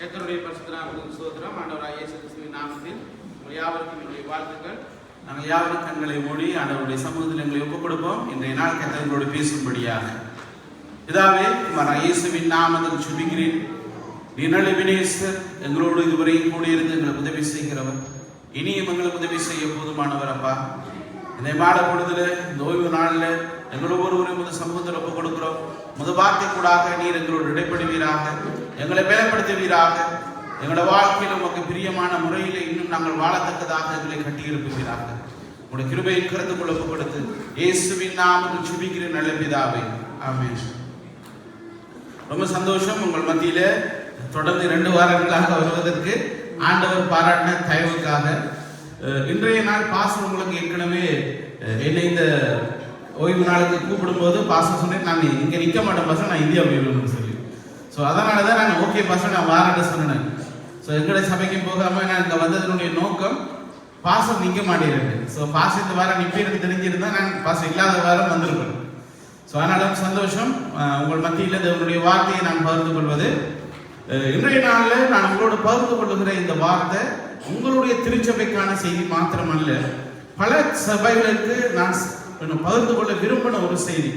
கர்த்தருடைய பரிசுத்த நாமத்துக்கு ஸ்தோத்திரம். ஆண்டவராகிய இயேசு கிறிஸ்துவின் நாமத்தில் உங்கள் யாவருக்கும் என்னுடைய வாழ்த்துக்கள். நாங்கள் யாவரும் கண்களை மூடி ஆண்டவருடைய சமூகத்தில் எங்களை ஒப்புக் கொடுப்போம். இன்றைய நாள் கர்த்தரோடு பேசும்படியாக பிதாவே, இயேசுவின் நாமத்தில் ஜெபிக்கிறேன். நீர் எபினேசர், எங்களோடு இதுவரையும் கூடியிருந்து எங்களுக்கு உதவி செய்கிறவர், இனியும் எங்களுக்கு உதவி செய்ய போதுமானவர். அப்பா, இந்த மாட பொழுதுல இந்த ஓய்வு நாளில் எங்கள் ஒவ்வொருவரையும் முத சமூகத்தில் ஒப்புக் கொடுக்கிறோம். முத வார்த்தை கூடாக நீர் எங்களோடு இடைப்படுவீராக, எங்களை பலப்படுத்துவீராக. எங்களோட வாழ்க்கையில் உமக்கு பிரியமான முறையில் இன்னும் நாங்கள் வாழத்தக்கதாக எங்களை கட்டியிருப்பீராக. உங்களுடைய கிருபையின் கருத்துக்குள் ஒப்புக் கொடுத்து இயேசுவின் நாமத்தில் ஜெபிக்கிற நல்ல பிதாவே, ஆமென். ரொம்ப சந்தோஷம் உங்கள் மத்தியில தொடர்ந்து 2 வாரங்களாக வருவதற்கு ஆண்டவர் பாராட்டின தயவுக்காக. இன்றைய நாள் பாஸ்டர் உங்களுக்கு ஏற்கனவே என்னை இந்த ஓய்வு நாளுக்கு கூப்பிடும்போது பாஸ்டர் சொன்னேன், நான் இங்கே நிற்க மாட்டேன் பாஸ்டர், நான் இந்தியா போயிடுவேன்னு சொல்லி. ஸோ அதனால தான் நான் ஓகே பாஸ்டர் நான் வாரேன்னு சொன்னேன். ஸோ எங்களுடைய சபைக்கு போகாமல் நான் இங்கே வந்ததனுடைய நோக்கம் பாஸ்டர் நிற்க மாட்டேன். ஸோ பாஸ்டர் இந்த வாரம் நிற்பேன்னு தெரிஞ்சிருந்தா நான் பாஸ்டர் இல்லாத வாரம் வந்திருப்பேன். ஸோ அதனால சந்தோஷம் உங்கள் மத்தியில் தேவனுடைய வார்த்தையை நான் பகிர்ந்து கொள்வது. இன்றைய நாளில் நான் உங்களோட பகிர்ந்து கொள்ளுகிற இந்த வார்த்தை உங்களுடைய திருச்சபைக்கான செய்தி மாத்திரமல்ல, பல சபைகளுக்கு நான் பகிர்ந்து கொள்ள விரும்பின ஒரு செய்தி.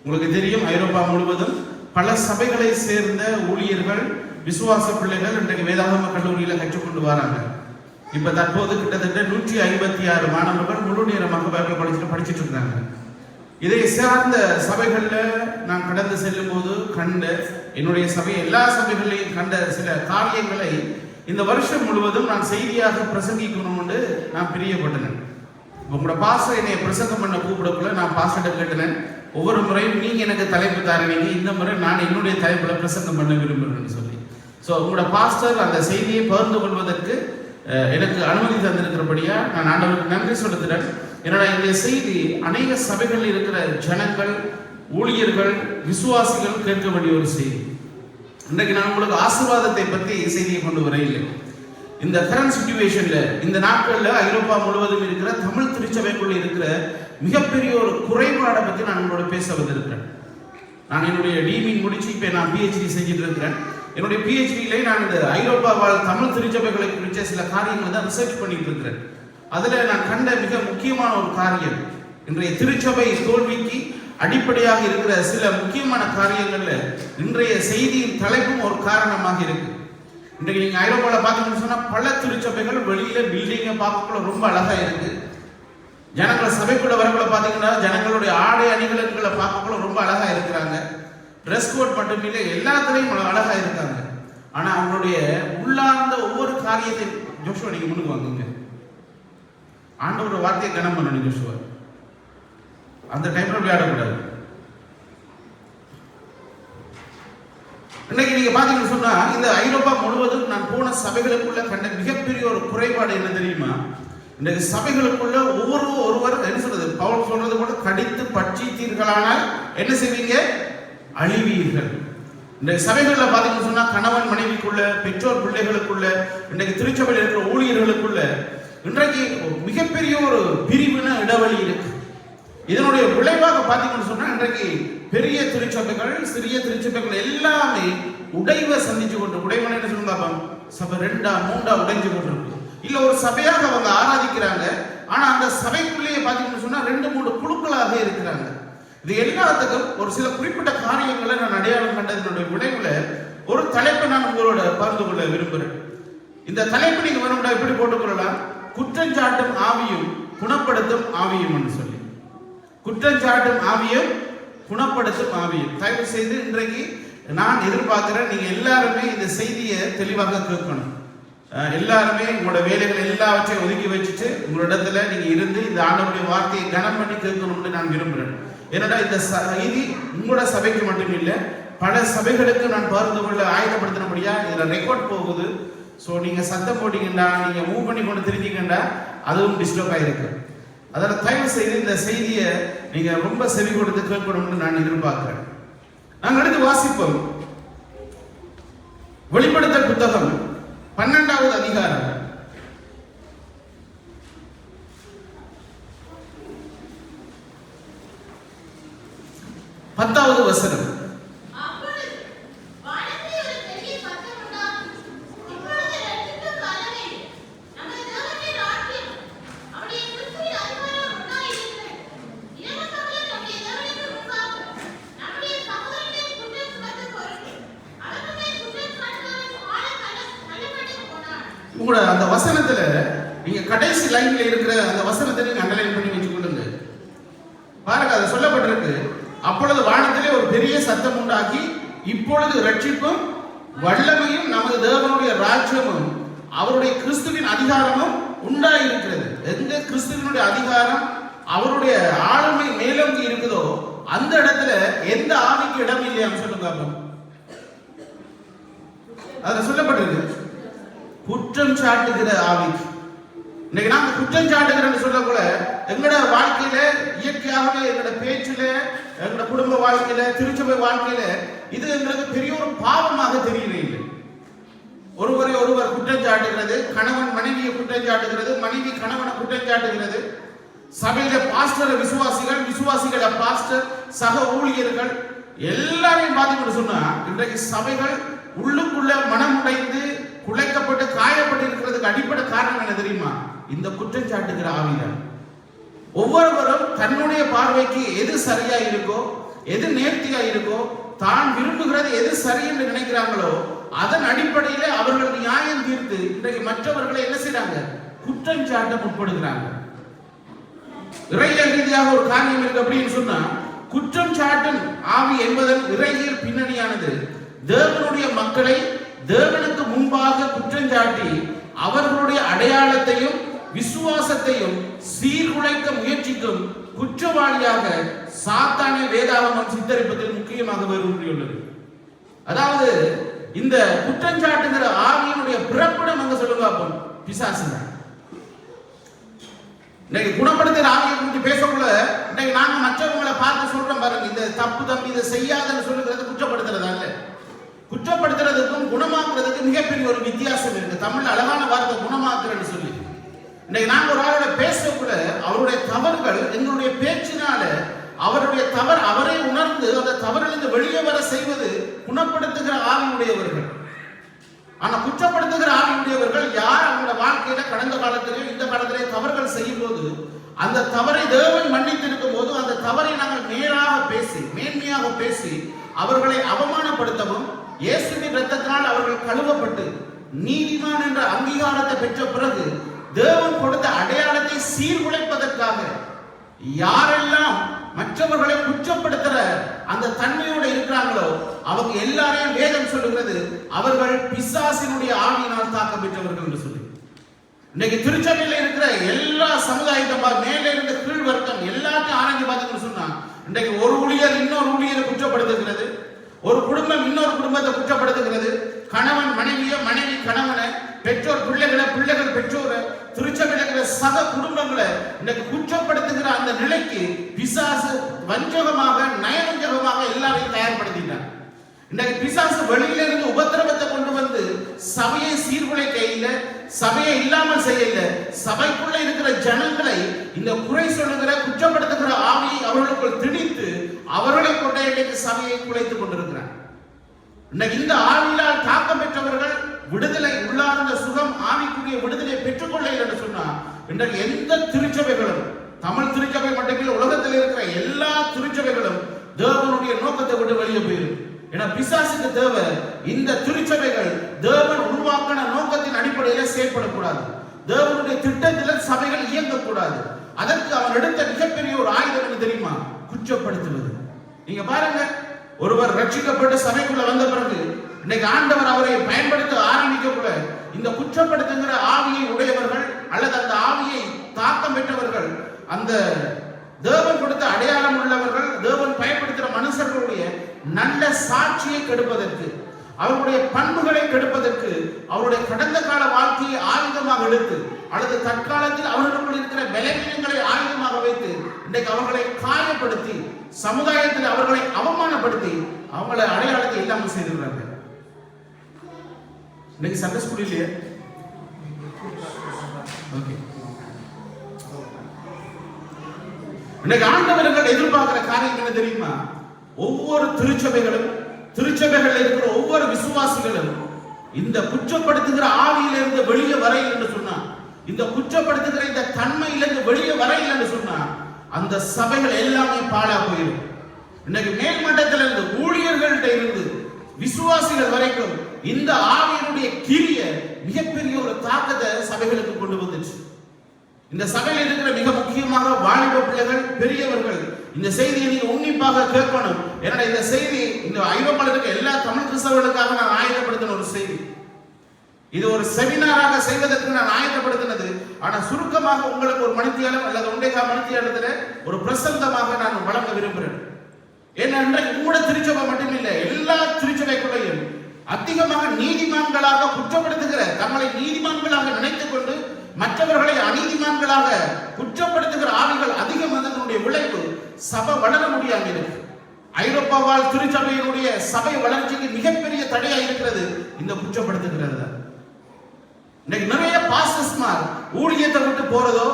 உங்களுக்கு தெரியும், ஐரோப்பா முழுவதும் பல சபைகளை சேர்ந்த ஊழியர்கள், விசுவாச பிள்ளைகள் இன்றைக்கு வேதாகம கல்லூரியில் கற்றுக்கொண்டு வராங்க. இப்ப தற்போது கிட்டத்தட்ட 156 மாணவர்கள் முழு நேரமாக பைபிள் படிச்சுட்டு இருக்காங்க. இதை சார்ந்த சபைகள்ல நான் கடந்து செல்லும் போது கண்ட, என்னுடைய சபை எல்லா சபைகளையும் கண்ட சில காரியங்களை இந்த வருஷம் முழுவதும் நான் செய்தியாக பிரசங்கிக்கணும் என்று நான் பிரியப்பட்டேன். உங்களோட பாஸ்டர் என்னை பிரசங்கம் பண்ண கூப்பிடக்குள்ள நான் பாஸ்டர்கிட்ட கேட்டேன், ஒவ்வொரு முறையும் நீங்க எனக்கு தலைப்பு தருவீங்க, இந்த முறை நான் என்னுடைய தலைப்புல பிரசங்கம் பண்ண விரும்புகிறேன்னு சொல்லி. ஸோ உங்களோட பாஸ்டர் அந்த செய்தியை பகிர்ந்து கொள்வதற்கு எனக்கு அனுமதி தந்திருக்கிறபடியா நான் ஆண்டவருக்கு நன்றி செலுத்துகிறேன். என்னோட இந்த செய்தி அநேக சபைகளில் இருக்கிற ஜனங்கள், ஊழியர்கள், விசுவாசிகள் கேட்க வேண்டிய ஒரு செய்தி. இன்றைக்கு நான் உங்களுக்கு ஆசீர்வாதத்தை பற்றி செய்தியை கொண்டு வர இல்லை. இந்த கரண்ட் சிச்சுவேஷன்ல, இந்த நாட்கள்ல ஐரோப்பா முழுவதும் இருக்கிற தமிழ் திருச்சபைக்குள்ள இருக்கிற மிகப்பெரிய ஒரு குறைபாடை பற்றி நான் உங்களோட பேச வந்திருக்கிறேன். நான் என்னுடைய டிமின் முடிச்சு இப்போ நான் PhD செஞ்சுட்டு இருக்கிறேன். என்னுடைய PhDயிலே நான் இந்த ஐரோப்பா வாழ் தமிழ் திருச்சபைகளை குறித்த சில காரியங்களை தான் ரிசர்ச் பண்ணிட்டு இருக்கிறேன். அதுல நான் கண்ட மிக முக்கியமான ஒரு காரியம், இன்றைய திருச்சபை தோல்விக்கு அடிப்படையாக இருக்கிற சில முக்கியமான காரியங்கள்ல இன்றைய செய்தியின் தலைப்பும் ஒரு காரணமாக இருக்கு. இன்றைக்கு நீங்க ஐரோப்பால பாத்தீங்கன்னு சொன்னா பல திருச்சபைகள் வெளியில பில்டிங்கை பார்க்கக்குள்ள ரொம்ப அழகா இருக்கு. ஜனங்கள் சபைக்குள்ள வரக்குள்ள பாத்தீங்கன்னா ஜனங்களுடைய ஆடை அணிகலன்களை பார்க்கக்குள்ள ரொம்ப அழகா இருக்கிறாங்க. ட்ரெஸ் கோட் மட்டும் இல்லை, எல்லாத்துலயும் அழகா இருக்காங்க. ஆனா அவங்களுடைய உள்ளார்ந்த ஒவ்வொரு காரியத்தை ஜோஷுவா நீங்க முன்னுக்கு வாங்குங்க. ஆண்டவரோட வார்த்தையை கனம் பண்ணணும் ஜோஷுவா. அந்த டைம்ல விளையாடக்கூடாது. இன்னைக்கு நீங்க பாத்தீங்கன்னு சொன்னா இந்த ஐரோப்பா முழுவதும் நான் போன சபைகளுக்குள்ள கண்ட மிகப்பெரிய ஒரு குறைபாடு என்ன தெரியுமா? இன்றைக்கு சபைகளுக்குள்ள ஒருவர் என்ன சொல்றது, பவுல் சொல்றது கூட, கடித்து பட்சித்தீர்களானால் என்ன செய்வீங்க? அழிவீர்கள். இன்றைக்கு சபைகள்ல பாத்தீங்கன்னு சொன்னா கணவன் மனைவிக்குள்ள, பெற்றோர் பிள்ளைகளுக்குள்ள, இன்றைக்கு திருச்சபையில் இருக்கிற ஊழியர்களுக்குள்ள இன்றைக்கு மிகப்பெரிய ஒரு பிரிவின இடைவெளி இருக்கு. இதனுடைய விளைவாக பாத்தீங்கன்னு சொன்னா இன்றைக்கு பெரிய திருச்சபைகள், சிறிய திருச்சபைகள் எல்லாமே உடைவை சந்திச்சு கொண்டு, உடைவன் என்ன சொல்லுங்க, சபை 2 3 உடைஞ்சு கொண்டிருக்கு. இல்ல ஒரு சபையாக அவங்க ஆராதிக்கிறாங்க, ஆனா அந்த சபைக்குள்ளேயே பாத்தீங்கன்னு சொன்னா 2 3 குழுக்களாக இருக்கிறாங்க. இது எல்லாத்துக்கும் ஒரு சில குறிப்பிட்ட காரியங்களை நான் அடையாளம் கண்டதனுடைய விளைவுல ஒரு தலைப்பை நான் உங்களோட பகிர்ந்து கொள்ள விரும்புகிறேன். இந்த தலைப்பு நீங்க வேணும்னா எப்படி போட்டுக்கொள்ளலாம்? குற்றஞ்சாட்டும் ஆவியும் குணப்படுத்தும் ஆவியும் என்று சொல்லி. குற்றஞ்சாட்டும் ஆவியும் குணப்படுத்தும் ஆவியும். தயவு செய்து இன்றைக்கு நான் எதிர்பார்க்கிறேன் நீங்க எல்லாருமே இந்த செய்தியை தெளிவாக கேட்கணும். எல்லாருமே உங்களோட வேலைகள் எல்லாவற்றையும் ஒதுக்கி வச்சுட்டு உங்களிடத்துல நீங்க இருந்து இந்த ஆண்டவருடைய வார்த்தையை கனம் பண்ணி கேட்கணும்னு நான் விரும்புகிறேன். ஏன்னா இந்த செய்தி உங்களோட சபைக்கு மட்டும் இல்லை, பல சபைகளுக்கு நான் பகிர்ந்து கொள்ள ஆயத்தப்படுத்தினபடியா இதுல ரெக்கார்ட் போகுது. ஸோ நீங்க சத்தம் போட்டீங்கன்னா, நீங்க மூவ் பண்ணி கொண்டு தெரிஞ்சுக்கண்டா அதுவும் டிஸ்டர்ப் ஆயிருக்கு. அதில் தயவு செய்து இந்த செய்தியை நீங்க ரொம்ப செவி கொடுத்து கேட்கணும்னு நான் எதிர்பார்க்கிறேன். நாங்கள் அடுத்து வாசிப்போம். வெளிப்படுத்தல் புத்தகம் 12வது அதிகாரம் 10வது வசனம். உங்களோட அந்த வசனத்துல நீங்க கடைசி லைன்ல இருக்கிற அந்த வசனத்தை நீங்க அண்டர்லைன் பண்ணி வச்சுக்கொள்ளுங்க. பாருங்க, அது சொல்லப்பட்டிருக்கு, அப்பொழுது வானத்திலே ஒரு பெரிய சத்தம் உண்டாகி, இப்பொழுது ரட்சிப்பும் வல்லமையும் நமது தேவனுடைய ராஜ்யமும் அவருடைய கிறிஸ்துவின் அதிகாரமும் உண்டாயிருக்கிறது. எங்க கிறிஸ்துவினுடைய அதிகாரம் அவருடைய ஆளுமை மேலோங்கி இருக்குதோ அந்த இடத்துல எந்த ஆவிக்கு இடம் இல்லையான்னு சொல்லுங்க. அதுல சொல்லப்பட்டிருக்கு குற்றம் சாட்டுகிற ஆவிக்கு. இன்னைக்கு நாங்க குற்றம் சாட்டுகிறோம்னு சொல்லக்கூட எங்களோட வாழ்க்கையில இயற்கையாகவே எங்களோட பேச்சுல, எங்களோட குடும்ப வாழ்க்கையில, திருச்சபை வாழ்க்கையில இது எங்களுக்கு பெரிய ஒரு பாவமாக தெரியல. ஒருவரை ஒருவர் குற்றம் சாட்டுகிறது, கணவன் மனைவியை குற்றம் சாட்டுகிறது, மனைவி கணவனை குற்றம் சாட்டுகிறது, சபையில பாஸ்டர் விசுவாசிகள், விசுவாசிகள பாஸ்டர், சக ஊழியர்கள் எல்லாரையும் பார்த்து சொன்னா இன்றைக்கு சபைகள் உள்ளுக்குள்ள மனம் உடைந்து குலைக்கப்பட்டு காயப்பட்டு இருக்கிறதுக்கு அடிப்படை காரணம் என்ன தெரியுமா? இந்த குற்றம் சாட்டுகிற ஆவிதான். ஒவ்வொருவரும் தன்னுடைய பார்வைக்கு எது சரியா இருக்கோ, எது நேர்த்தியா இருக்கோ, தான் விரும்புகிறது எது சரி என்று நினைக்கிறாங்களோ அதன் அடிப்படையில அவர்கள் நியாயம் தீர்த்து இன்றைக்கு மற்றவர்களை என்ன செய்யறாங்க? குற்றம் சாட்ட முற்படுகிறாங்க. இறையியல் ரீதியாக ஒரு காரியம் இருக்கு அப்படின்னு சொன்னா, குற்றம் சாட்டும் ஆவி என்பதன் இறையியல் பின்னணியானது தேவனுடைய மக்களை தேவனுக்கு முன்பாக குற்றம் சாட்டி அவர்களுடைய அடையாளத்தையும் விசுவாசத்தையும் சீர்குலைக்க முயற்சிக்கும் குற்றவாளியாக சாத்தானை வேதாகமம் சித்தரிப்பதில் முக்கியமாக வருகின்றது. அதாவது இந்த குற்றம் சாட்டுகிற ஆவியினுடைய பிறப்பிடம் அங்க சொல்லுங்க, அப்போ பிசாசு தான். இன்னைக்கு குணப்படுத்துகிற ஆவியை குறித்து பேசக்குள்ள இன்னைக்கு நாங்க மற்றவங்களை பார்த்து சொல்றோம் பாருங்க, இந்த தப்பு தம்பி இதை செய்யாதுன்னு சொல்லுகிறது குற்றப்படுத்துறதா இல்ல. குற்றப்படுத்துறதுக்கும் குணமாக்குறதுக்கு மிகப்பெரிய ஒரு வித்தியாசம் இருக்கு. தமிழ் அழகான வார்த்தை குணமாக்குறன்னு சொல்லி. இன்னைக்கு நாங்க ஒரு ஆளோட பேசக்குள்ள அவருடைய தவறுகள் எங்களுடைய பேச்சினால அவருடைய தவறு அவரை உணர்ந்து அந்த தவறிலிருந்து வெளியே வர செய்வது குணப்படுத்துகிற ஆவியுடையவர்கள். ஆனா குற்றப்படுத்துகிற ஆவியுடையவர்கள் யார் அவங்களோட வாழ்க்கையில கடந்த காலத்திலேயும் இந்த காலத்திலேயே தவறுகள் செய்யும் போது அந்த தவறை தேவன் மன்னித்திருக்கும் போது அந்த தவறை நாங்கள் நேராக பேசி மேன்மையாக பேசி அவர்களை அவமானப்படுத்தவும், இயேசுவின் இரத்தத்தினால் அவர்கள் கழுவப்பட்டு நீதிமான் என்ற அங்கீகாரத்தை பெற்ற பிறகு தேவன் கொடுத்த அடையாளத்தை சீர்குலைப்பதற்காக யாரெல்லாம் மற்றவர்களை குற்றப்படுத்துற அந்த தன்மையோடு இருக்கிறாங்களோ அவங்க எல்லாரையும் வேதம் சொல்லுகிறது அவர்கள் பிசாசினுடைய ஆவியினால் தாக்கம் பெற்றவர்கள் என்று சொல்லி. இன்னைக்கு திருச்சபையில் இருக்கிற எல்லா சமுதாயத்தை மேலே இருந்த கீழ் வர்க்கம் எல்லாத்தையும் ஆராய்ச்சி பார்த்துன்னு சொன்னா இன்றைக்கு ஒரு ஊழியர் இன்னொரு ஊழியரை குற்றப்படுத்துகிறது, ஒரு குடும்பம் இன்னொரு குடும்பத்தை குற்றப்படுத்துகிறது, கணவன் மனைவியை, மனைவி கணவனை, பெற்றோர் பிள்ளைகளை, பிள்ளைகள் பெற்றோரை, திருச்சபையில் இருக்கிற சக குடும்பங்களை இன்னைக்கு குற்றப்படுத்துகிற அந்த நிலைக்கு பிசாசு வஞ்சகமாக நயவஞ்சகமாக எல்லாரையும் தயார்படுத்திட்டார். இன்னைக்கு பிசாசு வெளியில இருந்து உபத்திரவத்தை கொண்டு வந்து சபையை சீர்குலைக்க இல்ல, சபையை இல்லாமல் செய்யல, சபைக்குள்ள இருக்கிற ஜனங்களை இந்த குறை சொல்லுகிற குற்றப்படுத்துகிற ஆவியை அவர்களுக்குள் திணித்து அவர்களை கொண்ட இன்னைக்கு சபையை குலைத்துக் கொண்டிருக்கிறார். இன்னைக்கு இந்த ஆவியால் தாக்கம் பெற்றவர்கள் விடுதலை உள்ளார்ந்த சுகம் ஆவிக்குரிய விடுதலை பெற்றுக்கொள்ள என்று சொன்னா இன்றைக்கு எந்த திருச்சபைகளும், தமிழ் திருச்சபை மட்டுமில்லை உலகத்தில் இருக்கிற எல்லா திருச்சபைகளும் தேவனுடைய நோக்கத்தை விட்டு வெளியே போயிடும். ஏன்னா பிசாசுக்கு தேவை இந்த திருச்சபைகள் தேவன் உருவாக்கின நோக்கத்தின் அடிப்படையில் செயல்படக்கூடாது, தேவனுடைய திட்டத்தில் சபைகள் இயங்கக்கூடாது. அதற்கு அவன் எடுத்த மிகப்பெரிய ஒரு ஆயுதம் என்ன தெரியுமா? குற்றப்படுத்துவது. நீங்க பாருங்க, ஒருவர் ரட்சிக்கப்பட்டு சபைக்குள்ள வந்த பிறகு இன்னைக்கு ஆண்டவர் அவரை பயன்படுத்த ஆரம்பிக்கக்குள்ள இந்த குற்றப்படுத்துகிற ஆவியை உடையவர்கள் அல்லது அந்த ஆவியை தாக்கம் பெற்றவர்கள், அந்த தேவன் கொடுத்த அடையாளம் உள்ளவர்கள், தேவன் பயன்படுத்துகிற மனுஷர்களுடைய நல்ல சாட்சியை கெடுப்பதற்கு, அவருடைய பண்புகளை கெடுப்பதற்கு, அவருடைய கடந்த கால வாழ்க்கையை ஆயுதமாக எடுத்து அல்லது தற்காலத்தில் அவர்களுக்குள் இருக்கிற பலவீனங்களை ஆயுதமாக வைத்து இன்றைக்கு அவர்களை காயப்படுத்தி சமுதாயத்தில் அவர்களை அவமானப்படுத்தி அவங்களை அடையாளத்தை இல்லாமல் செய்திருக்கிறாங்க. இன்னைக்கு சண்டே ஸ்கூல் இல்லையே, இன்னைக்கு ஆண்டவர்கள் எதிர்பார்க்கிற காரியம் என்ன தெரியுமா? ஒவ்வொரு திருச்சபைகளும், திருச்சபைகள் இருக்கிற ஒவ்வொரு விசுவாசிகளும் இந்த குற்றப்படுத்துகிற ஆவியிலிருந்து வெளியே வர என்று சொன்னா, இந்த குற்றப்படுத்துகிற இந்த தன்மையிலிருந்து வெளியே வர என்று சொன்னா அந்த சபைகள் எல்லாமே பாழா போயிடும். இன்னைக்கு மேல்மட்டத்திலிருந்து ஊழியர்கள்ட்ட இருந்து விசுவாசிகள் வரைக்கும் இந்த ஆவியினுடைய கிரிய மிகப்பெரிய ஒரு தாக்கத்தை சபைகளுக்கு கொண்டு வந்துச்சு. இந்த சபையில் இருக்கிற மிக முக்கியமாக வாலிப பிள்ளைகள், பெரியவர்கள் இந்த செய்தியை நீங்க உன்னிப்பாக கேட்கணும். ஏன்னா இந்த செய்தி இந்த ஐரோப்பாவில் இருக்க எல்லா தமிழ் கிறிஸ்தவர்களுக்காக நான் ஆயத்தப்படுத்தின ஒரு செய்தி. இது ஒரு செமினாராக செய்வதற்கு நான் ஆயத்தப்படுத்தினது. ஆனா சுருக்கமாக உங்களுக்கு ஒரு மணித்தியாலம் அல்லது 1.25 மணித்தியாலத்துல ஒரு பிரசங்கமாக நான் வழங்க விரும்புகிறேன். ஏனென்றால் உங்களோட திருச்சபை மட்டுமில்லை, எல்லா திருச்சபைக்குள்ளையும் அதிகமாக நீதிமான்களாக குற்றப்படுத்துகிற, தங்களை நீதிமான்களாக நினைத்துக் கொண்டு மற்றவர்களை அநீதிமான்களாக குற்றப்படுத்துகிற ஆவிகள் அதிகம். அதனுடைய விளைவு சபை வளர முடியாமல் இருக்கு. ஐரோப்பாவால் திருச்சபையினுடைய சபை வளர்ச்சிக்கு மிகப்பெரிய தடையா இருக்கிறது இந்த குற்றப்படுத்துகிறது. இன்னைக்கு நிறைய பாஸ்டர்ஸ்மார் ஊழியத்தை விட்டு போறதோ,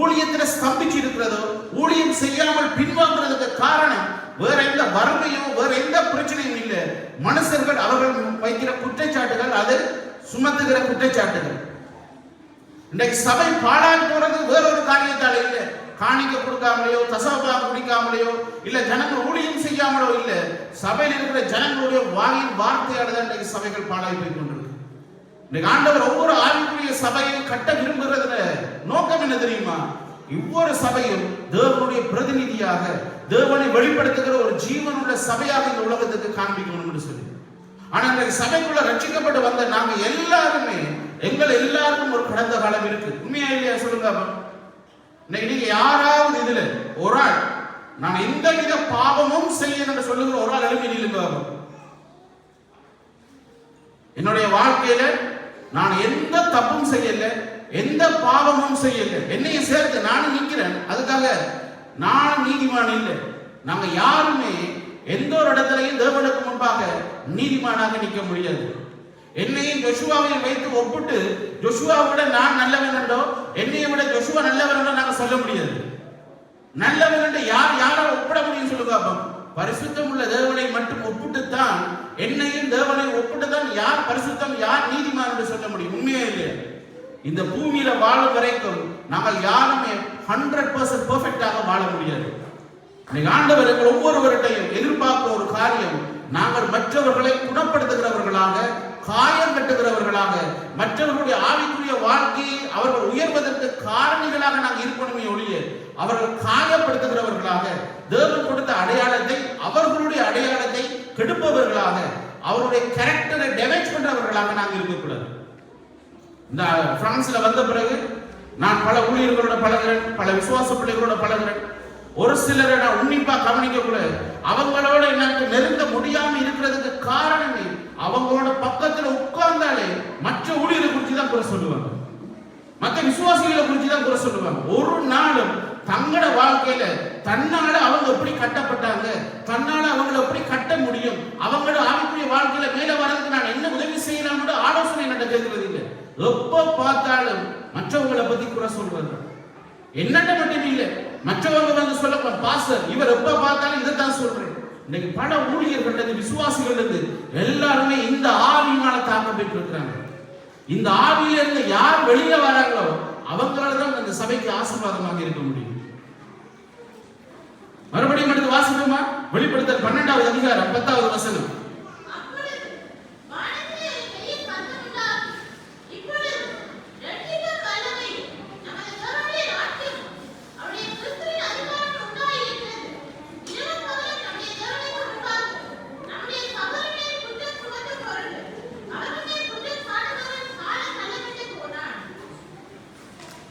ஊழியத்தில் ஸ்தம்பிச்சு இருக்கிறதோ, ஊழியம் செய்யாமல் பின்வாங்குறதுக்கு காரணம் வேற எந்த வறுமையோ வேற எந்த பிரச்சனையும் இல்லை. மனுஷர்கள் அவர்கள் வைக்கிற குற்றச்சாட்டுகள், அது சுமத்துகிற குற்றச்சாட்டுகள். இன்னைக்கு சபை பாழாய் போறது வேற ஒரு காரியத்தால் இல்லை. காணிக்க கொடுக்காமலையோ, தசமபாகம் குடிக்காமலையோ, இல்ல ஜனங்கள் ஊழியம் செய்யாமலோ இல்ல, சபையில் இருக்கிற ஜனங்களுடைய வாயின் வார்த்தையால தான் இன்னைக்கு சபைகள் பாழாய் போய் கொண்டிருக்கு. இன்னைக்கு ஆண்டவர் ஒவ்வொரு ஆவிக்குரிய சபையை கட்ட விரும்புகிறதுல நோக்கம் என்ன தெரியுமா? ஒவ்வொரு சபையும் தேவனுடைய பிரதிநிதியாக, தேவனை வெளிப்படுத்துகிற ஒரு ஜீவனுள்ள சபையாக இந்த உலகத்துக்கு காண்பிக்கணும் என்று சொல்லி. ஆனா இந்த சபைக்குள்ள ரட்சிக்கப்பட்டு வந்த நாங்க எல்லாருமே, எங்கள் எல்லாருக்கும் ஒரு கடந்த காலம் இருக்கு. உண்மையா இல்லையா சொல்லுங்க. இன்னைக்கு நீங்க யாராவது இதுல ஒரு ஆள் நான் எந்த வித பாவமும் செய்ய என்று சொல்லுகிற ஒரு ஆள் எழுப்பி நிலுங்க. என்னுடைய வாழ்க்கையில நான் எந்த தப்பும் செய்யல, எந்த பாவமும் செய்யல, என்னைய சேர்த்து நானும் நிற்கிறேன், அதுக்காக நான் நீதிமான் இல்லை. நாங்க யாருமே எந்த ஒரு இடத்திலையும் தேவனுக்கு முன்பாக நீதிமானாக நிற்க முடியாது. என்னையும் ஜோஷுவாவையும் வைத்து ஒப்பிட்டு ஜோஷுவாவை விட நான் நல்லவன் என்றோ, என்னையை விட ஜோஷுவா நல்லவன் என்றோ நாங்க சொல்ல முடியாது. நல்லவன் என்று யாரால் ஒப்பிட முடியும் சொல்லுங்க. பரிசுத்தம் உள்ள தேவனை மட்டும் ஒப்பிட்டுத்தான், என்னையும் தேவனை ஒப்பிட்டுத்தான் யார் பரிசுத்தம் யார் நீதிமான் என்று சொல்ல முடியும். உண்மையே இல்லையா? இந்த பூமியில வாழும் வரைக்கும் நாங்கள் யாருமே 100% பெர்ஃபெக்டாக வாழ முடியாது. ஆண்டவர் எங்கள் ஒவ்வொருவர்கிட்டையும் எதிர்பார்க்கிற ஒரு காரியம், நாங்கள் மற்றவர்களை குணப்படுத்துகிறவர்களாக, காயம் கட்டுகிறவர்களாக, மற்றவர்களுடைய ஆவிக்குரிய வாழ்க்கையை அவர்கள் உயர்வதற்கு காரணிகளாக நாங்கள் இருக்கணுமே ஒழிய, அவர்கள் காயப்படுத்துகிறவர்களாக, தேவன் கொடுத்த அடையாளத்தை அவர்களுடைய அடையாளத்தை கெடுப்பவர்களாக, அவருடைய கேரக்டரை டேமேஜ் பண்றவர்களாக நாங்கள் இருக்கக்கூடாது. இந்த பிரான்ஸ்ல வந்த பிறகு நான் பல ஊழியர்களோட பழகிறேன், பல விசுவாச பிள்ளைகளோட பழகிறேன். ஒரு சிலரை நான் உன்னிப்பா கவனிக்க கூட, அவங்களோட எனக்கு நெருங்க முடியாம இருக்கிறதுக்கு காரணமே, அவங்களோட பக்கத்துல உட்கார்ந்தாலே மற்ற ஊழியரை குறித்து தான் குறை சொல்லுவாங்க, மற்ற விசுவாசிகளை குறித்து தான் குறை சொல்லுவாங்க. ஒரு நாளும் தங்களோட வாழ்க்கையில தன்னால அவங்க எப்படி கட்டப்பட்டாங்க, தன்னால அவங்களை எப்படி கட்ட முடியும், அவங்களோட ஆவிக்குரிய வாழ்க்கையில மேல வரதுக்கு நான் என்ன உதவி செய்யலாம்னு ஆலோசனை நடக்கிறது இல்லை. எப்ப பார்த்தாலும் மற்றவங்களை பத்தி குறை சொல்றாங்க. என்னட்ட மட்டும் இல்லை, மற்றவங்க வந்து சொல்ல, பாஸ்டர் இவர் எப்ப பார்த்தாலும் இதைத்தான் சொல்றேன். இன்னைக்கு பல ஊழியர்கள், விசுவாசிகள் எல்லாருமே இந்த ஆவியினால தாக்கம் பெற்று இருக்கிறாங்க. இந்த ஆவியில இருந்து யார் வெளியில வராங்களோ அவங்களால தான் அந்த சபைக்கு ஆசீர்வாதமாக இருக்க முடியும். மறுபடியும் எடுத்து வாசிப்போமா? வெளிப்படுத்தல் 12வது அதிகாரம் 10வது வசனம்.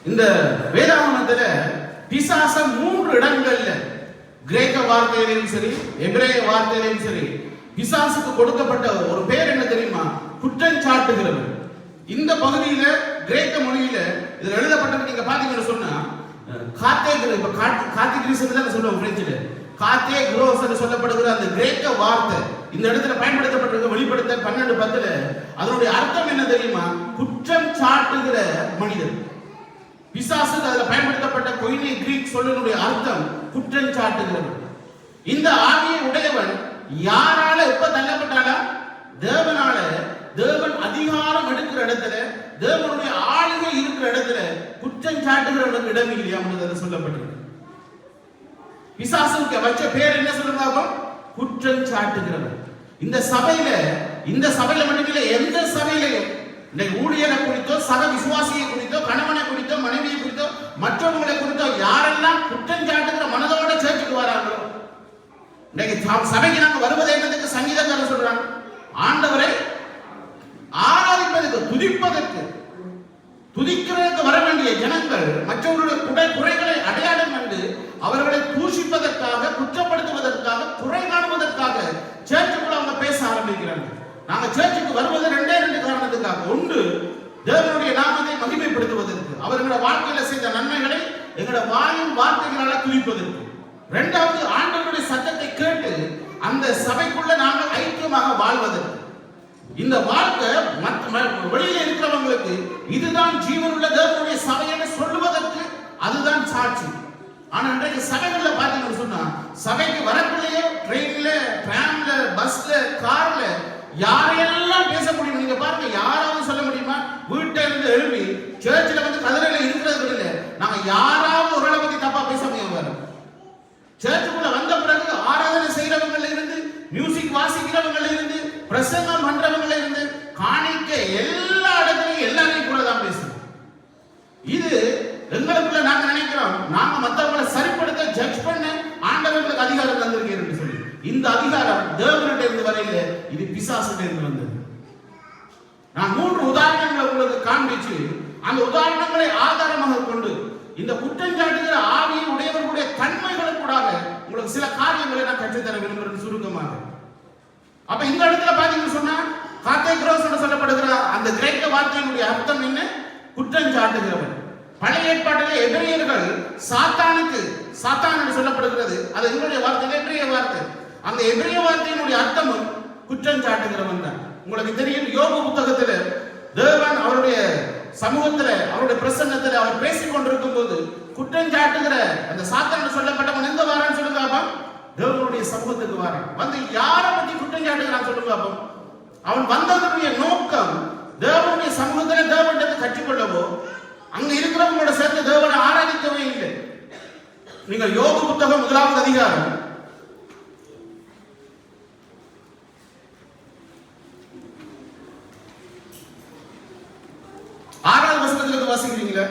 இந்த வேதாகமத்துல பிசாச 3 இடங்கள்ல, கிரேக்க வார்த்தையிலும் சரி எபிரேய வார்த்தையிலும் சரி, பிசாசுக்கு கொடுக்கப்பட்ட ஒரு பேர் என்ன தெரியுமா? குற்றஞ்சாட்டுகிறவர். இந்த பகுதியில கிரேக்க மொழியில இதுல எழுதப்பட்டது நீங்க பாத்தீங்கன்னு சொன்னா, காத்தே கிரீஸ் தான் சொல்லுவோம் பிரெஞ்சில, காத்தே குரோஸ் என்று சொல்லப்படுகிற அந்த கிரேக்க வார்த்தை இந்த இடத்துல பயன்படுத்தப்பட்டிருக்க. வெளிப்படுத்த 12:10 அதனுடைய அர்த்தம் என்ன தெரியுமா? குற்றம் சாட்டுகிற மனிதன். பிசாசு அதுல பயன்படுத்தப்பட்ட கொயினே கிரீக் சொல்லினுடைய அர்த்தம் குற்றம் சாட்டுகிறவன். இந்த ஆவியை உடையவன் யாரால எப்ப தள்ளப்பட்டாலா? தேவனால. தேவன் அதிகாரம் எடுக்கிற இடத்துல, தேவனுடைய ஆளுகை இருக்கிற இடத்துல குற்றம் சாட்டுகிறவனுக்கு இடம் இல்லையா என்று சொல்லப்பட்டிருக்கு. பிசாசுக்கு வச்ச பேர் என்ன சொல்றாங்க? குற்றம் சாட்டுகிறவன். இந்த சபையில மட்டுமில்லை, எந்த சபையிலையும் இன்னைக்கு ஊழியரை குறித்தோ, சக விசுவாசியை குறித்தோ, கணவனை குறித்தோ, மனைவியை குறித்தோ, மற்றவர்களை குறித்தோ யாரெல்லாம் குற்றம் சாட்டுகிற மனதோட சேர்ச்சுக்கு வராங்களோ, இன்னைக்கு சபைக்கு நாங்கள் வருவது என்னதுக்கு சங்கீதக்காரர் சொல்றாங்க, ஆண்டவரை ஆராதிப்பதற்கு, துதிப்பதற்கு, துதிக்கிறதுக்கு வர வேண்டிய ஜனங்கள் மற்றவர்களுடைய குறைகளை அடையாளம் கண்டு அவர்களை தூஷிப்பதற்காக, குற்றப்படுத்துவதற்காக, குறை காணுவதற்காக சேர்ச்சுக்குள்ள அவங்க பேச ஆரம்பிக்கிறாங்க. நாங்க சேர்ச்சுக்கு வருவது ரெண்டு காரணத்துக்காக. ஒன்று, தேவனுடைய நாமத்தை மகிமைப்படுத்துவதற்கு, அவர்களோட வாழ்க்கையில செய்த நன்மைகளை எங்களோட வாயின் வார்த்தைகளால துதிப்பதற்கு. இரண்டாவது, ஆண்டவருடைய சத்தத்தை கேட்டு அந்த சபைக்குள்ள நாங்கள் ஐக்கியமாக வாழ்வதற்கு. இந்த வாழ்க்கை வெளியில இருக்கிறவங்களுக்கு இதுதான் ஜீவனுள்ள தேவனுடைய சபை என்று சொல்லுவதற்கு அதுதான் சாட்சி. ஆனா இன்றைக்கு சபைகள்ல பாத்தீங்கன்னு சொன்னா, சபைக்கு வரக்குள்ளேயே ட்ரெயின்ல, டிராம்ல, பஸ்ல, கார்ல யாரையெல்லாம் பேச முடியும்? நீங்க பாருங்க, யாராவது சொல்ல முடியுமா? வீட்டை இருந்து எழுப்பி சர்ச்சில் வந்து கதிரையில இருக்கிறது இல்லை, நாங்க யாராவது ஒரு ஆளை பத்தி தப்பா பேச முடியாது. சர்ச்சுக்குள்ள வந்த பிறகு ஆராதனை செய்யறவங்கல இருந்து, மியூசிக் வாசிக்கிறவங்கல இருந்து, பிரசங்கம் பண்றவங்கல இருந்து, காணிக்க எல்லா இடத்துலையும் எல்லாரையும் கூட தான் பேசுறோம். இது எங்களுக்குள்ள நாங்க நினைக்கிறோம், நாங்க மற்றவங்களை சரிப்படுத்த, ஜட்ஜ் பண்ண ஆண்டவர்களுக்கு அதிகாரம் தந்திருக்கேன் சொல்லி. இந்த அதிகாரம் தேவனிட்ட இருந்து வரையில, இது பிசாசுல இருந்து வந்தது. நான் 3 உதாரணங்களை உங்களுக்கு காண்பிச்சு, அந்த உதாரணங்களை ஆதாரமாக கொண்டு இந்த குற்றஞ்சாட்டுகிற ஆவியின் உடையவர்களுடைய தன்மைகளை கூட உங்களுக்கு சில காரியங்களை நான் கற்றுத்தர விரும்புகிறேன் சுருக்கமாக. அப்ப இந்த இடத்துல பாத்தீங்கன்னு சொன்னா, காத்தேக்ரோஸ் என்று சொல்லப்படுகிற அந்த கிரேக்க வார்த்தையினுடைய அர்த்தம் என்ன? குற்றஞ்சாட்டுகிறவன். பழைய ஏற்பாட்டிலே எபிரேயர்கள் சாத்தானுக்கு, சாத்தான் என்று சொல்லப்படுகிறது, அது எங்களுடைய வார்த்தை, எபிரேய வார்த்தை. அந்த எபிரேய வார்த்தையினுடைய அர்த்தமும் குற்றஞ்சாட்டுகிறவன் தான். உங்களுக்கு தெரியும், யோபு புத்தகத்தில் தேவன் அவருடைய சமூகத்துல, அவருடைய பிரசன்னத்துல அவர் பேசிக் கொண்டிருக்கும் போது குற்றஞ்சாட்டுகிற அந்த சாத்தான் சொல்லப்பட்டவன் எங்க வாரான்னு சொல்லுங்க அப்பா? தேவனுடைய சமூகத்துக்கு வாரான். வந்து யாரை பத்தி குற்றஞ்சாட்டுகிறான் சொல்லுங்க அப்பா? அவன் வந்ததனுடைய நோக்கம் தேவனுடைய சமூகத்துல தேவனிடத்தை கற்றுக்கொள்ளவோ, அங்க இருக்கிறவங்களோட சேர்ந்து தேவனை ஆராதிக்கவே இல்லை. நீங்கள் யோபு புத்தகம் 1வது அதிகாரம் 6வது வசனத்திலிருந்து வாசிக்கிறீங்களா?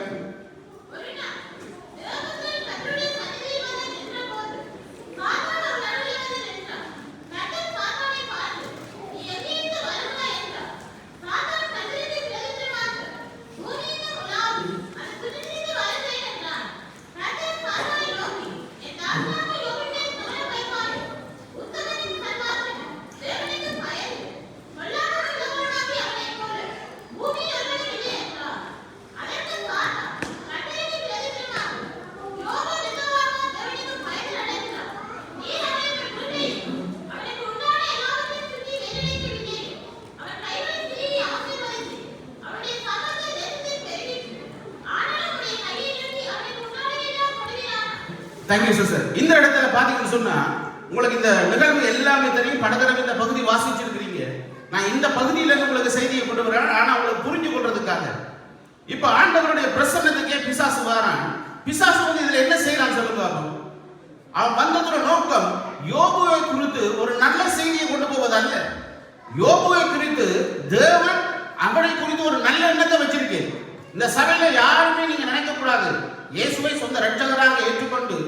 Thank you sir. இந்த இடத்துல பாத்தீங்கன்னு சொன்னா, உங்களுக்கு இந்த நிகழ்வு எல்லாமே தெரியும். படத்தரவு இந்த பகுதி வாசிச்சிருக்கிறீங்க. நான் இந்த பகுதியில உங்களுக்கு செய்தியை கொண்டு வரேன், ஆனா உங்களுக்கு புரிஞ்சு கொள்றதுக்காக. இப்ப ஆண்டவருடைய பிரசன்னத்துக்கே பிசாசு வாரான். பிசாசு வந்து இதுல என்ன செய்யறான்னு சொல்லுங்க. அவன் வந்ததோட நோக்கம் யோபுவை குறித்து ஒரு நல்ல செய்தியை கொண்டு போவதல்ல. யோபுவை குறித்து தேவன் அவனை குறித்து ஒரு நல்ல எண்ணத்தை வச்சிருக்கேன். இந்த சபையில யாருமே நீங்க நினைக்க கூடாது, இயேசுவை சொந்த இரட்சகராக ஏற்றுக்கொண்டு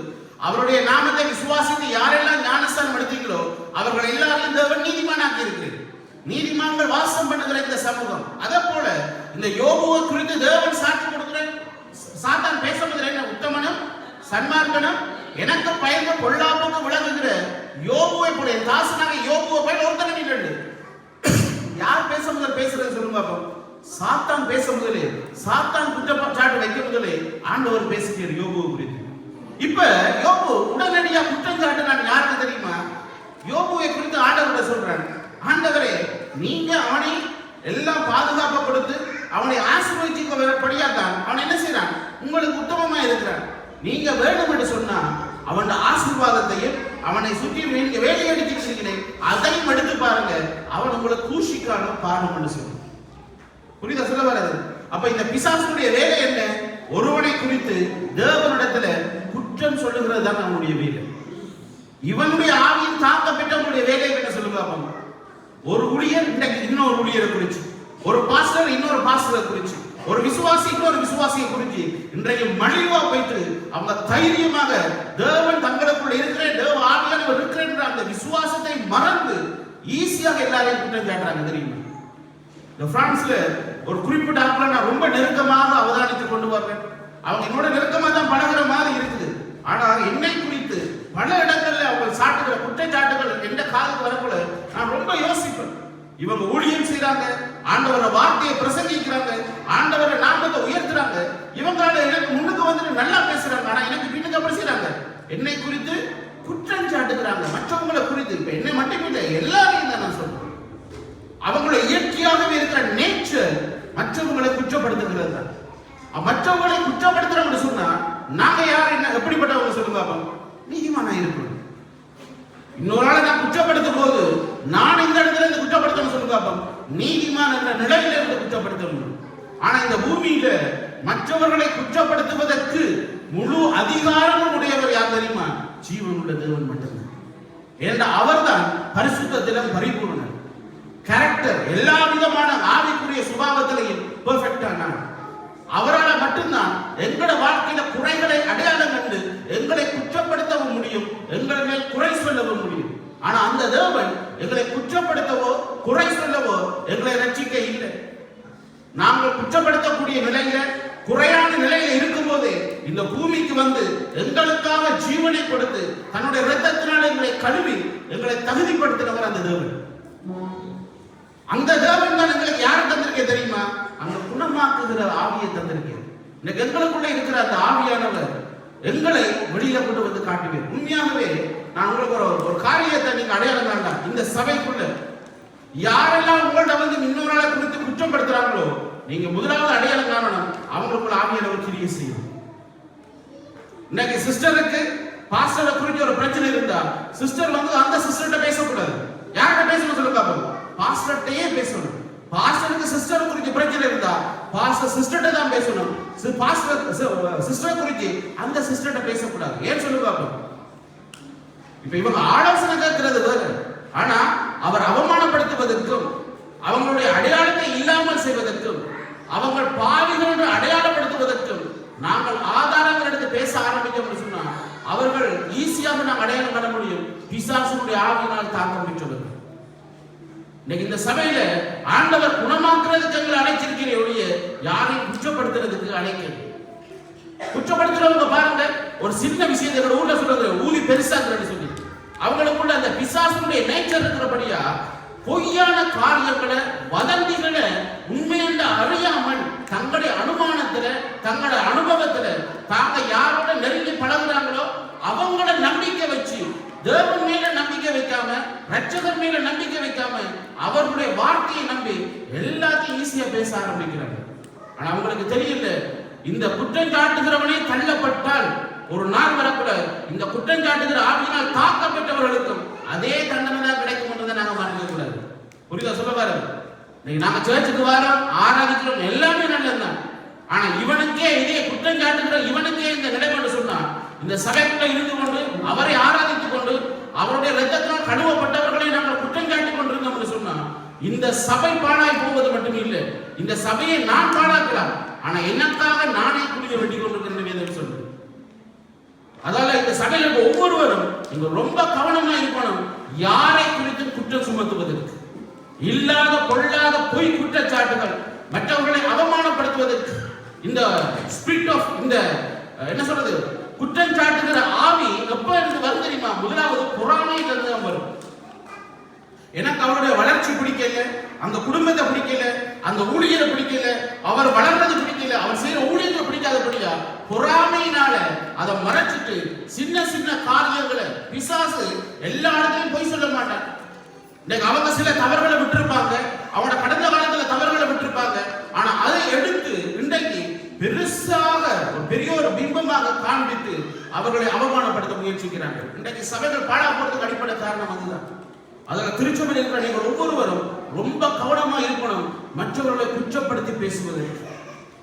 அவருடைய நாமத்தை விசுவாசித்து யாரெல்லாம் ஞானஸ்தானம் எடுத்தீங்களோ அவர்கள் எல்லாரையும் தேவன் நீதிமானாக்கி இருக்கிறார். நீதிமான்கள் வாசம் பண்ணுகிற இந்த சமூகம். அதே போல இந்த யோபுவை குறித்து தேவன் சாட்சி கொடுக்கிறார். சாத்தான் பேசுவதில் என்ன? உத்தமனும் சன்மார்க்கனும் எனக்கு பயந்த பொல்லாப்புக்கு விளங்குகிற யோபுவை போல, என் தாசனாக யோபுவை போல ஒருத்தனும் இல்லை. யார் பேச முதல் பேசுறது சொல்லுங்க பாப்போம். சாத்தான் பேச முதலே, சாத்தான் குற்றச்சாட்டு வைக்க முதலே ஆண்டவர் பேசுகிறார் யோபுவை குறித்து. இப்ப யோபு உடனடியா குற்றம் சாட்டுறான். யாருக்கு தெரியுமா? யோபுவை குறித்து ஆண்டவரை சொல்றான், ஆண்டவரே நீங்க அவனை எல்லாம் பாதுகாப்பு கொடுத்து அவனை ஆசீர்வதிக்கப்படியா தான் அவன் என்ன செய்யறான்? உங்களுக்கு உத்தமமா இருக்கிறான். நீங்க வேண்டும் என்று சொன்னா அவன் ஆசீர்வாதத்தையும் அவனை சுற்றி நீங்க வேலை அடிச்சிருக்கீங்களே அதையும் எடுத்து பாருங்க, அவன் உங்களை தூஷிக்கான பாருன்னு சொல்லு. புரியுதா சொல்ல வர்றது? அப்ப இந்த பிசாசுடைய வேலை என்ன? ஒருவனை குறித்து தேவனிடத்துல குற்றம் சொல்லுகிறது தான் அவனுடைய வேலை. இவனுடைய ஆவியின் தாக்க பெற்றவனுடைய வேலை என்ன சொல்லுங்க. ஒரு ஊழியர் இன்னைக்கு இன்னொரு ஊழியரை குறிச்சு, ஒரு பாஸ்டர் இன்னொரு பாஸ்டரை குறிச்சு, ஒரு விசுவாசி இன்னொரு விசுவாசியை குறிச்சு இன்றைக்கு மலிவா போயிட்டு அவங்க தைரியமாக தேவன் தங்களுக்குள்ள இருக்கிறேன், தேவ ஆவியானவர் இருக்கிறேன் என்ற அந்த விசுவாசத்தை மறந்து ஈஸியாக எல்லாரையும் குற்றம் சாட்டுறாங்க. தெரியுமா? இந்த பிரான்ஸ்ல ஒரு குறிப்பிட்ட ஆட்களை நான் ரொம்ப நெருக்கமாக அவதானித்துக் கொண்டு வர்றேன். அவங்க என்னோட நெருக்கமா தான் பழகிற மாதிரி இருக்குது. ஆனா என்னை குறித்து பல இடங்கள்ல அவங்க சாட்டுகிற குற்றச்சாட்டுகள் எந்த காலத்துக்கு வரக்குள்ள நான் ரொம்ப யோசிப்பேன். இவங்க ஊழியம் செய்யறாங்க, ஆண்டவர வார்த்தையை பிரசங்கிக்கிறாங்க, ஆண்டவர நாமத்தை உயர்த்துறாங்க, இவங்களால எனக்கு முன்னுக்கு வந்து நல்லா பேசுறாங்க. ஆனா எனக்கு பின்னுக்கு அப்படி செய்யறாங்க, என்னை குறித்து குற்றம் சாட்டுகிறாங்க. மற்றவங்களை குறித்து, இப்ப என்னை மட்டும் இல்லை, எல்லாரையும் தான் நான் சொல்றேன். அவங்களுடைய இயற்கையாகவே இருக்கிற நேச்சர் மற்றவங்களை குற்றப்படுத்துகிறது தான். மற்றவங்களை குற்றப்படுத்துறோம்னு சொன்னா நாங்க யார், என்ன எப்படிப்பட்டவங்க சொல்லுங்க? நீதிமானா இருக்கணும். இன்னொரு ஆளை நான் குற்றப்படுத்தும் போது நான் இந்த இடத்துல இருந்து குற்றப்படுத்தணும் சொல்லுங்க, நீதிமான் என்ற நிலையில இருந்து குற்றப்படுத்தணும். ஆனா இந்த பூமியில மற்றவர்களை குற்றப்படுத்துவதற்கு முழு அதிகாரமும் உடையவர் யார் தெரியுமா? ஜீவன் உள்ள தேவன் மட்டும்தான். ஏன்னா அவர்தான் பரிசுத்தத்திலும் பரிபூர்ணர். கேரக்டர் எல்லா விதமான ஆவிக்குரிய சுபாவத்திலையும் பெர்ஃபெக்டான அவரால் மட்டும்தான் எங்களோட வாழ்க்கையில குறைகளை அடையாளம் கண்டு எங்களை குற்றப்படுத்தவும் முடியும், எங்கள் மேல் குறை சொல்லவும் முடியும். ஆனா அந்த தேவன் எங்களை குற்றப்படுத்தவோ குறை சொல்லவோ எங்களை ரட்சிக்க இல்லை. நாங்கள் குற்றப்படுத்தக்கூடிய நிலையில, குறையான நிலையில இருக்கும் போதே இந்த பூமிக்கு வந்து எங்களுக்காக ஜீவனை கொடுத்து தன்னுடைய இரத்தத்தினால் எங்களை கழுவி எங்களை தகுதிப்படுத்தினவர் அந்த தேவன். அந்த தேவன் தான் எங்களுக்கு யார் தந்திருக்க தெரியுமா? அந்த குணமாக்குகிற ஆவியை தந்திருக்க. இன்னைக்கு எங்களுக்குள்ள இருக்கிற அந்த ஆவியானவர் எங்களை வெளியில கொண்டு வந்து காட்டுவேன். உண்மையாகவே நான் உங்களுக்கு ஒரு காரியத்தை நீங்க அடையாளம் வேண்டாம். இந்த சபைக்குள்ள யாரெல்லாம் உங்கள்ட்ட வந்து இன்னொரு ஆளை குறித்து குற்றப்படுத்துறாங்களோ நீங்க முதலாவது அடையாளம் காணணும், அவங்களுக்குள்ள ஆவியானவர் கிரியை செய்யும். இன்னைக்கு சிஸ்டருக்கு பாஸ்டரை குறித்து ஒரு பிரச்சனை இருந்தா சிஸ்டர் வந்து அந்த சிஸ்டர்கிட்ட பேசக்கூடாது. யார்கிட்ட பேசணும் சொல்லுங்க? பாஸ்டர்கிட்டயே பேசணும். பாஸ்டருக்கு சிஸ்டர் குறித்து பிரச்சனை இருந்தா பாஸ்டர் சிஸ்டர்கிட்ட தான் பேசணும். பாஸ்டர் சிஸ்டர் குறித்து அந்த சிஸ்டர்கிட்ட பேசக்கூடாது. ஏன் சொல்லுங்க? இப்ப இவங்க ஆலோசனை கேட்கிறது வேறு. ஆனா அவர் அவமானப்படுத்துவதற்கும் அவங்களுடைய அடையாளத்தை இல்லாமல் செய்வதற்கும் அவங்க பாவிகளோடு அடையாளப்படுத்துவதற்கும் நாங்கள் ஆதாரங்கள் எடுத்து பேச ஆரம்பித்தோம்னு சொன்னா அவர்கள் ஈஸியாக நாம் அடையாளம் காண முடியும். பிசாசுடைய ஆவியினால் தாக்க முடிச்சவர்கள். இன்னைக்கு இந்த சபையில ஆண்டவர் குணமாக்குறதுக்கு எங்களை அழைச்சிருக்கிற ஒழிய யாரையும் குற்றப்படுத்துறதுக்கு அழைக்கிறது. குற்றப்படுத்துறவங்க பாருங்க, ஒரு சின்ன விஷயத்தை எங்க ஊர்ல சொல்றது ஊதி பெருசாக்குறேன்னு சொல்லி அவங்களுக்குள்ள அந்த பிசாசுடைய நேச்சர் இருக்கிறபடியா பொய்யான காரியங்களை வதந்திகளை உண்மையில அறியாமல் தங்களுடைய அனுமானத்துல தங்களுடைய அனுபவத்துல தாங்க யாரோட நெருங்கி பழகுறாங்களோ அவங்கள நம்பிக்கை வச்சு தேவன் மேல நம்பிக்கை வைக்காம, ரட்சகர் மேல நம்பிக்கை வைக்காம அவர்களுடைய வார்த்தையை நம்பி எல்லாத்தையும் ஈஸியா பேச ஆரம்பிக்கிறாங்க. ஆனா அவங்களுக்கு தெரியல, இந்த குற்றம் சாட்டுகிறவனே தள்ளப்பட்டால் ஒரு நாள் வரக்கூட இந்த குற்றம் சாட்டுகிற ஆவியினால் தாக்கப்பட்டவர்களுக்கும் அதே தண்டனை தான் கிடைக்கும் என்றதை நாங்க மறக்க கூடாது. புரியுதா சொல்ல வர? நாங்க சர்ச்சுக்கு வரோம், ஆராதிக்கிறோம், எல்லாமே நல்லதுதான். ஆனா இவனுக்கே இதே குற்றம் சாட்டுகிற இவனுக்கே இந்த நிலைமை சொன்னா இந்த சபைக்குள்ள இருந்து கொண்டு அவரை ஆராதித்துக் கொண்டு அவருடைய இரத்தத்தினால் கழுவப்பட்டவர்களை நாங்கள் குற்றம் சாட்டிக் கொண்டிருந்தோம் சொன்னா இந்த சபை பாழாய் போவது மட்டும் இல்லை, இந்த சபையை நான் பாழாக்கலாம். ஆனா எனக்காக நானே குடியை வெட்டி கொண்டிருக்கிறேன் சொல்றேன். அதால இந்த சபையில ஒவ்வொருவரும் நீங்க ரொம்ப கவனமா இருக்கணும். யாரை குறித்து குற்றம் சுமத்துவதற்கு, இல்லாத பொல்லாத பொய் குற்றச்சாட்டுகள், மற்றவர்களை அவமானப்படுத்துவதற்கு இந்த ஸ்பிரிட் ஆஃப் இந்த என்ன சொல்றது குற்றம் சாட்டுகிற ஆவி எப்ப இருந்து வரும் தெரியுமா? முதலாவது பொறாமையில இருந்து தான் வரும். எனக்கு அவருடைய வளர்ச்சி பிடிக்கல, அந்த குடும்பத்தை பிடிக்கல, அந்த ஊழியரை பிடிக்கல, அவர் வளர்றது பிடிக்கல, அவர் செய்யற ஊழியத்தை பிடிக்காதபடியா பொறாமையினால அதை மறைச்சிட்டு சின்ன சின்ன காரியங்களை பிசாசு எல்லா இடத்துலையும் பொய் சொல்ல மாட்டான். அவங்க சில தவறுகளை விட்டுருப்பாங்க, அவனோட கடந்த காலத்துல தவறுகளை விட்டுருப்பாங்க. ஆனா அதை எடுத்து இன்றைக்கு பெருசாக ஒரு பெரிய ஒரு பிம்பமாக காண்பித்து அவர்களை அவமானப்படுத்த முயற்சிக்கிறாங்க. இன்றைக்கு சபைகள் பாழா போறதுக்கு அடிப்படை காரணம் அதுதான். அதனால திருச்சபையில் இருக்கிற நீங்கள் ஒவ்வொருவரும் ரொம்ப கவனமா இருக்கணும் மற்றவர்களை குற்றப்படுத்தி பேசுவது.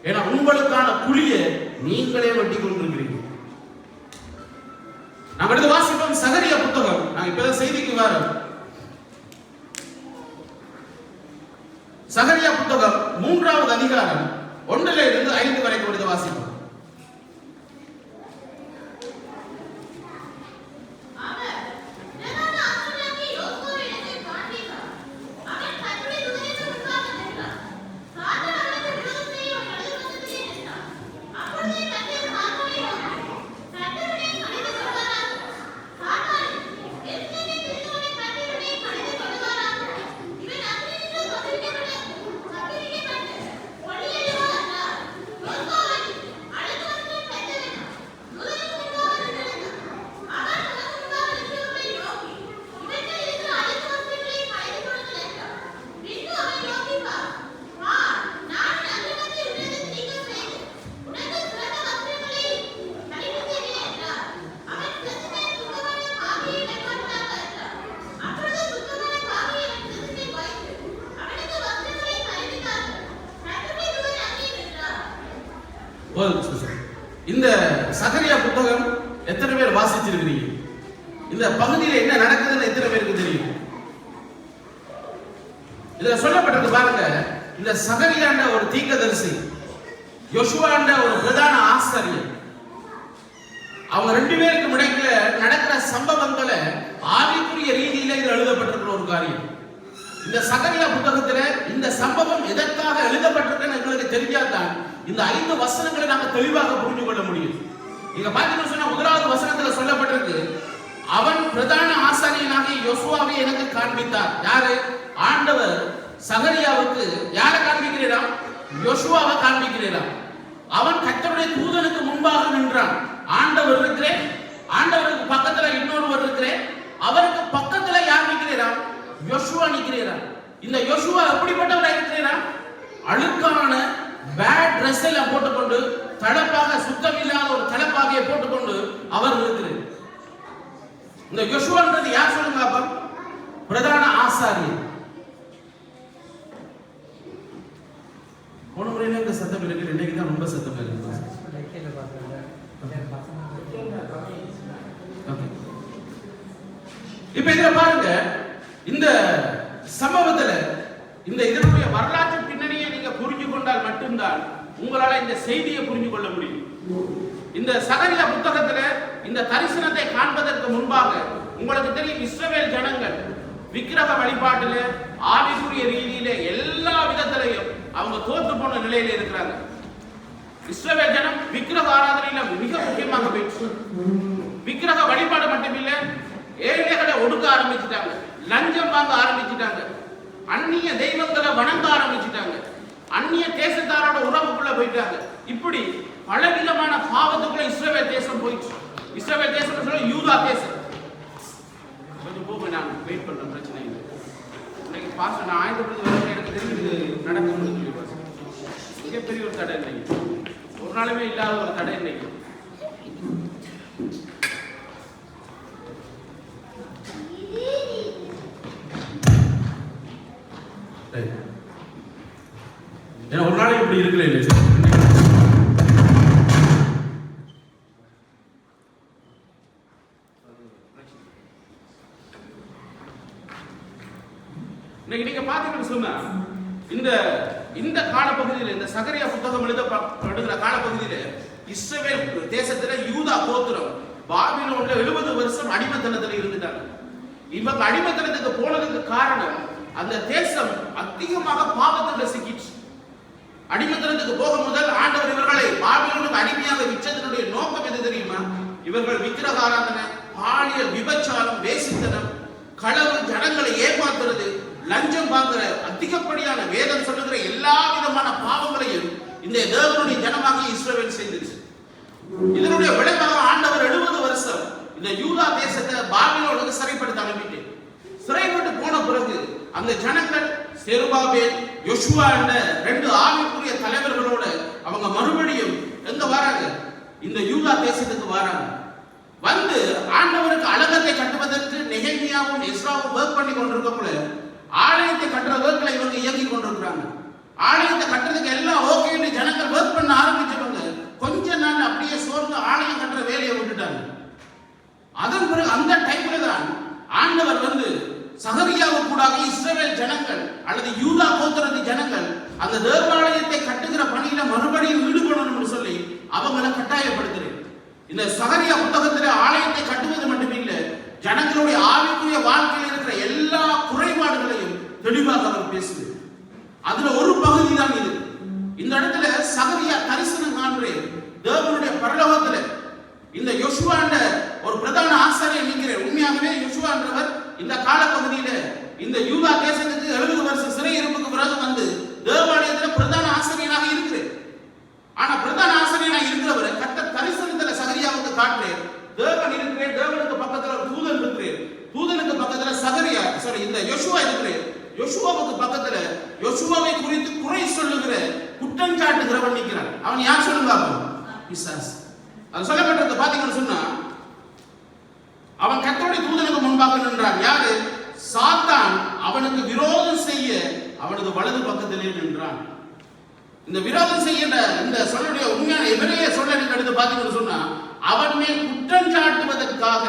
ஏன்னா உங்களுக்கான குழியை நீங்களே வெட்டி கொண்டிருக்கிறீங்க. நாம் எடுத்து வாசிப்போம் சகரியா புத்தகம். நான் இப்ப செய்திக்கு வரோம். சகரியா புத்தகம் 3வது அதிகாரம் 1 to 5 வரைக்கும் வாசிப்போம். இந்த சகரியா புத்தகம் எத்தனை பேர் வாசிச்சிருக்கிறீங்க? இந்த பகுதியில் என்ன நடக்குதுன்னு எத்தனை பேருக்கு தெரியும்? இதுல சொல்லப்பட்டது பாருங்க, இந்த சகரியாண்ட ஒரு தீர்க்கதரிசி, யோசுவாண்ட ஒரு பிரதான ஆசாரியர், அவங்க 2 பேருக்கு இடையில நடக்கிற சம்பவங்களை ஆவிக்குரிய ரீதியில இது எழுதப்பட்டிருக்கிற ஒரு காரியம். இந்த சகரியா புத்தகத்துல இந்த சம்பவம் எதற்காக எழுதப்பட்டிருக்குன்னு எங்களுக்கு தெரிஞ்சாதான் இந்த 5 வசனங்களை நாம தெளிவாக புரிந்து கொள்ள முடியும். இங்க பாத்தீங்கன்னா சொன்னா 1வது வசனத்துல சொல்லப்பட்டிருக்கு, அவன் பிரதான ஆசாரியனாகிய யோசுவாவை எனக்கு காண்பித்தார். யாரு? ஆண்டவர் சகரியாவுக்கு யாரை காண்பிக்கிறாராம்? யோசுவாவை காண்பிக்கிறாராம். அவன் கர்த்தருடைய தூதனுக்கு முன்பாக நின்றான். ஆண்டவர் இருக்கிறேன், ஆண்டவருக்கு பக்கத்துல இன்னொருவர் இருக்கிறேன், அவருக்கு பக்கத்துல யார் நிற்கிறாராம்? யோசுவா நிற்கிறாராம். இந்த யோசுவா எப்படிப்பட்டவராக இருக்கிறாராம்? அழுக்கான பேட் ட்ரெஸ் எல்லாம் போட்டுக்கொண்டு, தலப்பாக சுத்தமில்லாத ஒரு தலப்பாகையை போட்டுக்கொண்டு அவர் இருக்கிறார். இந்த யோசுவான்றது யார் சொல்லுங்க அப்ப? பிரதான ஆசாரியர். போன முறையில இந்த சத்தம் இருக்கு, இன்னைக்கு தான் ரொம்ப சத்தம் இருக்கு. இப்ப இதுல பாருங்க, இந்த சம்பவத்துல இந்த இதனுடைய வரலாற்று பின்னணியை நீங்க புரிஞ்சு கொண்டால் மட்டும்தான் உங்களால இந்த செய்தியை புரிஞ்சு கொள்ள முடியும். இந்த சகரியா புத்தகத்துல இந்த தரிசனத்தை காண்பதற்கு முன்பாக உங்களுக்கு தெரியும், இஸ்ரவேல் ஜனங்கள் விக்கிரக வழிபாட்டுல ஆவிக்குரிய ரீதியில எல்லா விதத்திலையும் அவங்க தோற்று போன நிலையில இருக்கிறாங்க. இஸ்ரவேல் ஜனம் விக்கிரக ஆராதனையில மிக முக்கியமாக போயிடுச்சு. விக்கிரக வழிபாடு மட்டுமில்ல, ஏழைகளை ஒடுக்க ஆரம்பிச்சுட்டாங்க, லஞ்சம் வாங்க ஆரம்பிச்சுட்டாங்க, அந்நிய தெய்வங்களை வணங்க ஆரம்பிச்சுட்டாங்க, அந்நிய தேசத்தாரோட உறவுக்குள்ள போயிட்டாங்க. இப்படி பலவிதமான பாவத்துக்குள்ள இஸ்ரவேல் தேசம் போயிடுச்சு. இஸ்ரவேல் தேசம் சொல்ல யூதா தேசம். கொஞ்சம் போக நான் வெயிட் பண்றேன், பிரச்சனை இல்லை. இன்னைக்கு பாஸ்டர் நான் ஆயுதப்படுத்தி வர எனக்கு தெரிஞ்சு நடக்கும் மிகப்பெரிய ஒரு தடை இன்னைக்கு, ஒரு நாளுமே இல்லாத ஒரு தடை இன்னைக்கு. ஏன்னா ஒரு நாளைக்கு இப்படி இருக்கல இல்லை. இன்னைக்கு நீங்க பாத்தீங்கன்னு சொன்னா இந்த காலப்பகுதியில், இந்த சகரியா புத்தகம் எழுதுகிற காலப்பகுதியில இஸ்ரவேல் தேசத்துல யூதா கோத்திரம் பாபிலோன்ல 70 வருஷம் அடிமைத்தனத்துல இருந்துட்டாங்க. இவங்க அடிமைத்தனத்துக்கு போனதுக்கு காரணம், அந்த தேசம் அதிகமாக பாவத்துல சிக்கிச்சு. அடிமைத்தனத்துக்கு போக முதல் ஆண்டவர் இவர்களை பாபிலோனுக்கு அடிமையாக விற்றதனுடைய நோக்கம் எது தெரியுமா? இவர்கள் விக்கிரக ஆராதனை, பாலியல் விபச்சாரம், வேசித்தனம், களவு, ஜனங்களை ஏமாத்துறது, லஞ்சம் வாங்குற, அதிகப்படியான வேதம் சொல்லுகிற எல்லா விதமான பாவங்களையும் இந்த தேவனுடைய ஜனமாக இஸ்ரவேல் செய்துச்சு. இதனுடைய விளைவாக ஆண்டவர் 70 வருஷம் இந்த யூதா தேசத்தை பாபிலோனுக்கு சிறைப்படுத்த அனுப்பிட்டு, சிறைப்பட்டு போன பிறகு அந்த ஜனங்கள் செருபாபேல், யோசுவா என்ற 2 ஆவிக்குரிய தலைவர்களோட அவங்க மறுபடியும் எங்க வராங்க? இந்த யூதா தேசத்துக்கு வராங்க. வந்து ஆண்டவருக்கு அலங்கத்தை கட்டுவதற்கு நெகேமியாவும் எஸ்ராவும் வர்க் பண்ணி கொண்டிருக்கக்குள்ள ஆலயத்தை கட்டுற வர்க்ல இவங்க இயங்கி கொண்டிருக்கிறாங்க. ஆலயத்தை கட்டுறதுக்கு எல்லாம் ஓகேன்னு ஜனங்கள் வர்க் பண்ண ஆரம்பிச்சவங்க கொஞ்ச நாள் அப்படியே சோர்ந்து ஆலயம் கட்டுற வேலையை விட்டுட்டாங்க. அதன் பிறகு அந்த டைம்ல தான் ஆண்டவர் வந்து சகரியாவுக்கு கூடாக இஸ்ரவேல் ஜனங்கள் அல்லது யூதா கோத்திரத்து ஜனங்கள் அந்த தேவாலயத்தை கட்டுகிற பணியில மறுபடியும் ஈடுபடணும்னு சொல்லி அவங்களை கட்டாயப்படுத்துறேன். இந்த சகரியா புத்தகத்தில் ஆலயத்தை கட்டுவது மட்டுமில்லை, ஜனங்களுடைய ஆவிக்குரிய வாழ்க்கையில் இருக்கிற எல்லா குறைபாடுகளையும் தெளிவாக அவர் பேசுகிறார். அதுல ஒரு பகுதி தான் இது. இந்த இடத்துல சகரியா தரிசனம் காண்கிறேன். தேவனுடைய பரலோகத்துல இந்த யோசுவாண்ட ஒரு பிரதான ஆசாரியர் நிற்கிறார். உண்மையாகவே யோசுவான்றவர் இந்த காலப்பகுதியில இந்த யூதா தேசத்துக்கு 70 வருஷம் சிறை இருப்புக்கு பிறகு வந்து தேவாலயத்தில் பிரதான ஆசிரியராக இருக்கிறார். ஆனா பிரதான ஆசிரியராக இருக்கிறவரை கர்த்தர் தரிசனத்துல சகரியாவுக்கு காட்டுறார். தேவன் இருக்கிறார், தேவனுக்கு பக்கத்துல ஒரு தூதன் இருக்கிறார், தூதனுக்கு பக்கத்துல சகரியா இந்த யோசுவா இருக்கிறார். யோசுவாவுக்கு பக்கத்துல யோசுவாவை குறித்து குறை சொல்லுகிற குற்றம் சாட்டுகிறவன் நிற்கிறான். அவன் யார் சொல்லுங்க? பிசாசு. அது சொல்லப்பட்டிருக்கு. பாத்தீங்கன்னு சொன்னா அவன் கர்த்தருடைய தூதனுக்கு முன்பாக நின்றான். யாரு? சாத்தான் அவனுக்கு விரோதம் செய்ய அவனது வலது பக்கத்திலே நின்றான். இந்த விரோதம் செய்கின்ற இந்த சொல்லுடைய உண்மையான எபிரேய சொல்ல எடுத்து பாத்தீங்கன்னு சொன்னா அவன் மேல் குற்றம் சாட்டுவதற்காக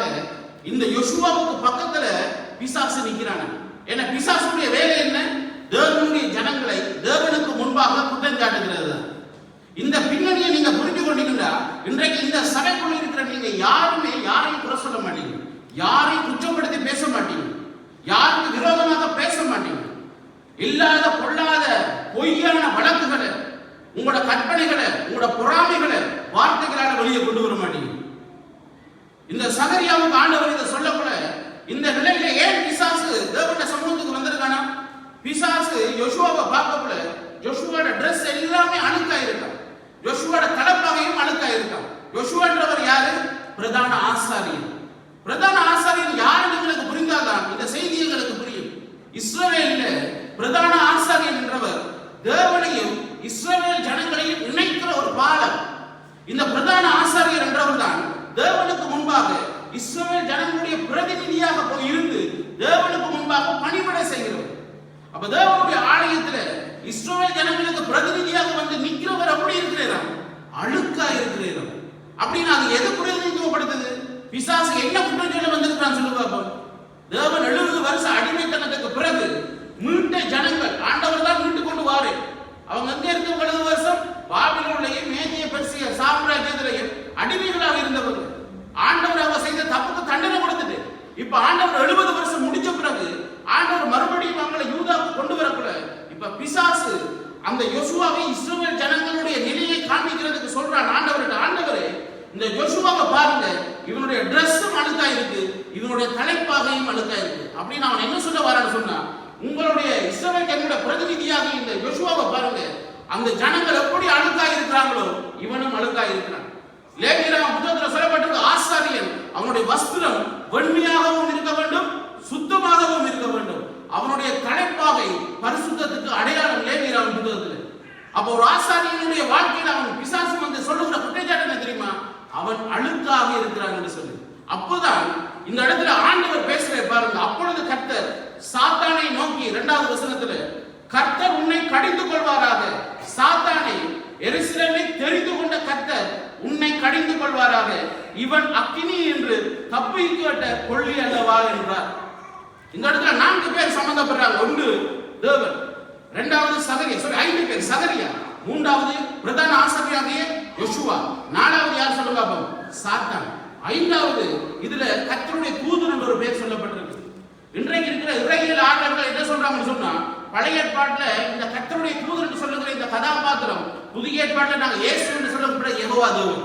இந்த யோசுவாவுக்கு பக்கத்துல பிசாசு நிற்கிறான். ஏன்னா பிசாசுடைய வேலை என்ன? தேவனுடைய ஜனங்களை தேவனுக்கு முன்பாக குற்றம் சாட்டுகிறது. இந்த பின்னணியை நீங்க புரிஞ்சு கொண்டீங்கன்னா இன்றைக்கு இந்த சபைக்குள்ள இருக்கிற நீங்க யாருமே யாரையும் குறை சொல்ல மாட்டீங்க, யாரையும் குற்றப்படுத்தி பேச மாட்டீங்க, யாருக்கு விரோதமாக பேச மாட்டீங்க. இல்லாத பொல்லாத பொய்யான வழக்குகளை, உங்களோட கற்பனைகளை, உங்களோட பொறாமைகளை வார்த்தைகளால வெளியே கொண்டு வர மாட்டீங்க. இந்த சகரியாவுக்கு ஆண்டவர் இதை சொல்லக்கூட இந்த நிலையில ஏன் பிசாசு தேவனுடைய சமூகத்துக்கு வந்திருக்கானா? பிசாசு யோசுவாவை பார்க்கக்கூட யோசுவாவோட ட்ரெஸ் எல்லாமே அழுக்கா இருக்கான், யோசுவாவோட தலைப்பாகையும் அழுக்கா இருக்கான். யோசுவான்றவர் யாரு? பிரதான ஆசாரியன். பிரதான ஆசாரியன் யாருன்னு எங்களுக்கு புரிந்தாதான் இந்த செய்தி எங்களுக்கு புரியும். இஸ்ரவேல்ல பிரதான ஆசாரியன் என்றவர் தேவனையும் இஸ்ரவேல் ஜனங்களையும் இணைக்கிற ஒரு பாலம். இந்த பிரதான ஆசாரியர் என்றவர் தான் தேவனுக்கு முன்பாக இஸ்ரவேல் ஜனங்களுடைய பிரதிநிதியாக போய் இருந்து தேவனுக்கு முன்பாக பணிபடை செய்கிறவர். அப்ப தேவனுடைய ஆலயத்துல இஸ்ரவேல் ஜனங்களுக்கு பிரதிநிதியாக வந்து நிற்கிறவர் அப்படி இருக்கிறார், அழுக்கா இருக்கிறார். அப்படின்னு அது எது பிரதிநிதித்துவப்படுத்துது? பிசாசு என்ன குற்றம் சொல்ல வந்திருக்கிறான் சொல்லு பாப்போம். தேவன் 70 வருஷம் அடிமைத்தனத்துக்கு பிறகு மீட்ட ஜனங்கள் ஆண்டவர் தான் மீட்டு கொண்டு வாரு. அவங்க எங்க இருக்க 70 வருஷம் பாபிலோன்லயும் மேதிய பெர்சிய சாம்ராஜ்யத்திலேயும் அடிமைகளாக இருந்தவர்கள். ஆண்டவர் அவங்க செய்த தப்புக்கு தண்டனை கொடுத்துட்டு இப்ப ஆண்டவர் 70 வருஷம் முடிச்ச பிறகு ஆண்டவர் மறுபடியும் அவங்களை யூதாவுக்கு கொண்டு வரக்கூட இப்ப பிசாசு அந்த யோசுவாவை இஸ்ரவேல் ஜனங்களுடைய நிலையை காண்பிக்கிறதுக்கு சொல்றான். ஆண்டவரே இந்த யோசுவாவை பாருங்க, இவனுடைய டிரெஸ்ஸும் அழுக்கா இருக்கு, இவனுடைய தலைப்பாகையும் அழுக்கா இருக்கு. அப்படின்னு அவன் என்ன சொல்ல வரான்னு சொன்னா, உங்களுடைய இஸ்ரவேல் ஜனங்களுடைய பிரதிநிதியாக இந்த யோசுவாவை பாருங்க, அந்த ஜனங்கள் எப்படி அழுக்கா இருக்கிறாங்களோ இவனும் அழுக்கா இருக்கிறான். லேவியராகம புத்தகத்தில் சொல்லப்பட்டிருக்கு, ஆசாரியன் அவனுடைய வஸ்திரம் வெண்மையாகவும் இருக்க வேண்டும், சுத்தமாகவும் இருக்க வேண்டும். அவனுடைய தலைப்பாகை பரிசுத்தத்துக்கு அடையாளம் லேவியராகம புத்தகத்தில். அப்போ ஒரு ஆசாரியனுடைய வாழ்க்கையில் அவன் பிசாசு வந்து சொல்லுகிற குற்றச்சாட்டு என்ன தெரியுமா? அவன் அழுக்காக இருக்கிறான் என்று சொல்லி. அப்போதான் இந்த இடத்துல ஆண்டவர் பேசுற பாருங்க. அப்பொழுது கர்த்தர் சாத்தானை நோக்கி 2வது வசனத்துல, கர்த்தர் உன்னை கடிந்து கொள்வாராக. சாத்தானை எருசலேமை தெரிந்து கொண்ட கர்த்தர் உன்னை கடிந்து கொள்வாராக. இவன் அக்கினி என்று தப்பி கேட்ட கொள்ளி அல்லவா என்றார். இந்த இடத்துல 4 பேர் சம்பந்தப்படுறாங்க. 1 தேவன், 2வது சகரியா, 5 பேர் சகரியா, 3வது பிரதான ஆசாரியராகிய யோசுவா, 4வது யார் சொல்லுங்க பாப்போம்? சாத்தான். 5வது இதுல கர்த்தருடைய தூதன் என்ற ஒரு பேர் சொல்லப்பட்டிருக்கு. இன்றைக்கு இருக்கிற இஸ்ரவேல் ஆட்கள் என்ன சொல்றாங்கன்னு சொன்னா, பழைய ஏற்பாட்டுல இந்த கர்த்தருடைய தூதன் என்று சொல்லுகிற இந்த கதாபாத்திரம் புதிய ஏற்பாட்டுல நாங்க இயேசு என்று சொல்லப்படுற யெகோவா தேவன்.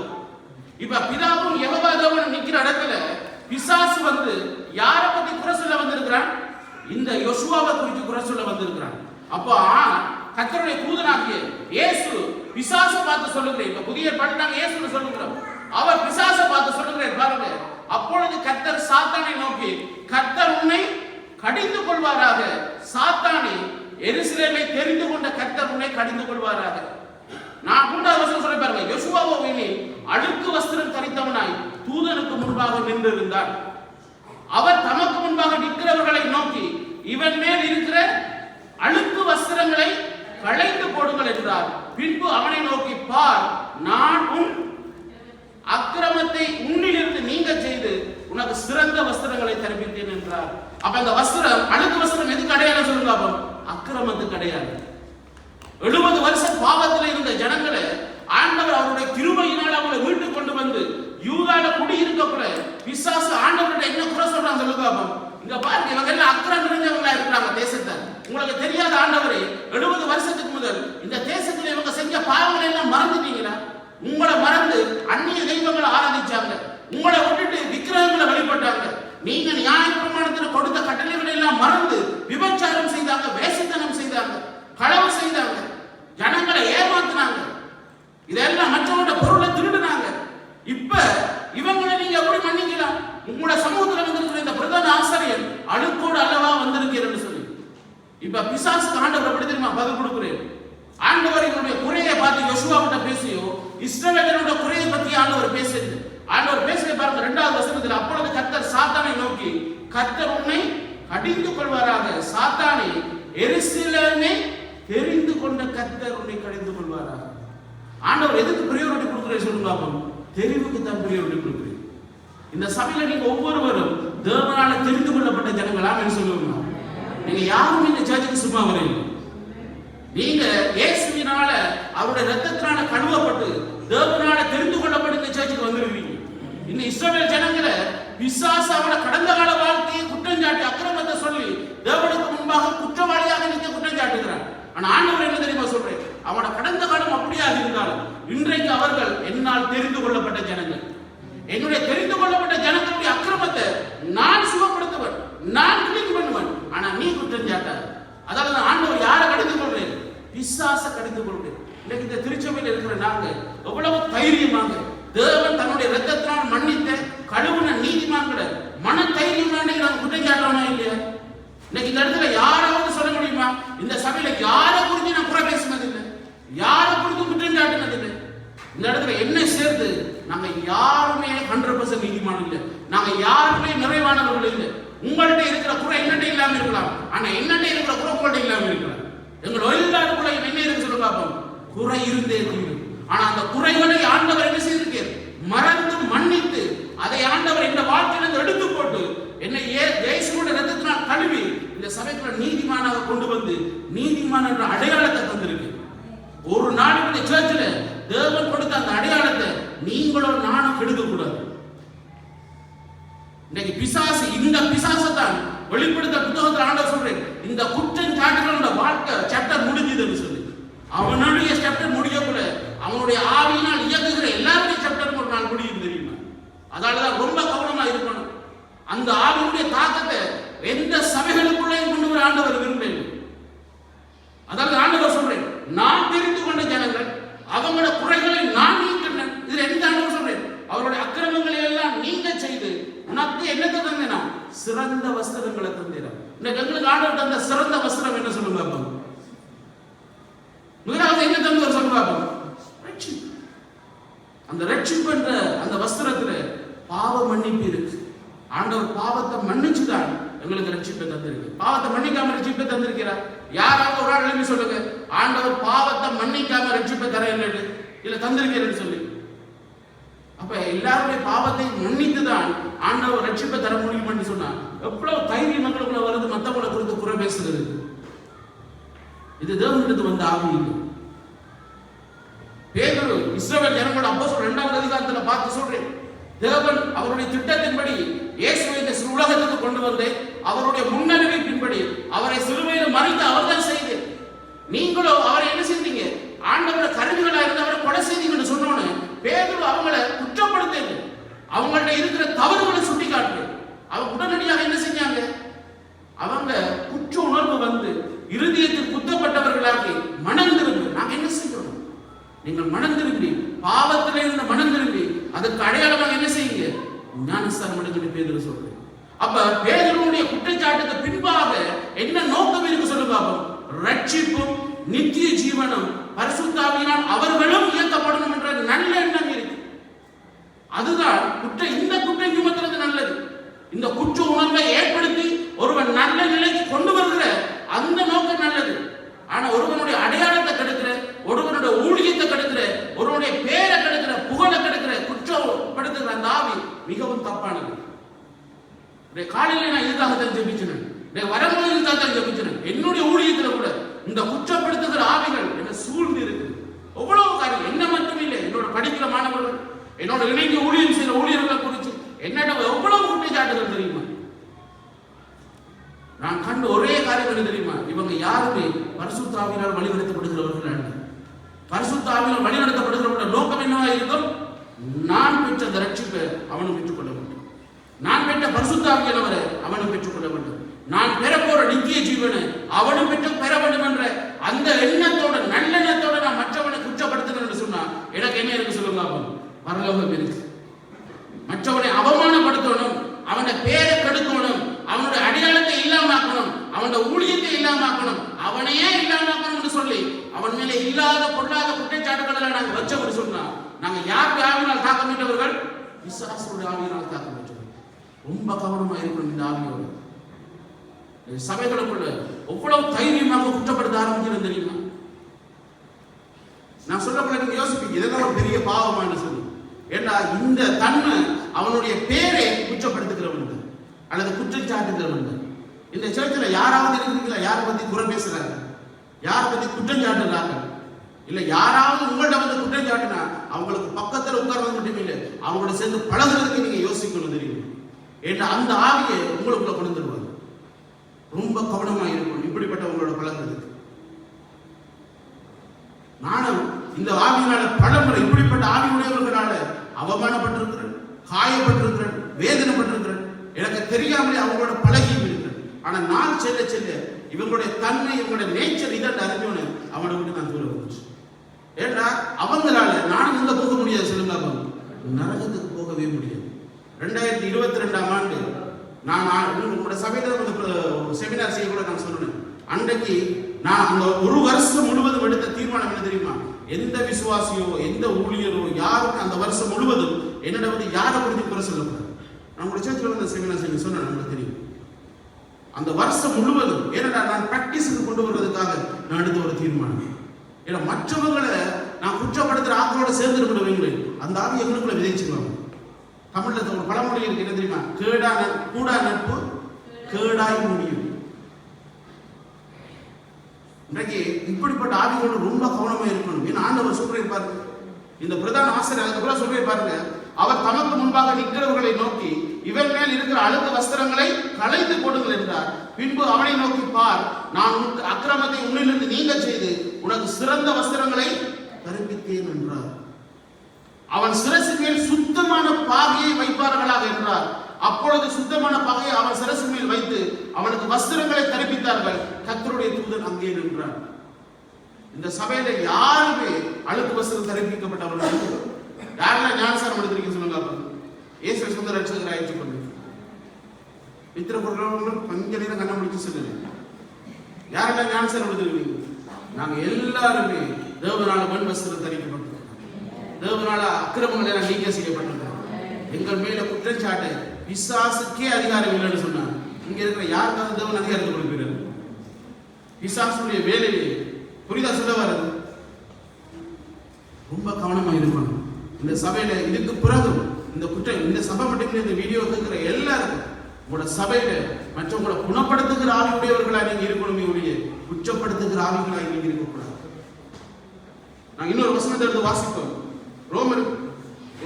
இப்ப பிதாவும் யெகோவா தேவன் நிக்கிற இடத்துல பிசாசு வந்து யாரை பத்தி குறை சொல்ல வந்திருக்கிறான்? இந்த யோசுவாவை குறித்து குறை சொல்ல வந்திருக்கிறான். அப்போ கர்த்தருடைய தூதனாகிய இயேசு பிசாசை பார்த்து சொல்லுகிறேன். இப்ப புதிய ஏற்பாட்டுல நாங்க இயேசுன்னு சொல்லுகிறோம், அவர் பிசாசை பார்த்து சொல்லுகிறேன் பாருங்க. அப்பொழுது கர்த்தர் சாத்தானை நோக்கி, கர்த்தர் உன்னை கடிந்து கொள்வாராக. சாத்தானை எருசலேமை தெரிந்து கொண்ட கர்த்தர் உன்னை கடிந்து கொள்வாராக. நான் 3வது வசனம் சொல்ல பாருங்க. யோசுவாவோ அழுக்கு வஸ்திரம் தரித்தவனாய் தூதனுக்கு முன்பாக நின்றிருந்தார். அவர் தமக்கு முன்பாக நிற்கிறவர்களை நோக்கி, இவன் மேல் இருக்கிற அழுக்கு வஸ்திரங்களை களைந்து போடுங்கள் என்றார். பின்பு அவனை நோக்கி, பார், நான் உன் அக்கிரமத்தை உன்னிலிருந்து நீங்க செய்து உனக்கு சிறந்த வஸ்திரங்களை தருவித்தேன் என்றார். அப்ப அந்த வஸ்திரம், அழுக்கு வஸ்திரம் எதுக்கு அடையாளம் சொல்லுங்க? அக்கிரமத்துக்கு அடையாளம். 70 வருஷம் பாவத்தில் இருந்த ஜனங்களை ஆண்டவர் அவருடைய கிருபையினால் அவங்களை வீட்டு கொண்டு வந்து யூதால குடியிருக்கக்குள்ள பிசாசு ஆண்டவர்கிட்ட என்ன குறை சொல்றாங்க சொல்லுங்க. இங்க பாருங்க, இவங்க எல்லாம் அக்கிரம் நிறைஞ்சவங்களா இருக்கிறாங்க தேசத்தை. உங்களுக்கு தெரியாத ஆண்டவரே 70 வருஷத்துக்கு முதல் இந்த தேசத்துல இவங்க செஞ்ச பாவங்களை எல்லாம் மறந்துட்டீங்களா? உங்களை மறந்து அந்நிய தெய்வங்களை ஆராதிச்சாங்க, உங்களை விட்டுட்டு விக்கிரகங்களை வழிபட்டாங்க. நீங்க நியாயப்பிரமாணத்தில் கொடுத்த கட்டளைகளை எல்லாம் மறந்து விபச்சாரம் செய்தாங்க, வேசித்தனம் செய்தாங்க, களவு செய்தாங்க, ஜனங்களை ஏமாத்தினாங்க, இதெல்லாம் மற்றவங்களோட பொருளை திருடுனாங்க. இப்ப இவங்களை நீங்க எப்படி மன்னிக்கலாம்? உங்களோட சமூகத்தில் வந்திருக்கிற இந்த பிரதான ஆசிரியர் அழுக்கோடு அல்லவா வந்திருக்கிறேன்னு சொல்லி இப்ப பிசாசுக்கு ஆண்டவர் எப்படி தெரியுமா பதில் கொடுக்கிறேன்? ஆண்டவர் இவருடைய குறையை பார்த்து யோசுவாவிட்ட பேசியோ இஸ்ரவேலரோட குறையை பத்தி ஆண்டவர் பேசுறது. ஆண்டவர் பேசுற பாருங்க 2வது வசனத்தில், அப்பொழுது கர்த்தர் சாத்தானை நோக்கி, கர்த்தர் உன்னை கடிந்து கொள்வாராக, சாத்தானே எருசலேமை தெரிந்து கொண்ட கர்த்தர் உன்னை கடிந்து கொள்வாராக. ஆண்டவர் எதுக்கு பிரியாரிட்டி கொடுக்கிறேன் சொல்லுங்க? தெரிவுக்கு தான் பிரியாரிட்டி கொடுக்கிறேன். இந்த சபையில நீங்க ஒவ்வொருவரும் தேவனால தெரிந்து கொள்ளப்பட்ட ஜனங்களாம் சொல்லுவாங்க. நீங்க யாரும் இந்த சர்ச்சுக்கு சும்மா வரீங்க. நீங்க இயேசுவினால அவருடைய ரத்தத்தினால கழுவப்பட்டு தேவனால தெரிந்து கொள்ளப்பட்ட இந்த சர்ச்சுக்கு வந்துருவீங்க. இந்த இஸ்ரவேல் ஜனங்களை பிசாசு அவட கடந்த கால வாழ்க்கையை குற்றம் சாட்டி அக்கிரமத்தை சொல்லி தேவனுக்கு முன்பாக குற்றவாளியாக நீங்க குற்றம் சாட்டுகிறார். ஆனா ஆண்டவர் என்ன தெரியுமா சொல்றேன்? அவட கடந்த காலம் அப்படியாக இருந்தாலும் இன்றைக்கு அவர்கள் என்னால் தெரிந்து கொள்ளப்பட்ட ஜனங்கள். என்னுடைய தெரிந்து கொள்ளப்பட்ட ஜனங்களுடைய அக்கிரமத்தை நான் சுகப்படுத்துவன், நான் கிளீன் பண்ணுவன். ஆனா நீ குற்றம் சாட்டார். அதாவது ஆண்டவர் யாரை கடிந்து கொள்றேன்? பிசாசை கடிந்து கொள்றேன். இன்னைக்கு இந்த திருச்சபையில் இருக்கிற நாங்க எவ்வளவு தைரியமாக தேவன் தன்னுடைய ரத்தத்தினால் மன்னித்த கழுவுன நீதிமான்கள மன தைரியம் நாங்கள் குற்றம் சாட்டுறோமா இல்லையா? இன்னைக்கு இந்த இடத்துல யாராவது சொல்ல முடியுமா? இந்த சபையில யாரை குறித்து நான் குறை பேசினதில்லை, யாரை குறித்து குற்றம் சாட்டினதில்லை. இந்த இடத்துல என்ன சேர்த்து நாங்க யாருமே 100% நீதிமான் இல்லை, நாங்க யாருமே நிறைவானவர்கள் இல்லை. உங்கள்கிட்ட இருக்கிற குறை என்னட்ட இல்லாம இருக்கலாம், ஆனா என்னட்ட இருக்கிற குறை உங்கள்கிட்ட இல்லாம இருக்கலாம். எங்கள் எல்லாருக்குள்ள என்ன இருக்கு சொல்ல பார்ப்போம்? குறை இருந்தே தீரும். ஆனா அந்த குறைகளை ஆண்டவர் என்ன செய்திருக்கிறார்? மறந்து மன்னித்து அதை ஆண்டவர் இந்த வாழ்க்கையிலிருந்து எடுத்து போட்டு என்னை இயேசுவோட ரத்தத்தினால் கழுவி இந்த சபைக்குள்ள நீதிமானாக கொண்டு வந்து நீதிமான் என்ற அடையாளத்தை தந்திருக்கு. ஒரு நாள் இந்த சர்ச்சில் தேவன் கொடுத்த அந்த அடையாளத்தை நீங்களோ நானும் கெடுக்க கூடாது. இன்னைக்கு பிசாசு, இந்த பிசாசை தான் வெளிப்படுத்த புத்தகத்தில் ஆண்டவர் சொல்றேன், இந்த குற்றம் சாட்டுகளோட வாழ்க்கை சாப்டர் முடிஞ்சதுன்னு சொல்லி அவனுடைய சாப்டர் முடியக்குள்ள அவனுடைய ஆவியினால் இயக்குகிற எல்லாருடைய சாப்டரும் ஒரு நாள் முடியும் தெரியுமா? அதனாலதான் ரொம்ப கவனமா இருக்கணும். அந்த ஆவியுடைய தாக்கத்தை எந்த சபைகளுக்குள்ளேயும் கொண்டு வர ஆண்டவர் விரும்புகிறேன். அதாவது ஆண்டவர் சொல்றேன், நான் தெரிந்து கொண்ட ஜனங்கள் அவங்களோட குறைகளை நான் நீக்கின்றேன். இதுல எந்த ஆண்டவர் சொல்றேன்? அவருடைய அக்கிரமங்களை எல்லாம் நீங்க செய்து உனக்கு என்னத்தை தந்தேனா? சிறந்த வஸ்திரங்களை தந்தேன். இன்னைக்கு எங்களுக்கு ஆண்டவர் தந்த சிறந்த வஸ்திரம் என்ன சொல்லுங்க? முதலாவது என்ன தந்தவர் சொல்லுங்க? ரட்சிப்பு. அந்த ரட்சிப்பு என்ற அந்த வஸ்திரத்துல பாவ மன்னிப்பு இருக்கு. ஆண்டவர் பாவத்தை மன்னிச்சுதான் எங்களுக்கு ரட்சிப்பை தந்திருக்கு. பாவத்தை மன்னிக்காம ரட்சிப்பை தந்திருக்கிறார். யாராவது ஒரு ஆள் எழுதி சொல்லுங்க, ஆண்டவர் பாவத்தை மன்னிக்காம ரட்சிப்பை தர இல்ல தந்திருக்கிறேன்னு சொல்லி. அப்ப எல்லாருடைய பாவத்தை மன்னித்துதான் ஆண்டவர் ரட்சிப்பை தர முடியும் சொன்னா எவ்வளவு தைரியம் மக்களுக்குள்ள வருது மத்தவங்களை குறித்து குறை பேசுகிறது. இது தேவனிடத்து வந்த ஆவி. பேதுரு இஸ்ரவேல் ஜனங்களோட அப்போஸ்தலர் 2வது அதிகாரத்துல பார்த்து சொல்றேன், தேவன் அவருடைய திட்டத்தின்படி இயேசுவை இந்த உலகத்துக்கு கொண்டு வந்து அவருடைய முன்னறிவிப்பின்படி அவரை சிலுவையில் மறித்து அவர்தான் செய்து, நீங்களோ அவரை என்ன செய்தீங்க? ஆண்டவரை கருவிகளா இருந்து அவரை கொலை செய்தீங்கன்னு சொன்னோன்னு பேதுரு அவங்களை குற்றப்படுத்த, அவங்கள்ட்ட இருக்கிற தவறுகளை சுட்டி காட்டு. அவங்க உடனடியாக என்ன செஞ்சாங்க? அவங்க குற்ற உணர்வு வந்து இருதயத்தில் குத்தப்பட்டவர்களாகி மனம் திரும்பி, நாங்க என்ன செய்யணும்? நீங்கள் மனம் திரும்பி பாவத்திலே இருந்து மனம் திரும்பி அதற்கு அடையாளமாக என்ன செய்யுங்க? ஞானஸ்தானம் எடுத்து பேதுரு சொல்றேன். அப்ப பேதுருவுடைய குற்றச்சாட்டுக்கு பின்பாக என்ன நோக்கம் இருக்கு சொல்லு பாப்போம்? ரட்சிப்பும் நித்திய ஜீவனும் பரிசுத்த ஆவியினால் அவர்களும் இயக்கப்படணும் என்ற நல்ல எண்ணம் இருக்கு. அதுதான் இந்த குற்றம் சுமத்துறது நல்லது. இந்த குற்ற உணர்வை ஏற்படுத்தி ஒருவன் நல்ல நிலைக்கு கொண்டு வருகிற அந்த நோக்கம் நல்லது. ஆனா ஒருவனுடைய அடையாளத்தை கெடுக்கிற, ஒருவனுடைய ஊழியத்தை கெடுக்கிற, ஒருவனுடைய பேரை கெடுக்கிற, புகழை கெடுக்கிற, குற்றப்படுத்துகிற அந்த ஆவி மிகவும் தப்பானது. காலையில நான் இதுக்காக தான் ஜெபிச்சேன், வரமுறை இதுக்காக தான் ஜெபிச்சேன். என்னுடைய ஊழியத்துல கூட இந்த குற்றப்படுத்துகிற ஆவிகள் என்ன படிக்கிற மாணவர்கள், என்னோட இணைந்து ஊழியம் செய்கிற ஊழியர்களை குறித்து என்னிடம் எவ்வளவு குற்றச்சாட்டுகள் தெரியுமா? நான் கண்டு ஒரே காரியம் என்ன தெரியுமா? இவங்க யாருமே பரிசுத்த ஆவியினால் வழிநடத்தப்படுகிறவர்கள் அல்ல. பரிசுத்த ஆவியினால் வழிநடத்தப்படுகிறவர்கள் நோக்கம் என்னவா இருக்கும்? நான் பெற்ற அந்த ரட்சிப்பை அவனும் பெற்றுக்கொள்ள வேண்டும், நான் பெற்ற பரிசுத்த ஆவியானவரை அவனும் பெற்றுக்கொள்ள வேண்டும், நான் பெற போற நித்திய ஜீவனை அவனும் பெற வேண்டும் என்ற அந்த எண்ணத்தோட நல்லெண்ணத்தோட நான் மற்றவனை குற்றப்படுத்துகிறேன் சொன்னா எனக்கு என்ன இருக்கு சொல்லுங்க? பரலோகம் இருக்கு. மற்றவனை அவமானப்படுத்தணும், அவனுடைய பேரை கெடுக்கணும், அவனுடைய அடையாளத்தை இல்லாமக்கணும், அவனுடைய ஊழியத்தை இல்லாமக்கணும், அவனையே இல்லாமக்கணும் சொல்லி அவன் மேலே இல்லாத பொருளாத குற்றச்சாட்டுகளை நாங்கள் வச்சவர் சொன்னா நாங்க யாருக்கு ஆவியினால் தாக்கமிட்டவர்கள்? பிசாசுடைய ஆவியினால் தாக்கமிட்டவர்கள். ரொம்ப கவனமா இருக்கணும் இந்த ஆவியோடு. சபைகளுக்குள்ள எவ்வளவு தைரியமாக குற்றப்படுத்த ஆரம்பிக்கிறது தெரியுமா? நான் சொல்லப்பட நீங்க யோசிப்பீங்க இதெல்லாம் ஒரு பெரிய பாவமான சொல்லி. ஏன்னா இந்த தன்மை அவனுடைய பேரை குற்றப்படுத்துகிறவன் அல்லது குற்றம் சாட்டுகிறவன். இந்த சர்ச்சில் யாராவது இருக்கிறீங்களா யாரை பத்தி குறை பேசுறாங்க, யாரை பத்தி குற்றம் சாட்டுறாங்க? இல்ல யாராவது உங்கள்ட்ட வந்து குற்றம் சாட்டினா அவங்களுக்கு பக்கத்துல உட்கார்றது மட்டும் இல்லை, அவங்களோட சேர்ந்து பழகுறதுக்கு நீங்க யோசிக்கணும் தெரியும். ஏன்னா அந்த ஆவியை உங்களுக்குள்ள கொண்டு வருவாங்க. ரொம்ப கவனமா இருக்கணும் இப்படிப்பட்டவங்களோட பழகுறதுக்கு. நானும் இந்த ஆவியினால பலமுறை இப்படிப்பட்ட ஆவி உடையவர்களால அவமானப்பட்டிருக்கிறேன், காயப்பட்டிருக்கிறேன், வேதனைப்பட்டிருக்கிறேன். எனக்கு தெரியாமலே அவங்களோட பழகியும் இருக்கிறேன். ஆனா நான் செல்ல செல்ல இவங்களுடைய தன்மை இவங்களுடைய நேச்சர் இதை அறிஞ்சோன்னு அவனை விட்டு நான் தூர வந்துச்சு. ஏன்னா அவங்களால நானும் இங்க போக முடியாது சொல்லுங்க, நரகத்துக்கு போகவே முடியாது. 2022ஆம் ஆண்டு நான் உங்களோட சபையில செமினார் செய்ய கூட நான் சொன்னேன். அன்றைக்கு நான் அந்த ஒரு வருஷம் முழுவதும் எடுத்த தீர்மானம் என்ன தெரியுமா? எந்த விசுவாசியோ எந்த ஊழியரோ யாருக்கு அந்த வருஷம் முழுவதும் என்னோட வந்து யாரை குறித்து குறை சொல்லக்கூடாது. நம்மளுடைய சேர்த்துல வந்து செமினார் செய்ய சொன்னேன், நமக்கு தெரியும். அந்த வருஷம் முழுவதும் ஏன்னா நான் பிராக்டிஸுக்கு கொண்டு வருவதற்காக நான் எடுத்த ஒரு தீர்மானம். ஏன்னா மற்றவங்களை நான் குற்றப்படுத்துற ஆக்களோட சேர்ந்து விடுவீங்களே அந்த ஆவி எங்களுக்குள்ள விதைச்சுக்குவாங்க. தமிழ்ல ஒரு பழமொழி இருக்கு, என்ன தெரியுமா? கூடா நட்பு கேடாய் முடியும். இன்றைக்கு இப்படிப்பட்ட ஆவிகளோட ரொம்ப கவனமா இருக்கணும். ஏன்னா ஆண்டவர் சொல்றே பாருங்க, இந்த பிரதான ஆசிரியர் அதுக்கப்புறம் சொல்றே பாருங்க, அவர் தமக்கு முன்பாக நிற்கிறவர்களை நோக்கி இவர் மேல் இருக்கிற அழுக்கு வஸ்திரங்களை களைந்து போடுங்கள் என்றார். பின்பு அவனை நோக்கி பார், நான் அக்கிரமத்தை உன்னிலிருந்து நீங்க செய்து உனக்கு சிறந்த வஸ்திரங்களை கற்பித்தேன் என்றார். அவன் சிரசு மேல் சுத்தமான பாகையை வைப்பார்களாக என்றார். அப்பொழுது சுத்தமான பாகையை அவன் சிரசு மேல் வைத்து அவனுக்கு வஸ்திரங்களை தரிப்பித்தார்கள். கர்த்தருடைய தூதன் அங்கே நின்றார். இந்த சபையில யாருமே அழுக்கு வஸ்திரம் தரிப்பிக்கப்பட்டவர்கள் யாரெல்லாம் ஞானசாரம் எடுத்திருக்கீங்க சொல்லுங்க. இயேசு சொந்த ரட்சகரை ஏற்றுக்கொண்டு மித்திர பொருள் கொஞ்ச நேரம் கண்டுபிடிச்சு சொல்லுங்க. யாரெல்லாம் ஞானசாரம் எடுத்திருக்கீங்க? நாங்க எல்லாருமே தேவனால மண் வஸ்திரம் தரிக்கப்பட்டோம், தேவனால அக்கிரமங்களை எல்லாம் நீங்க செய்யப்பட்டிருக்கிறோம். எங்கள் மேல குற்றச்சாட்டு பிசாசுக்கே அதிகாரம் இல்லைன்னு சொன்னாங்க. இங்க இருக்கிற யாருக்காவது தேவன் அதிகாரத்தை கொடுக்கிறார்? பிசாசுடைய வேலையை புரிதா சொல்ல வர்றது. ரொம்ப கவனமா இருக்கணும் இந்த சபையில. இதுக்கு பிறகு இந்த குற்றம் இந்த சபை மட்டும் இந்த வீடியோ கேட்கிற எல்லாருக்கும் உங்களோட சபையில மற்றவங்களை குணப்படுத்துகிற ஆவியுடையவர்களா நீங்க இருக்கணுமே ஒழிய குற்றப்படுத்துகிற ஆவிகளா நீங்க இருக்கக்கூடாது. நாங்க இன்னொரு வசனத்தை எடுத்து வாசிப்போம்.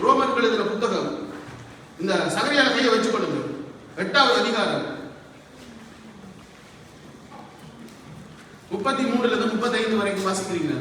ரோமர்கள் எழுதின புத்தகம், இந்த சகரியால கையை வச்சுக் கொள்ளுங்க, 8வது அதிகாரம் 33 இருந்து 35 வரைக்கும் வாசிக்கிறீங்க.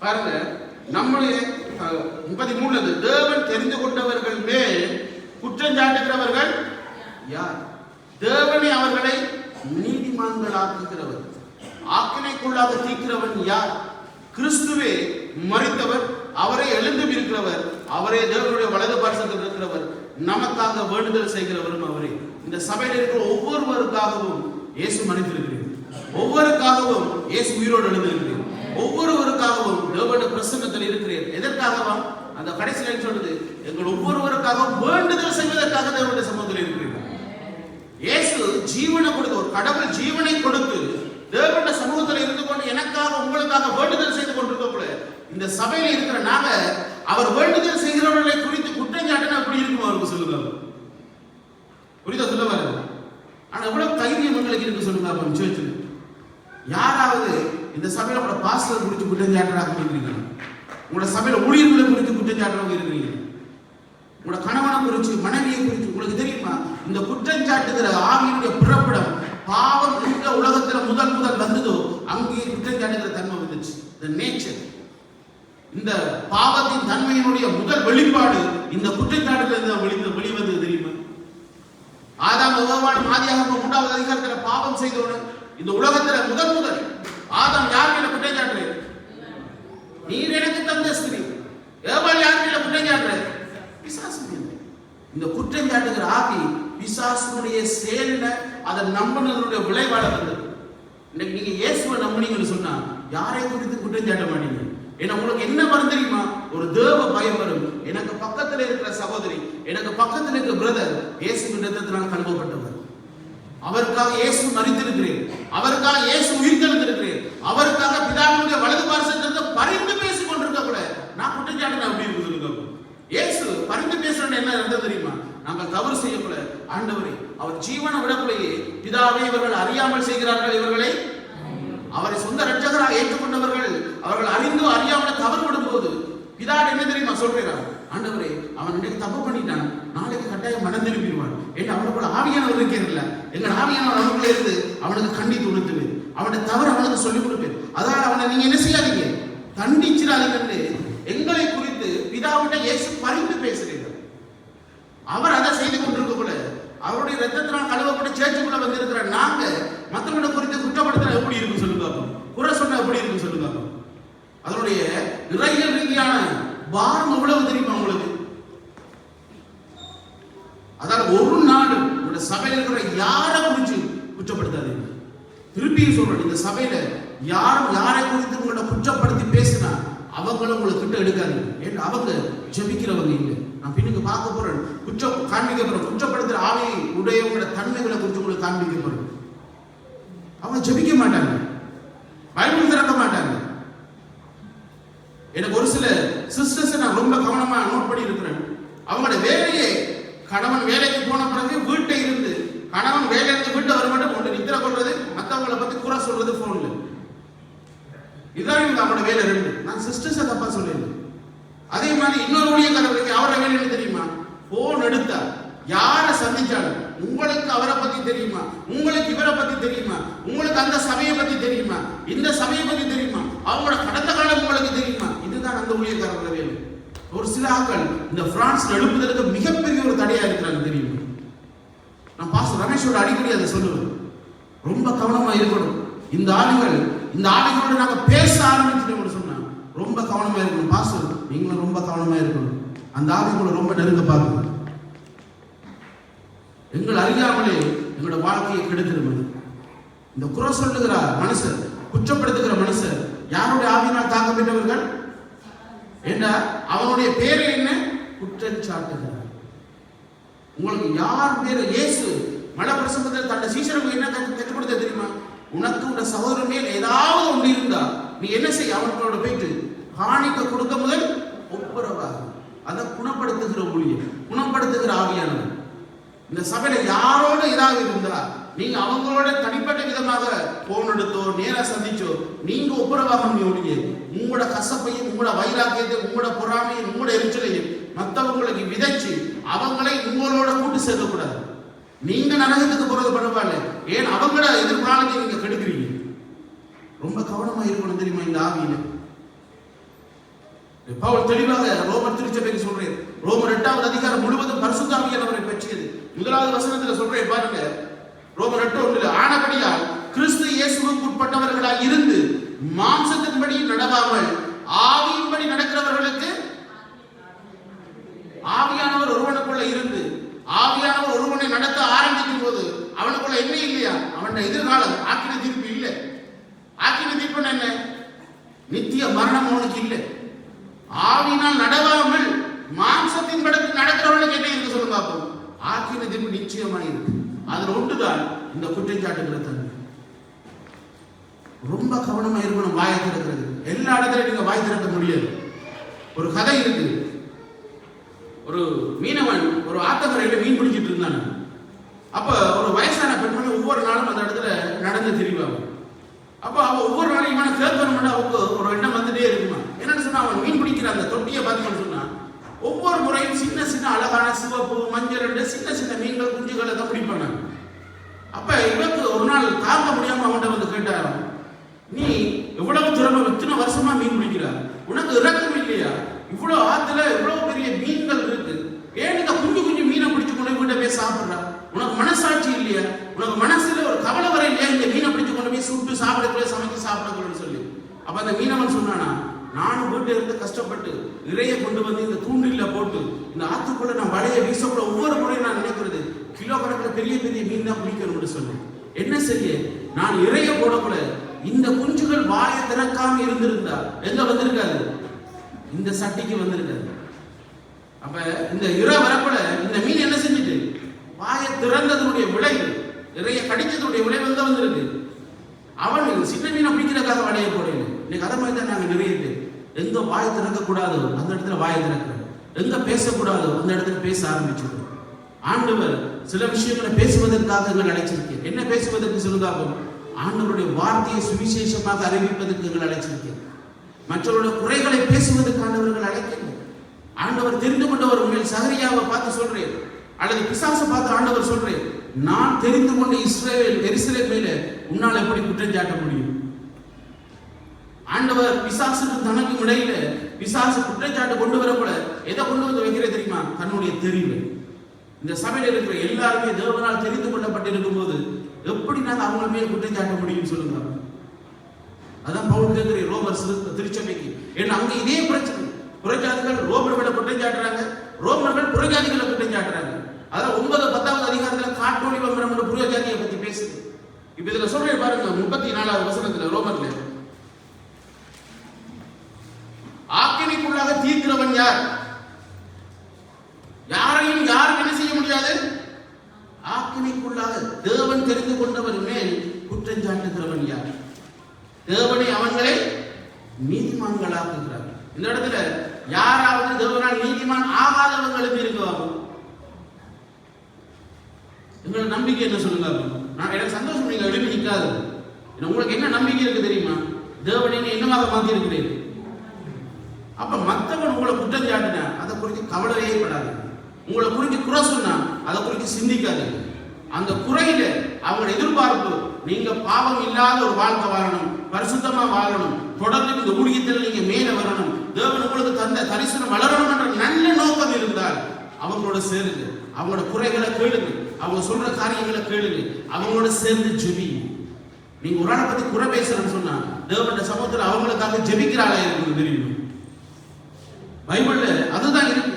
பாருங்க, நம்முடைய 33 தேவன் தெரிந்து கொண்டவர்கள் மேல் குற்றம் சாட்டுகிறவர்கள் யார்? தேவனே அவர்களை நீதிமான் நீதிமான்களாக்குகிறவர். ஆக்கினைக்குள்ளாக தீர்க்கிறவன் யார்? கிறிஸ்துவே மரித்தவர், அவரே எழுந்தும் இருக்கிறவர், அவரே தேவனுடைய வலது பார்சத்தில் இருக்கிறவர், நமக்காக வேண்டுதல் செய்கிறவரும் அவரே. இந்த சபையில் இருக்கிற ஒவ்வொருவருக்காகவும் இயேசு மரித்திருக்கிறேன், ஒவ்வொருக்காகவும் இயேசு உயிரோடு எழுந்திருக்கிறேன், ஒவ்வொருவருக்காகவும் தேவனுடைய பிரசன்னத்தில் இருக்கிறேன். எதற்காகவா? அந்த கடைசியில் சொல்றது, எங்கள் ஒவ்வொருவருக்காகவும் வேண்டுதல் செய்வதற்காக தேவனுடைய சமூகத்தில் இருக்கிறேன். இயேசு ஜீவனை கொடுத்து, ஒரு கடவுள் ஜீவனை கொடுத்து தேவனுடைய சமூகத்தில் இருந்து கொண்டு எனக்காக உங்களுக்காக வேண்டுதல் செய்து கொண்டிருக்கக்கூட இந்த சபையில இருக்கிற நாங்க அவர் வேண்டுதல் செய்கிறவர்களை குறித்து குற்றஞ்சாட்டினா எப்படி இருக்கும் அவருக்கு சொல்லுங்க. புரியுதா சொல்ல வர? ஆனா எவ்வளவு தைரியம் உங்களுக்கு இருக்கு சொல்லுங்க. அப்ப சேர்ச்சு யாராவது இந்த சபையில உங்களோட பாஸ்டர் குறித்து குற்றஞ்சாட்டுறாங்க இருக்கிறீங்க, உங்களோட சபையில ஊழியர்களை குறித்து குற்றஞ்சாட்டுறவங்க இருக்கிறீங்க, உங்களோட கணவனை குறித்து மனைவியை குறித்து உங்களுக்கு தெரியுமா? இந்த குற்றஞ்சாட்டுகிற ஆவியினுடைய பிறப்பிடம் பாவம் எந்த உலகத்துல முதல் வந்ததோ அங்கே குற்றஞ்சாட்டுகிற தன்மை வந்துச்சு. the nature, இந்த பாவத்தின் தன்மையினுடைய முதல் வெளிப்பாடு இந்த குற்றச்சாட்டுல வெளிவந்தது தெரியுமா? ஆதாம் எவ்வாறு ஆதியாகமம் 3வது அதிகாரத்துல பாவம் செய்தவுடன் இந்த உலகத்துல முதல் ஆதாம் யார் மேல குற்றச்சாட்டுறாரு? நீர் எனக்கு தந்த ஸ்திரீ. ஏவாள் யார் மேல குற்றச்சாட்டுறாரு? பிசாசு மேல. இந்த குற்றஞ்சாட்டுகிற ஆவி பிசாசுடைய செயல்ல அதை நம்பினதுடைய விளைவால வந்தது. இன்னைக்கு நீங்க இயேசுவை நம்பினீங்கன்னு சொன்னா யாரை குறித்து குற்றஞ்சாட்ட மாட்டீங்க. ஏன்னா உங்களுக்கு என்ன வரும் தெரியுமா? ஒரு தேவ பயம் வரும். எனக்கு பக்கத்துல இருக்கிற சகோதரி, எனக்கு பக்கத்துல இருக்கிற பிரதர் இயேசுவின் இரத்தத்தினால் கழுவப்பட்டவர், அவருக்காக இயேசு மரித்திருக்கிறேன், அவருக்காக இயேசு உயிர்த்தெழுந்திருக்கிறேன், அவருக்காக பிதாவினுடைய வலது பார்சத்திலிருந்து பரிந்து பேசிக் கொண்டிருக்க கூட நான் குற்றஞ்சாட்டு அப்படி இருக்கு சொல்லுங்க. இயேசு பரிந்து பேசுறது என்ன அர்த்தம் தெரியுமா? நாங்கள் தவறு செய்யக்கூட ஆண்டவரே அவர் ஜீவனை விடக்குள்ளேயே பிதாவை இவர்கள் அறியாமல் செய்கிறார்கள், இவர்களை அவரை சொந்த இரட்சகராக ஏற்றுக்கொண்டவர்கள் அவர்கள் அறிந்தோ அறியாமல் தவறு விடும் போது பிதா என்ன தெரியுமா சொல்றார்? ஆண்டவரே அவன் இன்னைக்கு தப்பு பண்ணிட்டான், நாளைக்கு கட்டாயம் மனம் திரும்பிடுவான் என்று அவனுக்குள்ள ஆவியானவர் இருக்கிறதில்ல. எங்கள் ஆவியானவர் அவனுக்குள்ள இருந்து அவனுக்கு கண்டித்து உணர்த்துவேன், அவனுடைய தவறு அவனுக்கு சொல்லிக் கொடுப்பேன். அதனால் அவனை நீங்க என்ன செய்யாதீங்க, தண்டிச்சிடாதீங்க என்று எங்களை குறித்து பிதாவிட்ட இயேசு பரிந்து பேசுகிறீர்கள். அவர் அதை செய்து கொண்டிருக்க கூட அவருடைய ரத்தத்தினால் கழுவப்பட்ட சேர்ச்சுக்குள்ள வந்திருக்கிற நாங்க மற்றவங்களை குறித்து குற்றப்படுத்தினா எப்படி இருக்கும் சொல்லுங்க, குறை சொன்னா எப்படி இருக்கும் சொல்லுங்க. அதனுடைய நிறைய ரீதியான பாரம் எவ்வளவு தெரியுமா உங்களுக்கு? அதாவது ஒரு நாடு உங்களுடைய சபையில் இருக்கிற யாரை குறித்து குற்றப்படுத்தாதீங்க. திருப்பியும் சொல்றேன், இந்த சபையில யாரும் யாரை குறித்து உங்களோட குற்றப்படுத்தி பேசினா அவங்களும் உங்களை கிட்ட எடுக்காதீங்க. ஏன்னா அவங்க ஜெபிக்கிறவங்க இல்லை. நான் பின்னுக்கு பார்க்க போறேன், குற்றம் காண்பிக்க போறேன், குற்றப்படுத்துற ஆவியை உடையவங்களோட தன்மைகளை குறித்து உங்களுக்கு காண்பிக்க போறேன். அவங்க ஜெபிக்க மாட்டாங்க, பைபிள் திறக்க மாட்டாங்க. எனக்கு ஒரு சில சிஸ்டர்ஸ் நான் ரொம்ப கவனமா நோட் பண்ணி இருக்கிறேன். அவங்களோட வேலையே கணவன் வேலைக்கு போன பிறகு வீட்டை இருந்து கணவன் வேலையிலிருந்து வீட்டை வர மட்டும் ஒன்று நித்திர கொள்றது, மற்றவங்களை பத்தி குறை சொல்றது போன்ல. இதான் இவங்க அவங்களோட வேலை ரெண்டு. நான் சிஸ்டர்ஸை தப்பா சொல்லிடுறேன். அதே மாதிரி இன்னொரு ஊழியக்காரருக்கு அவரை வேலை என்ன தெரியுமா? போன் எடுத்தா யாரை சந்திச்சாலும் உங்களுக்கு அவரை பத்தி தெரியுமா, உங்களுக்கு இவரை பத்தி தெரியுமா, உங்களுக்கு அந்த சபையை பத்தி தெரியுமா, இந்த சபையை பத்தி தெரியுமா, அவங்களோட கடந்த காலம் உங்களுக்கு தெரியுமா? இதுதான் அந்த ஊழியக்காரர்கள வேலை. ஒரு சில ஆட்கள் இந்த பிரான்ஸ் எழுப்புதலுக்கு மிகப்பெரிய ஒரு தடையா இருக்கிறாங்க தெரியுமா? நான் பாஸ்டர் ரமேஷோட அடிக்கடி அதை சொல்லுவேன், ரொம்ப கவனமா இருக்கணும். இந்த ஆளுகளோட நாங்க பேச ஆரம்பிச்சுட்டு சொன்னா ரொம்ப கவனமா இருக்கணும். பாஸ்டர் நீங்களும் ரொம்ப கவனமா இருக்கணும். அந்த ஆளுகளோட ரொம்ப நெருங்க பார்க்கணும். எங்கள் அறியாமலே எங்களோட வாழ்க்கையை கெடுத்துருவது. இந்த குறை சொல்லுகிற மனுஷர், குற்றப்படுத்துகிற மனுஷர் யாருடைய ஆவியினால் தாக்கப்பட்டவர்கள் என்ன? அவனுடைய பேரு என்ன? குற்றச்சாட்டுகிறார். உங்களுக்கு யார் பேரு? இயேசு மலை பிரசங்கத்தில் தன்னுடைய சீஷர்களுக்கு என்ன கற்றுக் கொடுத்த தெரியுமா? உனக்கு உள்ள சகோதரன் மேல் ஏதாவது ஒன்று இருந்தா நீ என்ன செய்ய? அவர்களோட போயிட்டு காணிக்க கொடுக்க முதல் ஒப்புரவாக. அதை குணப்படுத்துகிற ஊழியர், குணப்படுத்துகிற ஆவியானவர். இந்த சபையில யாரோட ஏதாவது இருந்தா நீங்க அவங்களோட தனிப்பட்ட விதமாக போன் எடுத்தோ நேரா சந்திச்சோ நீங்க ஒப்புரவாக முடிய உங்களோட கசப்பையும் உங்களோட வைராக்கியத்தையும் உங்களோட பொறாமையும் உங்களோட எரிச்சலையும் மற்றவங்களுக்கு விதைச்சு அவங்களை உங்களோட கூட்டு சேர்க்கக்கூடாது. நீங்க நரகத்துக்கு போறது பரவாயில்ல, ஏன் அவங்களோட எதிர்காலத்தை நீங்க கெடுக்கிறீங்க. ரொம்ப கவனமா இருக்கணும் தெரியுமா இந்த ஆவியில. பவுல் தெளிவாக ரோமர் திருச்சபைக்கு சொல்றேன், ரோமர் 8வது அதிகாரம் முழுவதும் பரிசுத்த ஆவியானவரை பற்றியது. 1வது வசனத்துல சொல்றேன் பாருங்க, ரோமர் 8:1, ஆனபடியால் கிறிஸ்து இயேசுவுக்கு உட்பட்டவர்களாய் இருந்து மாம்சத்தின்படி நடவாமல் ஆவியின்படி நடக்கிறவர்களுக்கு ஆவியானவர் ஒருவனுக்குள்ள இருந்து ஆவியானவர் ஒருவனை நடத்த ஆரம்பிக்கும் போது அவனுக்குள்ள என்ன இல்லையா? அவன் எதிர்காலம் ஆக்கின தீர்ப்பு இல்லை. ஆக்கின தீர்ப்பு என்ன? நித்திய மரணம் அவனுக்கு இல்லை. ஆவியினால் நடவாமல் மாம்சத்தின் படத்து நடக்கிறவர்களுக்கு என்ன இருக்கு சொல்லுங்க பார்ப்போம். ஆக்கின தீர்ப்பு நிச்சயமாக இருக்கு. அதுல ஒன்றுதான் இந்த குற்றச்சாட்டுகிற தன்மை. ரொம்ப கவனமா இருக்கணும் வாயை திறக்கிறது. எல்லா இடத்துலையும் நீங்க வாய் திறக்க முடியாது. ஒரு கதை இருக்கு. ஒரு மீனவன் ஒரு ஆத்தங்கரையில மீன் பிடிச்சிட்டு இருந்தான். அப்ப ஒரு வயசான பெண்மணி ஒவ்வொரு நாளும் அந்த இடத்துல நடந்து திரிவாங்க. அப்ப அவ ஒவ்வொரு நாளும் இவனை கேட்கணும்னு அவருக்கு ஒரு எண்ணம் வந்துட்டே இருக்குமா. என்னன்னு சொன்னா, அவன் மீன் பிடிக்கிற அந்த தொட்டியை பார்த்தீங்கன்னு சொன்னா ஒவ்வொரு முறையும் சின்ன சின்ன அழகான சிவப்பு மஞ்சள் சின்ன சின்ன மீன்கள் குஞ்சுகளை தான் பிடிப்பாங்க. அப்ப இவருக்கு ஒரு நாள் தாங்க முடியாம அவன்கிட்ட வந்து கேட்டாரு, நீ எவ்வளவு திறமை, இத்தனை வருஷமா மீன் பிடிக்கிற, உனக்கு இறக்கம் இல்லையா? இவ்வளவு ஆத்துல இவ்வளவு பெரிய மீன்கள் இருக்கு, ஏன் இந்த குஞ்சு குஞ்சு மீனை பிடிச்சு கொண்டு வீட்டை போய் சாப்பிடுற? உனக்கு மனசாட்சி இல்லையா? உனக்கு மனசுல ஒரு கவலை வர இல்லையா? இந்த மீனை பிடிச்சு கொண்டு போய் சுட்டு சாப்பிடக்கூட சமைச்சு சாப்பிடக்கூடாதுன்னு சொல்லி. அப்ப அந்த மீனவன் சொன்னானா, நானும் வீட்டு இருந்து கஷ்டப்பட்டு இறைய கொண்டு வந்து இந்த தூண்டில போட்டு இந்த ஆத்துக்குள்ள நான் வலைய வீசக்கூட ஒவ்வொரு முறையும் நான் நினைக்கிறது கிலோ கணக்கில் பெரிய பெரிய மீன் தான் பிடிக்கணும்னு சொன்னேன். என்ன செய்ய, நான் இறைய போடக்கூட இந்த குஞ்சுகள் வாயை திறக்காம இருந்திருந்தா எங்க வந்திருக்காது? இந்த சட்டிக்கு வந்திருக்காது. அப்ப இந்த இறை வரக்கூட இந்த மீன் என்ன செஞ்சுட்டு வாயை திறந்ததனுடைய விளைவு, இறைய கடிச்சதுடைய விளைவு எங்க வந்திருக்கு? அவன் சின்ன மீனை பிடிக்கிறதுக்காக வலையை போடல. இன்னைக்கு அதை மாதிரி தான் நாங்கள் நிறைய பேர் எங்க வாய் திறக்க கூடாதோ அந்த இடத்துல வாயை திறக்கிறோம், எங்க பேசக்கூடாதோ அந்த இடத்துல பேச ஆரம்பிச்சிடும். ஆண்டவர் சில விஷயங்களை பேசுவதற்காக எங்கள் அழைச்சிருக்கேன். என்ன பேசுவதற்கு சொல்லுதாகும்? ஆண்டவருடைய வார்த்தையை சுவிசேஷமாக அறிவிப்பதற்கு எங்கள் அழைச்சிருக்கேன். மற்றவருடைய குறைகளை பேசுவதற்கு ஆண்டவர்கள் அழைக்கல. ஆண்டவர் தெரிந்து கொண்டவர் உண்மையில் சகரியாவை பார்த்து சொல்றேன், அல்லது பிசாசை பார்த்து ஆண்டவர் சொல்றேன், நான் தெரிந்து கொண்ட எருசலேம் மேல உன்னால் எப்படி குற்றம் சாட்ட முடியும்? ஆண்டவர் பிசாசுக்கு தனக்கு இடையில பிசாசு குற்றச்சாட்டு கொண்டு வரக்கூட எதை கொண்டு வந்து வைக்கிற தெரியுமா? தன்னுடைய தெரிவு. இந்த சபையில் இருக்கிற எல்லாருமே தேவனால் தெரிந்து கொள்ளப்பட்டிருக்கும் போது எப்படி நாங்கள் அவங்க மேல் குற்றச்சாட்ட முடியும் சொல்லுங்க. அதான் பவுல் கேட்கிற ரோமர் திருச்சபைக்கு. ஏன்னா அங்க இதே பிரச்சனை, புறஜாதிகள் ரோமர்களை குற்றம் சாட்டுறாங்க, ரோமர்கள் புறஜாதிகளை குற்றம் சாட்டுறாங்க. அதான் 9-10 அதிகாரத்தில் காட்டோலி வம்பரம் புறஜாதியை பத்தி பேசுது. இப்ப இதுல சொல்றேன் பாருங்க, 34வது வசனத்துல ரோமர்ல, ஆக்கினைக்குள்ளாக தீர்க்கிறவன் யார்? யாரையும் யாரும் என்ன செய்ய முடியாது. ஆக்கினைக்குள்ளாக தேவன் தெரிந்து கொண்டவர் மேல் குற்றம் சாட்டுகிறவன் யார்? தேவனை அவங்களை நீதிமான்களாக்குகிறார். இந்த இடத்துல யாராவது தேவனால் நீதிமான் ஆகாதவங்களுக்கு இருக்குவாங்க. எங்களோட நம்பிக்கை என்ன சொல்லுங்க? நான் எனக்கு சந்தோஷம், நீங்க எழுதி நிற்காது. உங்களுக்கு என்ன நம்பிக்கை இருக்கு தெரியுமா? தேவனை என்னவாக மாற்றி இருக்கிறேன். அப்ப மற்றவன் உங்களை குற்றம் சாட்டினா அதை குறித்து கவலையே படாது. உங்களை குறித்து குறை சொன்னா அதை குறித்து சிந்திக்காது. அந்த குறையில அவங்க எதிர்பார்ப்பு நீங்க பாவம் இல்லாத ஒரு வாழ்க்கை வாழணும், பரிசுத்தமா வாழணும், தொடர்ந்து இந்த ஊழியத்தில் நீங்க மேல வரணும், தேவன் உங்களுக்கு தந்த தரிசனம் வளரணும் என்ற நல்ல நோக்கம் இருந்தால் அவங்களோட சேருங்க, அவங்களோட குறைகளை கேளுங்க, அவங்க சொல்ற காரியங்களை கேளுங்க, அவங்களோட சேர்ந்து ஜெபி. நீங்க ஒரு ஆளை பத்தி குறை பேசுறேன்னு சொன்னா தேவனுடைய சமூகத்தில் அவங்களுக்காக ஜெபிக்கிற ஆளா இருக்குது தெரியும். பைபிள்ல அதுதான் இருக்கு.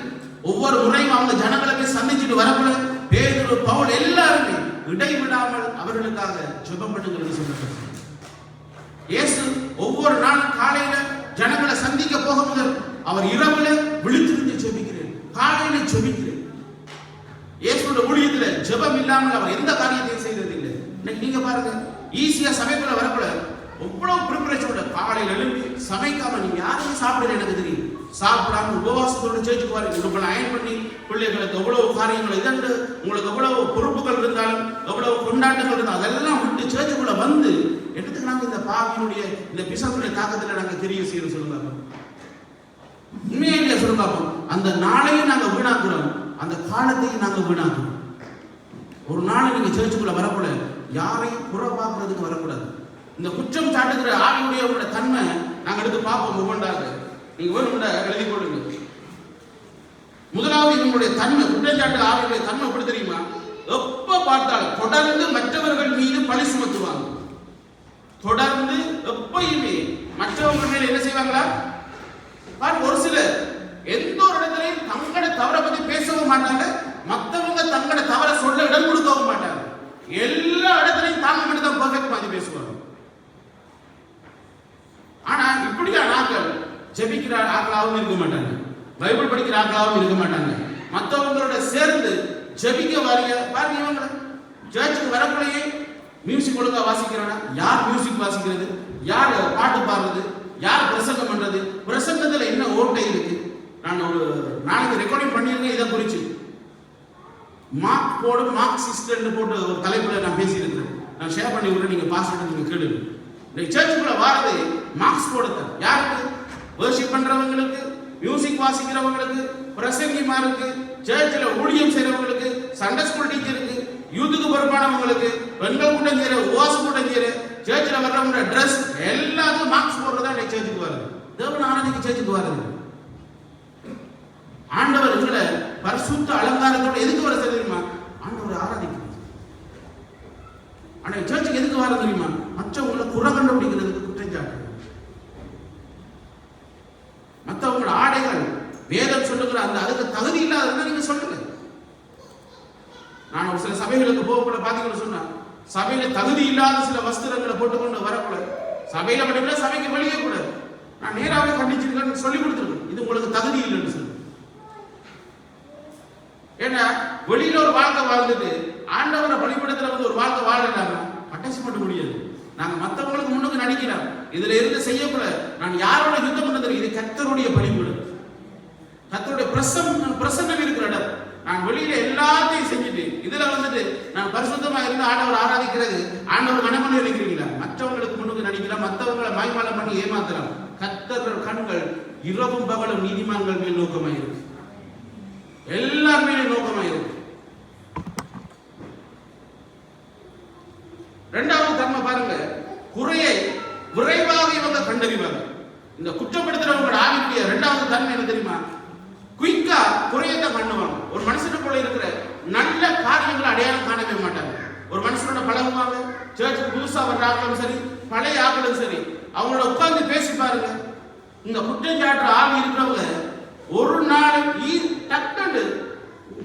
ஒவ்வொரு முறையும் அவங்க ஜனங்களை போய் சந்திச்சுட்டு வரக்குள்ள பேதுரு, பவுல் எல்லாருமே இடைவிடாமல் அவர்களுக்காக ஜெபம் பண்ணுங்கிறது சொல்லப்பட்டது. இயேசு ஒவ்வொரு நாளும் காலையில ஜனங்களை சந்திக்க போக முதல் அவர் இரவுல விழித்திருந்து ஜெபிக்கிறேன், காலையில ஜெபிக்கிறேன். இயேசுவோட ஊழியத்துல ஜெபம் இல்லாமல் அவர் எந்த காரியத்தையும் செய்தது இல்லை. இன்னைக்கு நீங்க பாருங்க, ஈஸியா சமைக்குள்ள வரக்குள்ள எவ்வளவு ப்ரிப்பரேஷனோட காலையில எழுப்பி சமைக்காம நீங்க யாருமே சாப்பிடல எனக்கு தெரியும். சாப்பிடாம உபவாசத்தோட சேர்த்துக்கு வாருங்க. உங்களை அயன் பண்ணி பிள்ளைகளுக்கு எவ்வளவு காரியங்கள் இதண்டு, உங்களுக்கு எவ்வளவு பொறுப்புகள் இருந்தாலும் எவ்வளவு கொண்டாட்டங்கள் இருந்தாலும் அதெல்லாம் விட்டு சேர்த்துக்குள்ள வந்து எடுத்துக்கு நாங்க இந்த பாவியினுடைய இந்த பிசாசுடைய தாக்கத்துல நாங்க தெரிய செய்யணும் சொல்லுங்க. உண்மையா இல்லையா சொல்லுங்க. அந்த நாளையும் நாங்க வீணாக்குறோம், அந்த காலத்தையும் நாங்க வீணாக்குறோம். ஒரு நாள் நீங்க சேர்ச்சுக்குள்ள வரக்கூட யாரையும் புற பார்க்கறதுக்கு வரக்கூடாது. இந்த குற்றம் சாட்டுகிற ஆவியுடைய தன்மை நாங்க எடுத்து பார்ப்போம். ஒவ்வொன்றாக நீங்க வேணும்னா எழுதி கொள்ளுங்க. முதலாவது இவங்களுடைய தன்மை, குற்றச்சாட்டு ஆவியுடைய தன்மை எப்படி தெரியுமா? எப்ப பார்த்தாலும் தொடர்ந்து மற்றவர்கள் மீது பழி சுமத்துவாங்க. தொடர்ந்து எப்பயுமே மற்றவங்க மேல என்ன செய்வாங்களா? ஒரு சிலர் எந்த ஒரு இடத்துலையும் தங்கட தவறை பத்தி பேசவும் மாட்டாங்க, மற்றவங்க தங்கட தவறை சொல்ல இடம் கொடுக்கவும் மாட்டாங்க. எல்லா இடத்துலையும் தாங்க மட்டும் தான் பர்ஃபெக்ட் மாதிரி பேசுவாங்க. ஆனா இப்படியா நாங்கள் ஜெபிக்கிற ஆக்களாகவும் இருக்க மாட்டாங்க, பைபிள் படிக்கிற ஆக்களாகவும் இருக்க மாட்டாங்க. மற்றவங்களோட சேர்ந்து ஜெபிக்க வாரிய பாருங்க, இவங்க சர்ச்சுக்கு வரக்குள்ளேயே மியூசிக் ஒழுங்கா வாசிக்கிறானா? யார் மியூசிக் வாசிக்கிறது? யார் பாட்டு பாடுறது? யார் பிரசங்கம் பண்றது? பிரசங்கத்துல என்ன ஓட்டை இருக்கு? நான் ஒரு நாளைக்கு ரெக்கார்டிங் பண்ணியிருக்கேன் இதை குறிச்சு. மார்க் போடு மார்க்சிஸ்ட் போட்டு ஒரு தலைப்புல நான் பேசியிருக்கிறேன். நான் ஷேர் பண்ணி விடுறேன், நீங்க பாஸ் பண்ணி நீங்க கேளுங்க. இந்த சர்ச்சுக்குள்ள வாரது மார்க்ஸ் போடுறது யாருக்கு? வர்ஷிப் பண்றவங்களுக்கு, மியூசிக் வாசிக்கிறவங்களுக்கு, பிரசங்கிமாருக்கு, சர்ச்சில் ஊழியம் செய்யறவங்களுக்கு, சண்டே ஸ்கூல் டீச்சருக்கு, யூத்துக்கு பொறுப்பானவங்களுக்கு, பெண்கள் கூட்டம் செய்யற, உவாச கூட்டம் செய்யற, சர்ச்சில் வர்றவங்க ட்ரெஸ் எல்லாத்துக்கும் மார்க்ஸ் போடுறதா இன்னைக்கு சர்ச்சுக்கு வருது. தேவன் ஆராதிக்க சர்ச்சுக்கு வருது. ஆண்டவர் எங்களை பரிசுத்த அலங்காரத்தோட எதுக்கு வர தெரியுமா? ஆண்டவர் ஆராதிக்கிறது. ஆனா சர்ச்சுக்கு எதுக்கு வர தெரியுமா? மற்றவங்களை குறை கண்டுபிடிக்கிறதுக்கு, குற்றஞ்சாட்டு. மற்றவங்களோட ஆடைகள் வேதம் சொல்லுகிற அந்த அதுக்கு தகுதி இல்லாத நீங்க சொல்லுங்க. நான் ஒரு சில சபைகளுக்கு போகக்கூட பாத்தீங்கன்னு சொன்னா, சபையில தகுதி இல்லாத சில வஸ்திரங்களை போட்டுக்கொண்டு வரக்கூடாது. சபையில படிக்கல, சபைக்கு வெளியே கூட நான் நேராக கண்டிச்சிருக்கேன், சொல்லி கொடுத்துருக்கேன். இது உங்களுக்கு தகுதி இல்லைன்னு சொல்லு. ஏன்னா வெளியில ஒரு வாழ்க்கை வாழ்ந்துட்டு ஆண்டவரை வழிபடத்துல வந்து ஒரு வாழ்க்கை வாழலாங்க அட்டாச் பண்ண முடியாது. நாங்க மற்றவங்களுக்கு முன்னுக்கு நடிக்கிறோம், இதுல இருந்து செய்யக்கூடாது. நான் யாரோட யுத்தம் பண்ணது? இது கர்த்தருடைய பணிபுடு, கர்த்தருடைய பிரசன்னம் இருக்கிற இடம். நான் வெளியில எல்லாத்தையும் செஞ்சுட்டு இதுல வந்துட்டு நான் பரிசுத்தமா இருந்து ஆண்டவர் ஆராதிக்கிறது, ஆண்டவர் கனமணி நினைக்கிறீங்களா? மற்றவங்களுக்கு முன்னுக்கு நடிக்கலாம், மற்றவங்களை மாய்மாலம் பண்ணி ஏமாத்தலாம். கர்த்தர் கண்கள் இரவும் பகலும் நீதிமான்கள் மேல் நோக்கமாயிருக்கு, எல்லார் மேலும் நோக்கமாயிருக்கு. இரண்டாவது தன்மை பாருங்க, குறையை விரைவாக இவங்க கண்டறிவாங்க. இந்த குற்றப்படுத்துறவங்க ஆவிக்குரிய இரண்டாவது தன்மை என்ன தெரியுமா? குயிக்கா குறையத்தை பண்ணுவாங்க. ஒரு மனுஷனுக்குள்ள இருக்கிற நல்ல காரியங்களை அடையாளம் காணவே மாட்டாங்க. ஒரு மனுஷனோட பழகுவாங்க, சர்ச்சுக்கு புதுசா வர்ற ஆக்களும் சரி, பழைய ஆக்களும் சரி, அவங்களோட உட்கார்ந்து பேசி பாருங்க. இந்த குற்றஞ்சாற்ற ஆவி இருக்கிறவங்க ஒரு நாள் டக்குன்னு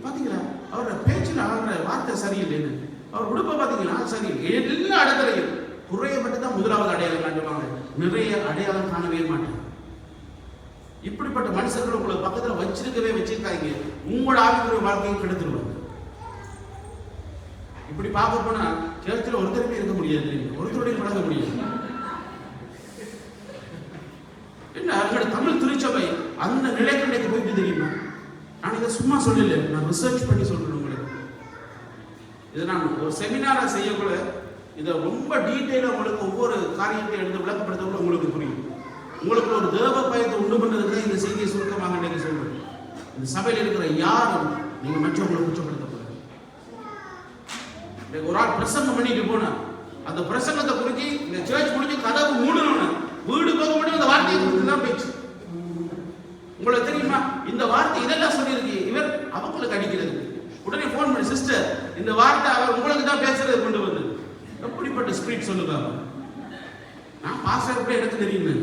பாத்தீங்களா, அவரோட பேச்சுல அவரோட வார்த்தை சரியில்லைன்னு, அவர் உடுப்ப பாத்தீங்களா சரியில்லை, எல்லா இடத்துலையும் குறைய மட்டும் தான் முதலாவது அடையாளம் காட்டுவாங்க, நிறைய அடையாளம் காணவே மாட்டாங்க. இப்படிப்பட்ட மனுஷர்கள் உங்களை பக்கத்துல வச்சிருக்காங்க, உங்களோட ஆவிக்குரிய வாழ்க்கையை கெடுத்துருவாங்க. இப்படி பார்க்க போனா சேர்த்துல ஒருத்தருமே இருக்க முடியாது, ஒருத்தருடைய பழக முடியாது. என்ன அவங்களோட தமிழ் திருச்சபை அந்த நிலைக்கு இன்னைக்கு போயிட்டு தெரியுமா? நான் இதை சும்மா சொல்லல, நான் ரிசர்ச் பண்ணி சொல்றேன் உங்களுக்கு. இதை நான் ஒரு செமினாரா செய்யக்கூட இதை ரொம்ப டீட்டெயிலா உங்களுக்கு ஒவ்வொரு காரியத்தை எடுத்து விளக்கப்படுத்த உங்களுக்கு புரியும். உங்களுக்கு ஒரு தேவ பயத்தை உண்டு பண்றதுக்கு இந்த செய்தியை சுருக்கமாக இன்னைக்கு சொல்றேன். இந்த சபையில் இருக்கிற யாரும் நீங்க மற்றவங்களை குற்றப்படுத்தக்கூடாது. ஒரு ஆள் பிரசங்கம் பண்ணிட்டு போனா அந்த பிரசங்கத்தை குறித்து இந்த சர்ச் முடிஞ்சு கதவு மூடணும், வீடு போக மட்டும் அந்த வார்த்தையை குறித்து தான் பேச்சு. உங்களுக்கு தெரியுமா இந்த வார்த்தை இதெல்லாம் சொல்லியிருக்கு, இவர் அவங்களுக்கு அடிக்கிறது. உடனே போன் பண்ணி, சிஸ்டர் இந்த வார்த்தை அவர் உங்களுக்கு தான் பேசுறது கொண்டு வந்து. எப்படிப்பட்ட ஸ்பிரிட் சொல்லுங்க. நான் பாஸ்டர் கூட எனக்கு தெரியுங்க.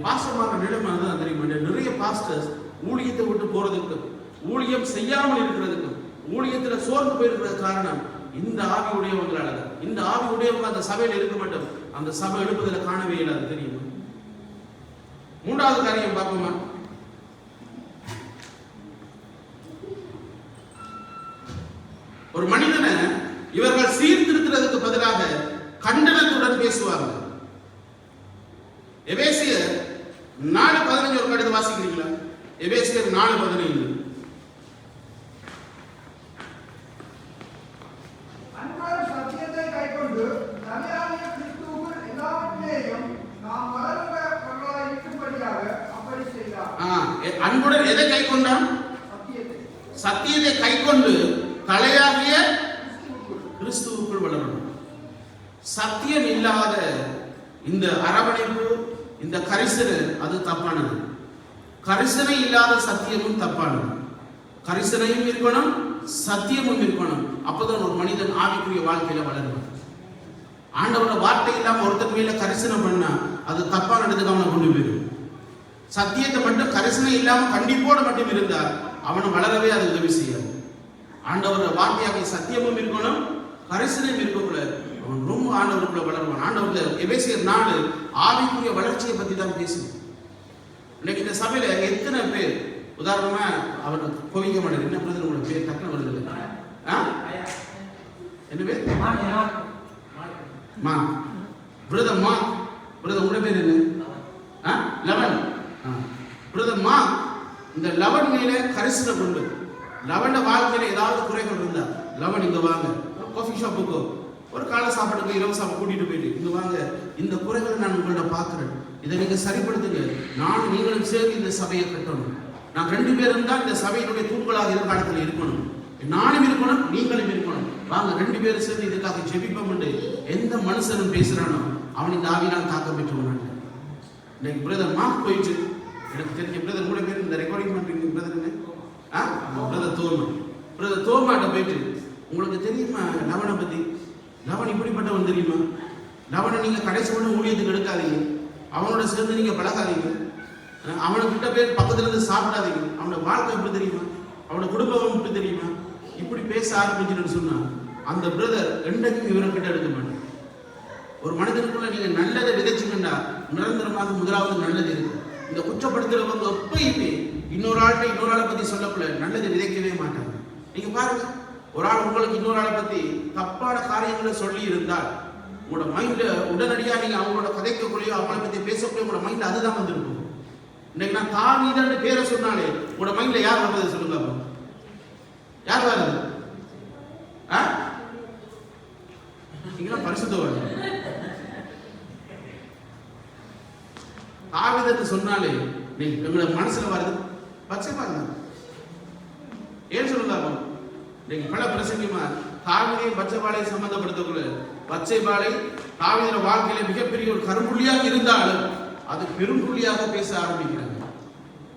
பாஸ்டர்மார நிலைமை தான் தெரியுமா? நிறைய பாஸ்டர்ஸ் ஊழியத்தை விட்டு போறதுக்கும் ஊழியம் செய்யாமல் இருக்கிறதுக்கும் ஊழியத்துல சோர்ந்து போயிருக்கிற காரணம் இந்த ஆவி உடையவங்களால. இந்த ஆவி உடையவங்க அந்த சபையில் இருக்க மாட்டோம், அந்த சபை எழுப்புதல காணவே இல்லாது தெரியுமா? மூன்றாவது காரியம் பார்ப்போமா? ஒரு மனிதனை இவர்கள் சீர்திருத்துறதுக்கு பதிலாக கண்டனத்துடன் பேசுவாங்க. எபேசியர் 4:15 ஒரு கடிதம் வாசிக்கிறீங்களா? எபேசியர் 4:15. சத்தியத்தை கைக்கொண்டு தலையாகிய கிறிஸ்துவுக்குள் எல்லாவற்றையும் நாம் வளரும்படியாக அப்படி செய்தார். அன்புடன் எதை கைக்கொண்டான்? சத்தியத்தை கைக்கொண்டு தலையாகிய கிறிஸ்துவுக்குள் வளரணும். சத்தியம் இல்லாத இந்த அரவணைப்பு, இந்த கரிசனை அது தப்பானது. கரிசனை இல்லாத சத்தியமும் தப்பானது. கரிசனையும் இருக்கணும், சத்தியமும் இருக்கணும். அப்பதான் ஒரு மனிதன் ஆவிக்குரிய வாழ்க்கையில வளருவான். ஆண்டவரோட வார்த்தை இல்லாம ஒருத்தர் மேல கரிசனம் பண்ணா அது தப்பா நடந்துக்கு அவனை கொண்டு போயிடும். சத்தியத்தை மட்டும் கரிசனம் இல்லாம கண்டிப்போட மட்டும் இருந்தா அவனை வளரவே அது உதவி செய்யாது. ஆண்டவரோட வார்த்தையாக சத்தியமும் இருக்கணும், கரிசனம் இருக்கக்கூடாது. அவன் ரொம்ப ஆண்டவருக்குள்ள வளருவான். ஆண்டவர் எபேசியர் 4 ஆவிக்குரிய வளர்ச்சியை பத்தி தான் பேசும். இன்னைக்கு இந்த சபையில எத்தனை பேர் உதாரணமா அவர் கோவிக்க மாட்டார். என்ன பிரதர் உங்களோட பேர் டக்குனு வருது? என்ன பேர்? மா பிரதர் மா பிரதர் உங்களோட பேர் என்ன? லவன். பிரதர் மா இந்த லவன் மேல கரிசனம் கொண்டு லவன் வாழ்க்கையில ஏதாவது குறைகள் இருந்தா லவன் இங்க வாங்க, காஃபி ஷாப்புக்கோ ஒரு காலை சாப்பாட்டுக்கு இலவசமாக கூட்டிட்டு போயிட்டு இங்க வாங்க, இந்த குறைகளை நான் உங்கள்ட்ட பாக்குறேன், இதை நீங்க சரிப்படுத்துங்க, நானும் நீங்களும் சேர்ந்து இந்த சபையை கட்டணும். நான் 2 பேரும் தான் இந்த சபையினுடைய தூண்களாக எதிர்காலத்தில் இருக்கணும். நானும் இருக்கணும், நீங்களும் இருக்கணும். வாங்க 2 பேரும் சேர்ந்து இதுக்காக ஜெபிப்போம் என்று எந்த மனுஷனும் பேசுறானோ அவன் இந்த ஆவியால் தாக்கம் பெற்றுவான். இன்னைக்கு பிரதர் மார்க் போயிட்டு எனக்கு தெரிஞ்ச பிரதர் கூட பேர் இந்த ரெக்கார்டிங் பண்றீங்க பிரதர் பிரதர் தோமா, பிரதர் தோமாட்ட போயிட்டு உங்களுக்கு தெரியுமா லவனை பத்தி? லவன் இப்படிப்பட்டவன் தெரியுமா? லவனை நீங்க கடைசி ஒன்று ஊழியத்துக்கு எடுக்காதீங்க, அவனோட சேர்ந்து நீங்க பழகாதீங்க, அவனுக்கிட்ட பேர் பக்கத்துல இருந்து சாப்பிடாதீங்க, அவனோட வாழ்க்கை எப்படி தெரியுமா, அவனோட குடும்பம் எப்படி தெரியுமா, இப்படி பேச ஆரம்பிச்சுன்னு சொன்னா அந்த பிரதர் என்றைக்கும் இவர்கிட்ட எடுக்க மாட்டார். ஒரு மனிதனுக்குள்ள நீங்க நல்லதை விதைச்சுக்கண்டா நிரந்தரமாக முதலாவது நல்லது இருக்கு. இந்த குற்றப்படுத்துறவங்க எப்பயுமே இன்னொரு ஆளை பத்தி சொல்லக்குள்ள நல்லதை விதைக்கவே மாட்டாங்க. நீங்க பாருங்க, ஒரு ஆள் உங்களுக்கு இன்னொரு ஆளை பத்தி தப்பான காரியங்களை சொல்லி இருந்தால் உங்களோட மைண்ட்ல உடனடியாக நீங்க அவங்களோட கதைக்கக்குள்ளேயோ அவங்கள பத்தி பேசக்குள்ளேயோ உங்களோட மைண்ட்ல அதுதான் வந்துருக்கும். இன்னைக்கு நான் தாவீதுன்னு பேரை சொன்னாலே உங்களோட மைண்ட்ல யார் வர்றது சொல்லுங்க? யார் வருது? நீங்களாம் பரிசுத்தவான். தாவீதுன்னு சொன்னாலே நீங்க எங்களோட மனசுல வருது பச்சைபால் தான். ஏன் சொல்லுங்க? நீங்க பல பிரசங்கியமா தாவீதையும் பச்சைபாலையும் சம்பந்தப்படுத்தக்குள்ள பச்சைபாலை தாவீதுடைய வாழ்க்கையில மிகப்பெரிய ஒரு கரும்புள்ளியாக இருந்தாலும் அது பெரும்புள்ளியாக பேச ஆரம்பிக்கிறாங்க.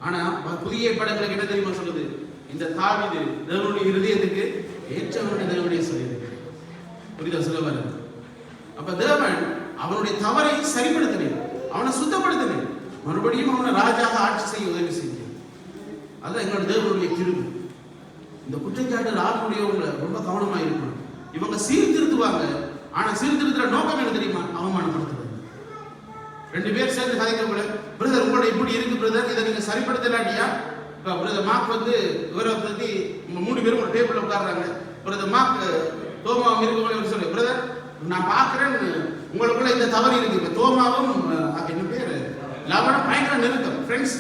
ஆனா புதிய படங்களுக்கு என்ன தெரியுமா சொல்லுது? இந்த தாவீது தேவனுடைய இருதயத்துக்கு ஏற்றவனுடைய தேவனுடைய சொல்லியது. புரிதா சொல்ல வருது? அப்ப தேவன் அவனுடைய தவறை சரிப்படுத்தினேன், அவனை சுத்தப்படுத்தினேன், மறுபடியும் அவனை ராஜாக ஆட்சி செய்ய உதவி செய்தேன். அதுதான் எங்களோட தேவனுடைய கிருபை. இந்த குற்றச்சாட்டு ஆளுடையவங்களை ரொம்ப கவனமா இருக்கணும். இவங்க சீர்திருத்துவாங்க, ஆனா சீர்திருத்துற நோக்கம் என்ன தெரியுமா? அவமானப்படுத்துறது. 2 பேர் சேர்ந்து கதைக்க பிரதர் உங்களோட இப்படி இருக்கு பிரதர், இதை நீங்க சரிப்படுத்தலாட்டியா? இப்ப பிரதர் மார்க் இவரை பத்தி 3 பேரும் ஒரு டேபிள்ல உட்கார்றாங்க. பிரதர் மார்க் தோமாவும் இருக்கவங்க சொல்லு, பிரதர் நான் பாக்குறேன் உங்களுக்குள்ள இந்த தவறு இருக்கு. இப்ப தோமாவும் என்ன பேரு லவனும் பயங்கர நெருக்கம் ஃப்ரெண்ட்ஸ்.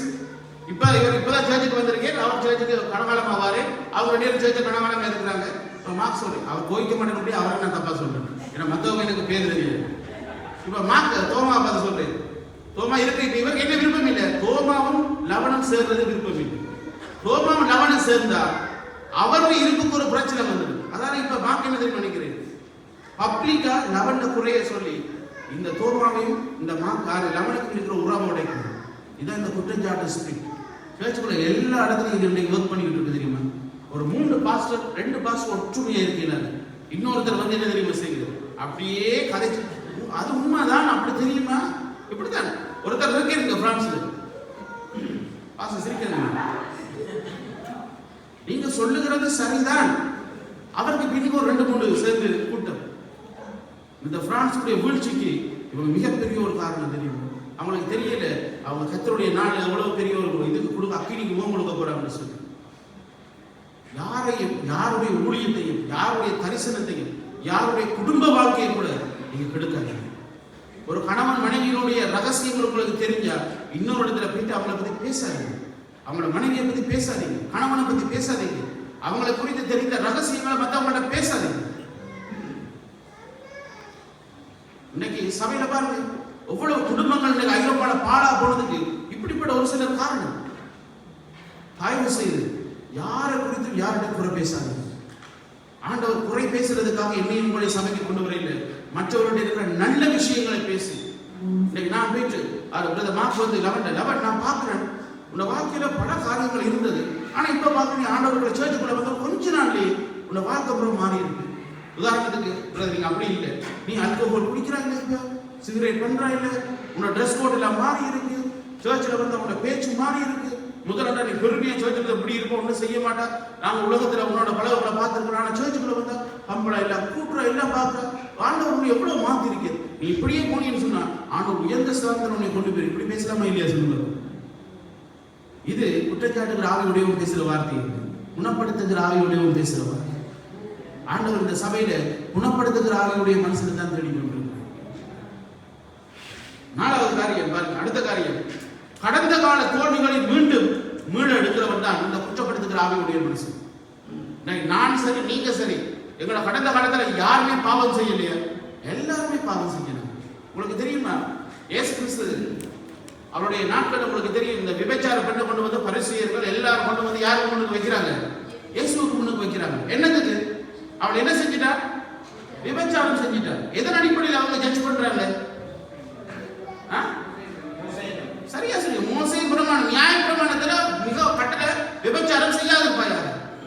இப்ப இவர் இப்பதான் சேர்ச்சுக்கு வந்திருக்கேன், அவர் சேர்ச்சுக்கு கனகாலம் ஆவாரு, அவங்க 2 பேரும் சேர்த்து கனகாலம் இருக்கிறாங்க. இப்ப மார்க் சொல்லு அவர் கோயிக்க மாட்டேன், அவரை நான் தப்பா சொல்றேன், ஏன்னா மத்தவங்க எனக்கு பேர் தெரியாது. இப்ப மார்க் தோமா பார்த்து சொல்றேன், தோமா இருக்கு. இப்ப இவருக்கு என்ன விருப்பம் இல்லை, தோமாவும் லவனும் சேர்றது விருப்பம் இல்லை. தோமாவும் லவனும் சேர்ந்தா அவருடைய இருப்புக்கு ஒரு பிரச்சனை வந்துடும். அதாவது இப்ப மார்க் என்ன தெரியும் நினைக்கிறேன், பப்ளிக்கா லவன் குறைய சொல்லி இந்த தோமாவையும் இந்த மார்க் லவனுக்கு இருக்கிற உறவை உடைக்கணும். இதான் இந்த குற்றச்சாட்டு ஸ்பிரிட். சேர்ச்சுக்குள்ள எல்லா இடத்துலையும் இது இன்னைக்கு ஒர்க் பண்ணிக்கிட்டு இருக்கு தெரியுமா? ஒரு 2 பாஸ்டர் ஒற்றுமையா இருக்கிறாங்க. இன்னொருத்தர் வந்து என்ன தெரியுமா செய்யுது, அப்படியே கதைச்சு அது உண்மைதான் அப்படி தெரியுமா? இப்படித்தான் ஒருத்தர் இருக்கீங்க பிரான்ஸ்ல பாஸ்டர் சிரிக்கிறாங்க, நீங்க சொல்லுகிறது சரிதான், அவருக்கு பின்னுக்கு ஒரு 2-3 சேர்ந்து கூட்டம். இந்த பிரான்ஸுடைய வீழ்ச்சிக்கு இவங்க மிகப்பெரிய ஒரு காரணம் தெரியும். அவங்களுக்கு தெரியல அவங்க கர்த்தருடைய நாள் எவ்வளவு பெரிய ஒரு இதுக்கு கொடுக்க அக்கினிக்கு முகம் கொடுக்க போறாங்கன்னு சொல்லி யாருடைய ஊழியத்தையும் யாருடைய தரிசனத்தையும் யாருடைய குடும்ப வாழ்க்கையை கூட நீங்க கெடுக்காதீங்க. ஒரு கணவன் மனைவியினுடைய ரகசியங்கள் உங்களுக்கு தெரிஞ்சா இன்னொரு இடத்துல போயிட்டு அவங்களை பத்தி பேசாதீங்க, அவங்களோட மனைவியை பத்தி பேசாதீங்க, கணவனை பத்தி பேசாதீங்க, அவங்களை குறித்து தெரிந்த ரகசியங்களை மற்றவங்கள்ட்ட பேசாதீங்க. இன்னைக்கு சபையில பாருங்க எவ்வளவு குடும்பங்கள் ஐரோப்பால பாழா போனதுக்கு இப்படிப்பட்ட ஒரு சிலர் காரணம். ஆய்வு செய்து யாரை குறித்தும் யார்கிட்ட குறை பேசாதீங்க. ஆண்டவர் குறை பேசுறதுக்காக என்னையும் உங்களை சபைக்கு கொண்டு வரையில மற்றவர்களுடைய இருக்கிற நல்ல விஷயங்களை பேசி. இன்னைக்கு நான் போயிட்டு பிரதர் மார்க் வந்து லவன் நான் பார்க்கிறேன் உன்னை வாழ்க்கையில பல காரியங்கள் இருந்தது. ஆனா இப்ப பார்க்க நீ ஆண்டவர்களை சேர்ச்சுக்குள்ள வந்து கொஞ்ச நாள்லயே உன்னை வாழ்க்கை அப்புறம் மாறி இருக்கு. உதாரணத்துக்கு நீங்க அப்படி இல்லை, நீ ஆல்கோஹால் குடிக்கிறாங்க இல்ல, சிகரெட் பண்றா இல்ல, உன்னோட ட்ரெஸ் கோட் எல்லாம் மாறி இருக்கு, சர்ச்சில் வந்து உன்னோட பேச்சு மாறி இருக்கு. முதல்ல நீ பெருமையா சர்ச்சில் எப்படி இருக்கும், ஒன்றும் செய்ய மாட்டா, நாங்க உலகத்துல உன்னோட பழகுகளை பார்த்துருக்கோம். ஆனா சர்ச்சுக்குள்ள வந்தா கம்பளா எல்லாம் கூட்டுறா எல்லாம் பார்க்க ஆண்டவர் எவ்வளவு மாத்தி இருக்கு. நீ இப்படியே போனீன்னு சொன்னா ஆண்டவர் உயர்ந்த ஸ்தானத்தில் உன்னை கொண்டு போய் இப்படி பேசலாமா இல்லையா சொல்லுங்க. இது குற்றச்சாட்டுகிற ஆவியுடையவும் பேசுற வார்த்தை, குணப்படுத்துகிற ஆவியுடையவும் பேசுற வார்த்தை. ஆண்டவர் இந்த சபையில குணப்படுத்துகிற ஆவியுடைய மனசுல தான் தேடி கொண்டிருக்கிறார். நாலாவது காரியம் பாருங்க, அடுத்த காரியம், கடந்த கால தோல்விகளை மீண்டும் மீள எடுக்கிறவன் தான் இந்த குற்றப்படுத்துகிற ஆவியுடைய மனசு. நான் சரி நீங்க சரி, எங்களோட கடந்த காலத்துல யாருமே பாவம் செய்யலையா? எல்லாருமே பாவம் செய்யணும். உங்களுக்கு தெரியுமா, இயேசு கிறிஸ்து அவருடைய நாட்கள் உங்களுக்கு தெரியும், இந்த விபச்சார பெண்ணை கொண்டு வந்து பரிசேயர்கள் எல்லாரும் கொண்டு வந்து யாருக்கு முன்னுக்கு வைக்கிறாங்க? இயேசுவுக்கு முன்னுக்கு வைக்கிறாங்க. என்னதுக்கு? அவள் என்ன செஞ்சிட்டா? விபச்சாரம் செஞ்சிட்டா. எதன் அடிப்படையில் அவங்க ஜட்ஜ் பண்றாங்க? சரியா சொல்லி மோசே பிரமாணம், நியாய பிரமாணத்துல மிக கட்டளை விபச்சாரம் செய்யாதிருப்பாயா.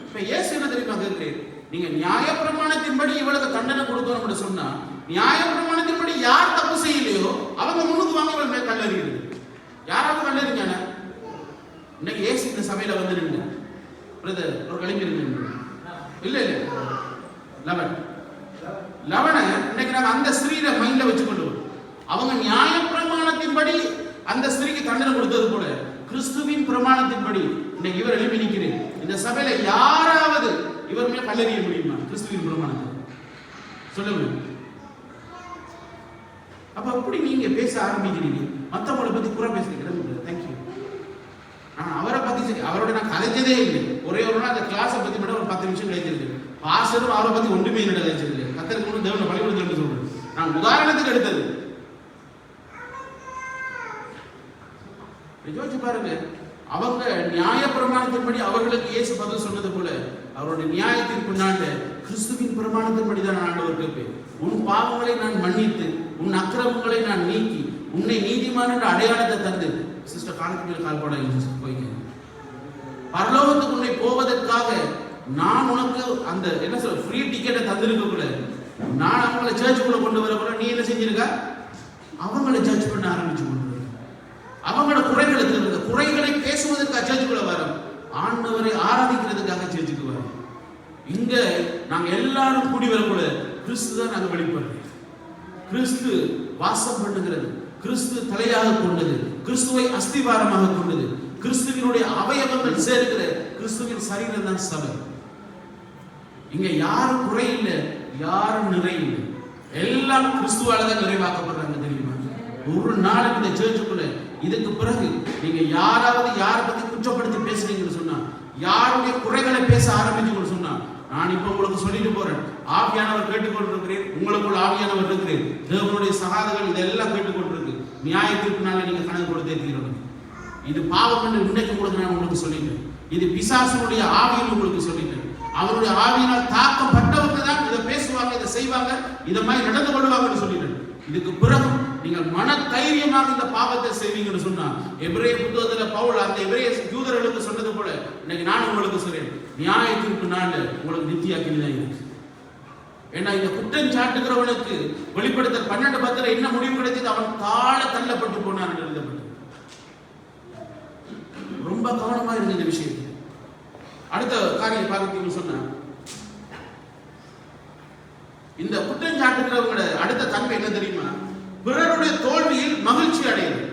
இப்ப இயேசு என்ன தெரியுமா கேட்கிறேன், நீங்க நியாய பிரமாணத்தின்படி இவளுக்கு தண்டனை கொடுக்கணும்னு சொன்னா, நியாய பிரமாணத்தின்படி யார் தப்பு செய்யலையோ அவங்க முன்னுக்கு வாங்க இவள் மேல் கல்லறியுது. யாராவது கல்லறிங்க? இன்னைக்கு இயேசு இந்த சபையில வந்து நின்று பிரதர் ஒரு கிளம்பி இருக்கு இல்ல இல்ல 11 இன்னைக்கு நாங்க அந்த ஸ்திரீயை மைண்ட்ல வச்சு கொண்டு வரோம். அவங்க நியாய பிரமாணத்தின்படி அந்த ஸ்திரீக்கு தண்டனை கொடுத்தது போல கிறிஸ்துவின் பிரமாணத்தின்படி இன்னைக்கு இவர் எழுப்பி நிற்கிறேன். இந்த சபையில யாராவது இவர் மேல கல்லறிய முடியுமா? கிறிஸ்துவின் பிரமாணத்தை சொல்லுங்க. அப்ப அப்படி நீங்க பேச ஆரம்பிக்கிறீங்க, மற்றவங்களை பத்தி புற பேசுறீங்க. தேங்க்யூ. அவரை பத்தி சரி, அவரோட நான் கதைச்சதே இல்லை. ஒரே ஒரு நாள் அந்த கிளாஸை பத்தி மட்டும் ஒரு 10 நிமிஷம் கழிச்சிருக்கு. பாஸ்டரும் அவரை பத்தி ஒன்றுமே என்னோட கழிச்சிருக்கு. கத்தருக்கு ஒன்றும் தேவனை பள்ளிக்கூடத்தில் சொல்றேன். நான் உதாரணத்துக்கு எடுத்தது. யோசிச்சு பாருங்க, அவங்க நியாய பிரமாணத்தின்படி அவர்களுக்கு இயேசு பதில் சொன்னது போல அவருடைய நியாயத்தின் பின்னாண்ட கிறிஸ்துவின் பிரமாணத்தின்படி தான் நான் ஆண்டவர் கேட்பேன். உன் பாவங்களை நான் மன்னித்து உன் அக்கிரமங்களை நான் நீக்கி உன்னை நீதிமான் என்ற அடையாளத்தை தந்து சிஸ்டர் காலத்துக்கு கால் போட போய்க்க பரலோகத்துக்கு உன்னை போவதற்காக நான் உனக்கு அந்த என்ன சொல்ற ஃப்ரீ டிக்கெட்டை தந்திருக்க கூட, நான் அவங்களை சர்ச்சுக்குள்ள கொண்டு வர கூட நீ என்ன செஞ்சிருக்க? அவங்களை ஜட்ஜ் பண்ண ஆரம்பிச்சு கொண்டு அவங்களோட குறைகளை பேசுவதற்காக சர்ச்சுக்குள்ள வரோம், ஆண்டவரை ஆராதிக்கிறதுக்காக சர்ச்சுக்கு வரோம். இங்க நாங்க எல்லாரும் கூடி வரக்கூட கிறிஸ்து தான் நாங்க வெளிப்படுறோம். கிறிஸ்து வாசம் பண்ணுகிறது, கிறிஸ்து தலையாக கொண்டது, கிறிஸ்துவை அஸ்திவாரமாக கொண்டது, கிறிஸ்துவினுடைய அவயவங்கள் சேர்க்கிற கிறிஸ்துவின் சரீரம் தான் சபை. இங்க யாரும் குறை இல்லை, யாரும் நிறை இல்லை, எல்லாம் கிறிஸ்துவால தான் நிறைவாக்கப்படுறாங்க. தெரியுமா? ஒரு நாள் இந்த சர்ச்சுக்குள்ள இதுக்கு பிறகு நீங்க யாராவது யாரை பத்தி குற்றப்படுத்தி பேசுறீங்கன்னு சொன்னா, யாருடைய குறைகளை பேச ஆரம்பிச்சுன்னு சொன்னா, நான் இப்ப உங்களுக்கு சொல்லிட்டு போறேன், ஆவியானவர் கேட்டுக்கொண்டிருக்கிறேன், உங்களுக்குள்ள ஆவியானவர் இருக்கிறேன், தேவனுடைய சகாதங்கள் இதெல்லாம் கேட்டுக்கொண்டிருக்கு. நியாய தீர்ப்புனால நீங்க கணக்கு கொடுத்தே தீரணும். இது பாவம் என்று இன்னைக்கு உங்களுக்கு நான் உங்களுக்கு சொல்லிட்டேன். இது பிசாசுடைய ஆவியில் உங்களுக்கு சொல்லிட்டேன். அவருடைய ஆவியினால் தாக்கப்பட்டவங்க தான் இதை பேசுவாங்க, இதை செய்வாங்க, இதை மாதிரி நடந்து கொள்வாங்கன்னு சொல்லிட்டேன். இதுக்கு பிறகு நீங்கள் மன தைரியமாக இந்த பாவத்தை செய்வீங்கன்னு சொன்னா, எபிரேய புத்தகத்துல பவுல் அந்த எபிரேய யூதர்களுக்கு சொன்னது போல இன்னைக்கு நான் உங்களுக்கு சொல்றேன், நியாய தீர்ப்பு நாள் உங்களுக்கு நித்திய அக்கினி தான் இருக்கு. ஏன்னா இந்த குற்றம் சாட்டுகிறவனுக்கு வெளிப்படுத்தல் 12:10 என்ன முடிவு கிடைச்சது? அவன் தாழ தள்ளப்பட்டு போனான் என்று எழுதப்பட்டது. ரொம்ப கவனமா இருந்த இந்த விஷயத்தில். அடுத்த காரியம் பார்த்தீங்கன்னு சொன்னா, இந்த குற்றம் சாட்டுகிறவங்களோட அடுத்த தன்மை என்ன தெரியுமா? பிறருடைய தோல்வியில் மகிழ்ச்சி அடைகிறது.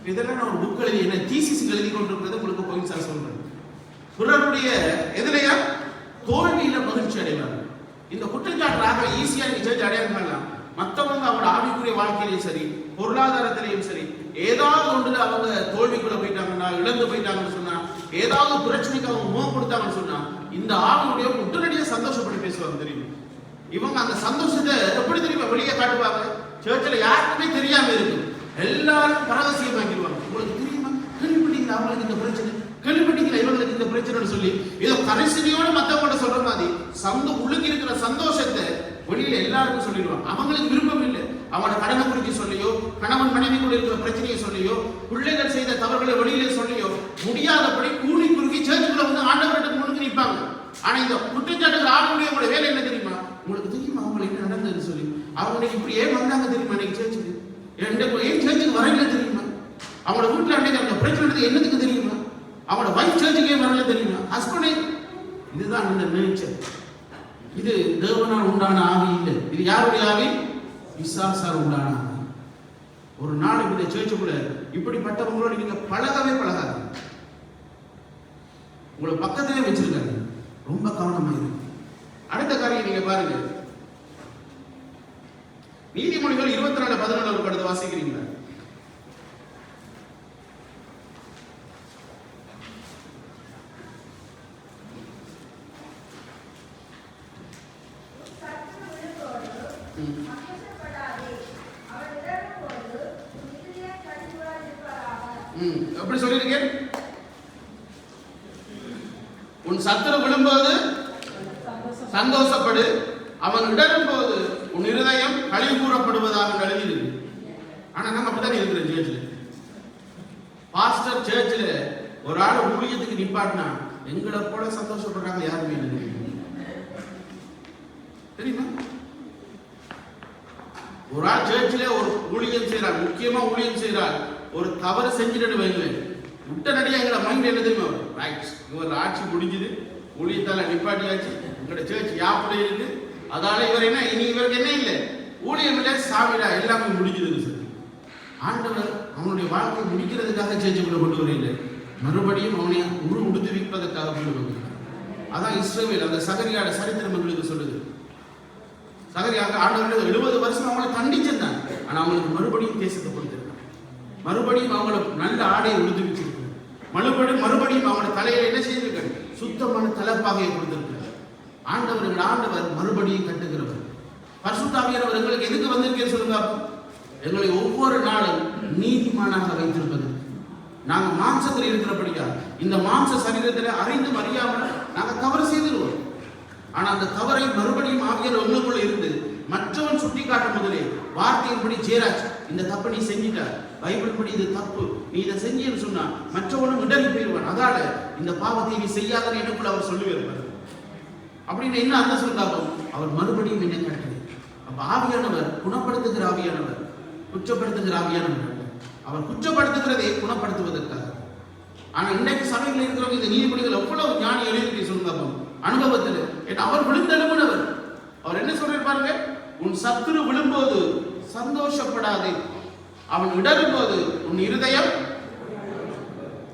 இதெல்லாம் நான் ஒரு புக் எழுதி என்ன தீசிஸ் எழுதி கொண்டிருக்கிறது உங்களுக்கு பாயிண்ட்ஸா சொல்றேன். பிறருடைய எதிரையா தோல்வியில மகிழ்ச்சி அடைவாங்க. இந்த குற்றச்சாட்டுறாக ஈஸியா நீங்க சேர்த்து அடையாளம். மற்றவங்க அவங்களோட ஆவிக்குரிய வாழ்க்கையிலையும் சரி, பொருளாதாரத்திலையும் சரி, ஏதாவது ஒன்றுல அவங்க தோல்விக்குள்ள போயிட்டாங்கன்னா, இழந்து போயிட்டாங்கன்னு சொன்னா, ஏதாவது பிரச்சனைக்கு அவங்க முகம் கொடுத்தாங்கன்னு சொன்னா, இந்த ஆவியுடைய உடனடியாக சந்தோஷப்பட்டு பேசுவாங்க. தெரியும் இவங்க அந்த சந்தோஷத்தை எப்படி தெரியுமா வெளியே காட்டுவாங்க? சர்ச்சில் யாருக்குமே தெரியாம இருக்கு, எல்லாரும் பரவசியமாக்கிடுவாங்க. உங்களுக்கு தெரியுமா? கேள்விப்பட்டீங்களா அவங்களுக்கு இந்த பிரச்சனை, கேள்விப்பட்டீங்களா இவங்களுக்கு இந்த பிரச்சனைன்னு சொல்லி ஏதோ கரிசனையோட மற்றவங்க சொல்ற மாதிரி உள்ளுக்கு இருக்கிற சந்தோஷத்தை வெளியில எல்லாருக்கும் சொல்லிடுவாங்க. அவங்களுக்கு விருப்பம் இல்லை. அவனோட கடனை குறித்து சொல்லியோ, கணவன் மனைவிக்குள்ள இருக்கிற பிரச்சனையை சொல்லியோ, பிள்ளைகள் செய்த தவறுகளை வெளியிலே சொல்லியோ, ஆனா இந்த குற்றச்சாட்டுகள் ஆளுடைய வேலை என்ன தெரியுமா? உங்களுக்கு தெரியுமா அவங்களுக்கு என்ன நடந்ததுன்னு சொல்லி? அவங்க இப்படி ஏன் வந்தாங்க தெரியுமா? இன்னைக்கு சேர்ச்சுக்கு ஏன் சேர்ச்சுக்கு வரல தெரியுமா? அவங்களோட வீட்டுல அன்னைக்கு அந்த பிரச்சனை நடந்தது என்னதுக்கு தெரியுமா? அவங்களோட வைஃப் சேர்ச்சுக்கு ஏன் வரல தெரியுமா? ஹஸ்பண்டே இதுதான் இந்த நேச்சர். இது தேவனால் உண்டான ஆவி இல்லை. இது யாருடைய ஆவி? பிசாசால் உண்டான ஆவி. ஒரு நாளைக்கு இந்த சேர்ச்சுக்குள்ள இப்படிப்பட்டவங்களோட நீங்க பழகவே பழகாது. உங்களை பக்கத்திலே வச்சிருக்காங்க. ரொம்ப கவனமா இருக்கு. அடுத்த காரியம் நீங்க பாருங்க, நீதிமொழிகள் 24:14 ஒரு படத்தை வாசிக்கிறீங்களா? எப்படி சொல்லிருக்கேன்? உன் சத்துரு விழும்போது சந்தோஷப்படு, அவன் இடரும் போது உன் இருதயம் கழிவு கூறப்படுவதாக எழுதியிருக்கு. ஆனா நம்ம அப்படித்தான் இருக்கிறோம். சேர்ச்சில் பாஸ்டர் சேர்ச்சில் ஒரு ஆள் ஊழியத்துக்கு நிப்பாட்டினா எங்களை போல சந்தோஷப்படுறாங்க யாருமே தெரியுமா? ஒரு ஆள் சேர்ச்சில் ஒரு ஊழியம் செய்யறார், முக்கியமா ஊழியம் செய்யறார், ஒரு தவறு செஞ்சுட்டு வைங்களேன், உடனடியாக எங்களை மைண்ட் என்ன தெரியுமா? ரைட், இவர் ஆட்சி முடிஞ்சுது, ஊழியத்தால நிப்பாட்டியாச்சு, உங்களோட சேர்ச்சி யாப்படி இருக்கு, அதால இவர் என்ன, இனி இவருக்கு என்ன இல்லை, ஊழியம் இல்லை, சாமிடா, எல்லாமே முடிஞ்சிருக்கு சார். ஆண்டவர் அவனுடைய வாழ்க்கையை முடிக்கிறதுக்காக சேர்ச்சுக்குள்ள கொண்டு வரையில்லை, மறுபடியும் அவனை உடுத்துவிப்பதற்காக கொண்டு வருகிறார். அதான் இஸ்ரவேல் அந்த சகரியாட சரித்திரம் எங்களுக்கு சொல்லுது. சகரியாக ஆண்டவர்கள் 70 வருஷம் அவங்களை தண்டிச்சிருந்தாங்க. ஆனா அவங்களுக்கு மறுபடியும் தேசத்தை கொடுத்திருக்காங்க, மறுபடியும் அவங்களை நல்ல ஆடையை உடுத்து வச்சிருக்காங்க, மறுபடியும் அவங்களோட தலையில என்ன செய்திருக்காங்க, சுத்தமான தலைப்பாகையை கொடுத்திருக்கிறார். ஆண்டவர் மறுபடியும் கட்டுகிறவர். பரிசுத்த ஆவியானவர் எங்களுக்கு எதுக்கு வந்திருக்கேன்னு சொல்லுங்க. எங்களை ஒவ்வொரு நாளும் நீதிமானாக வைத்திருப்பது. நாங்க மாம்சத்தில் இருக்கிறபடியா இந்த மாம்ச சரீரத்தில் அறிந்தும் அறியாமல் நாங்க தவறு செய்திருவோம். ஆனா அந்த தவறை மறுபடியும் ஆவியானவர் உங்களுக்குள்ள இருந்து மற்றவன் சுட்டி காட்டும் முதலே வார்த்தையின்படி ஜெயராஜ் இந்த தப்பு நீ செஞ்சிட்ட, பைபிள் படி இது தப்பு, நீ இதை செஞ்சேன்னு சொன்னா மற்றவனும் இடறி போயிடுவான், அதால இந்த பாவத்தை நீ செய்யாதன்னு எனக்குள்ள அவர் சொல்லி வருவார். அப்படின்னு என்ன அர்த்தம் சொல்லாகும், அவர் மறுபடியும் என்ன கட்டளை. அப்ப ஆவியானவர் குணப்படுத்துகிற ஆவியானவர், குற்றப்படுத்துகிற ஆவியானவர். அவர் குற்றப்படுத்துகிறதை குணப்படுத்துவதற்காக. ஆனா இன்றைக்கு சபையில் இருக்கிறவங்க இந்த நீதிபதிகள் எவ்வளவு ஞானி எழுதி சொல்லுங்க அனுபவத்தில். அவர் விழுந்தெழும்பினவர். அவர் என்ன சொல்றாரு பாருங்க, உன் சத்துரு விழும்போது சந்தோஷப்படாதே, அவன் இடரும் போது உன் இருதயம்.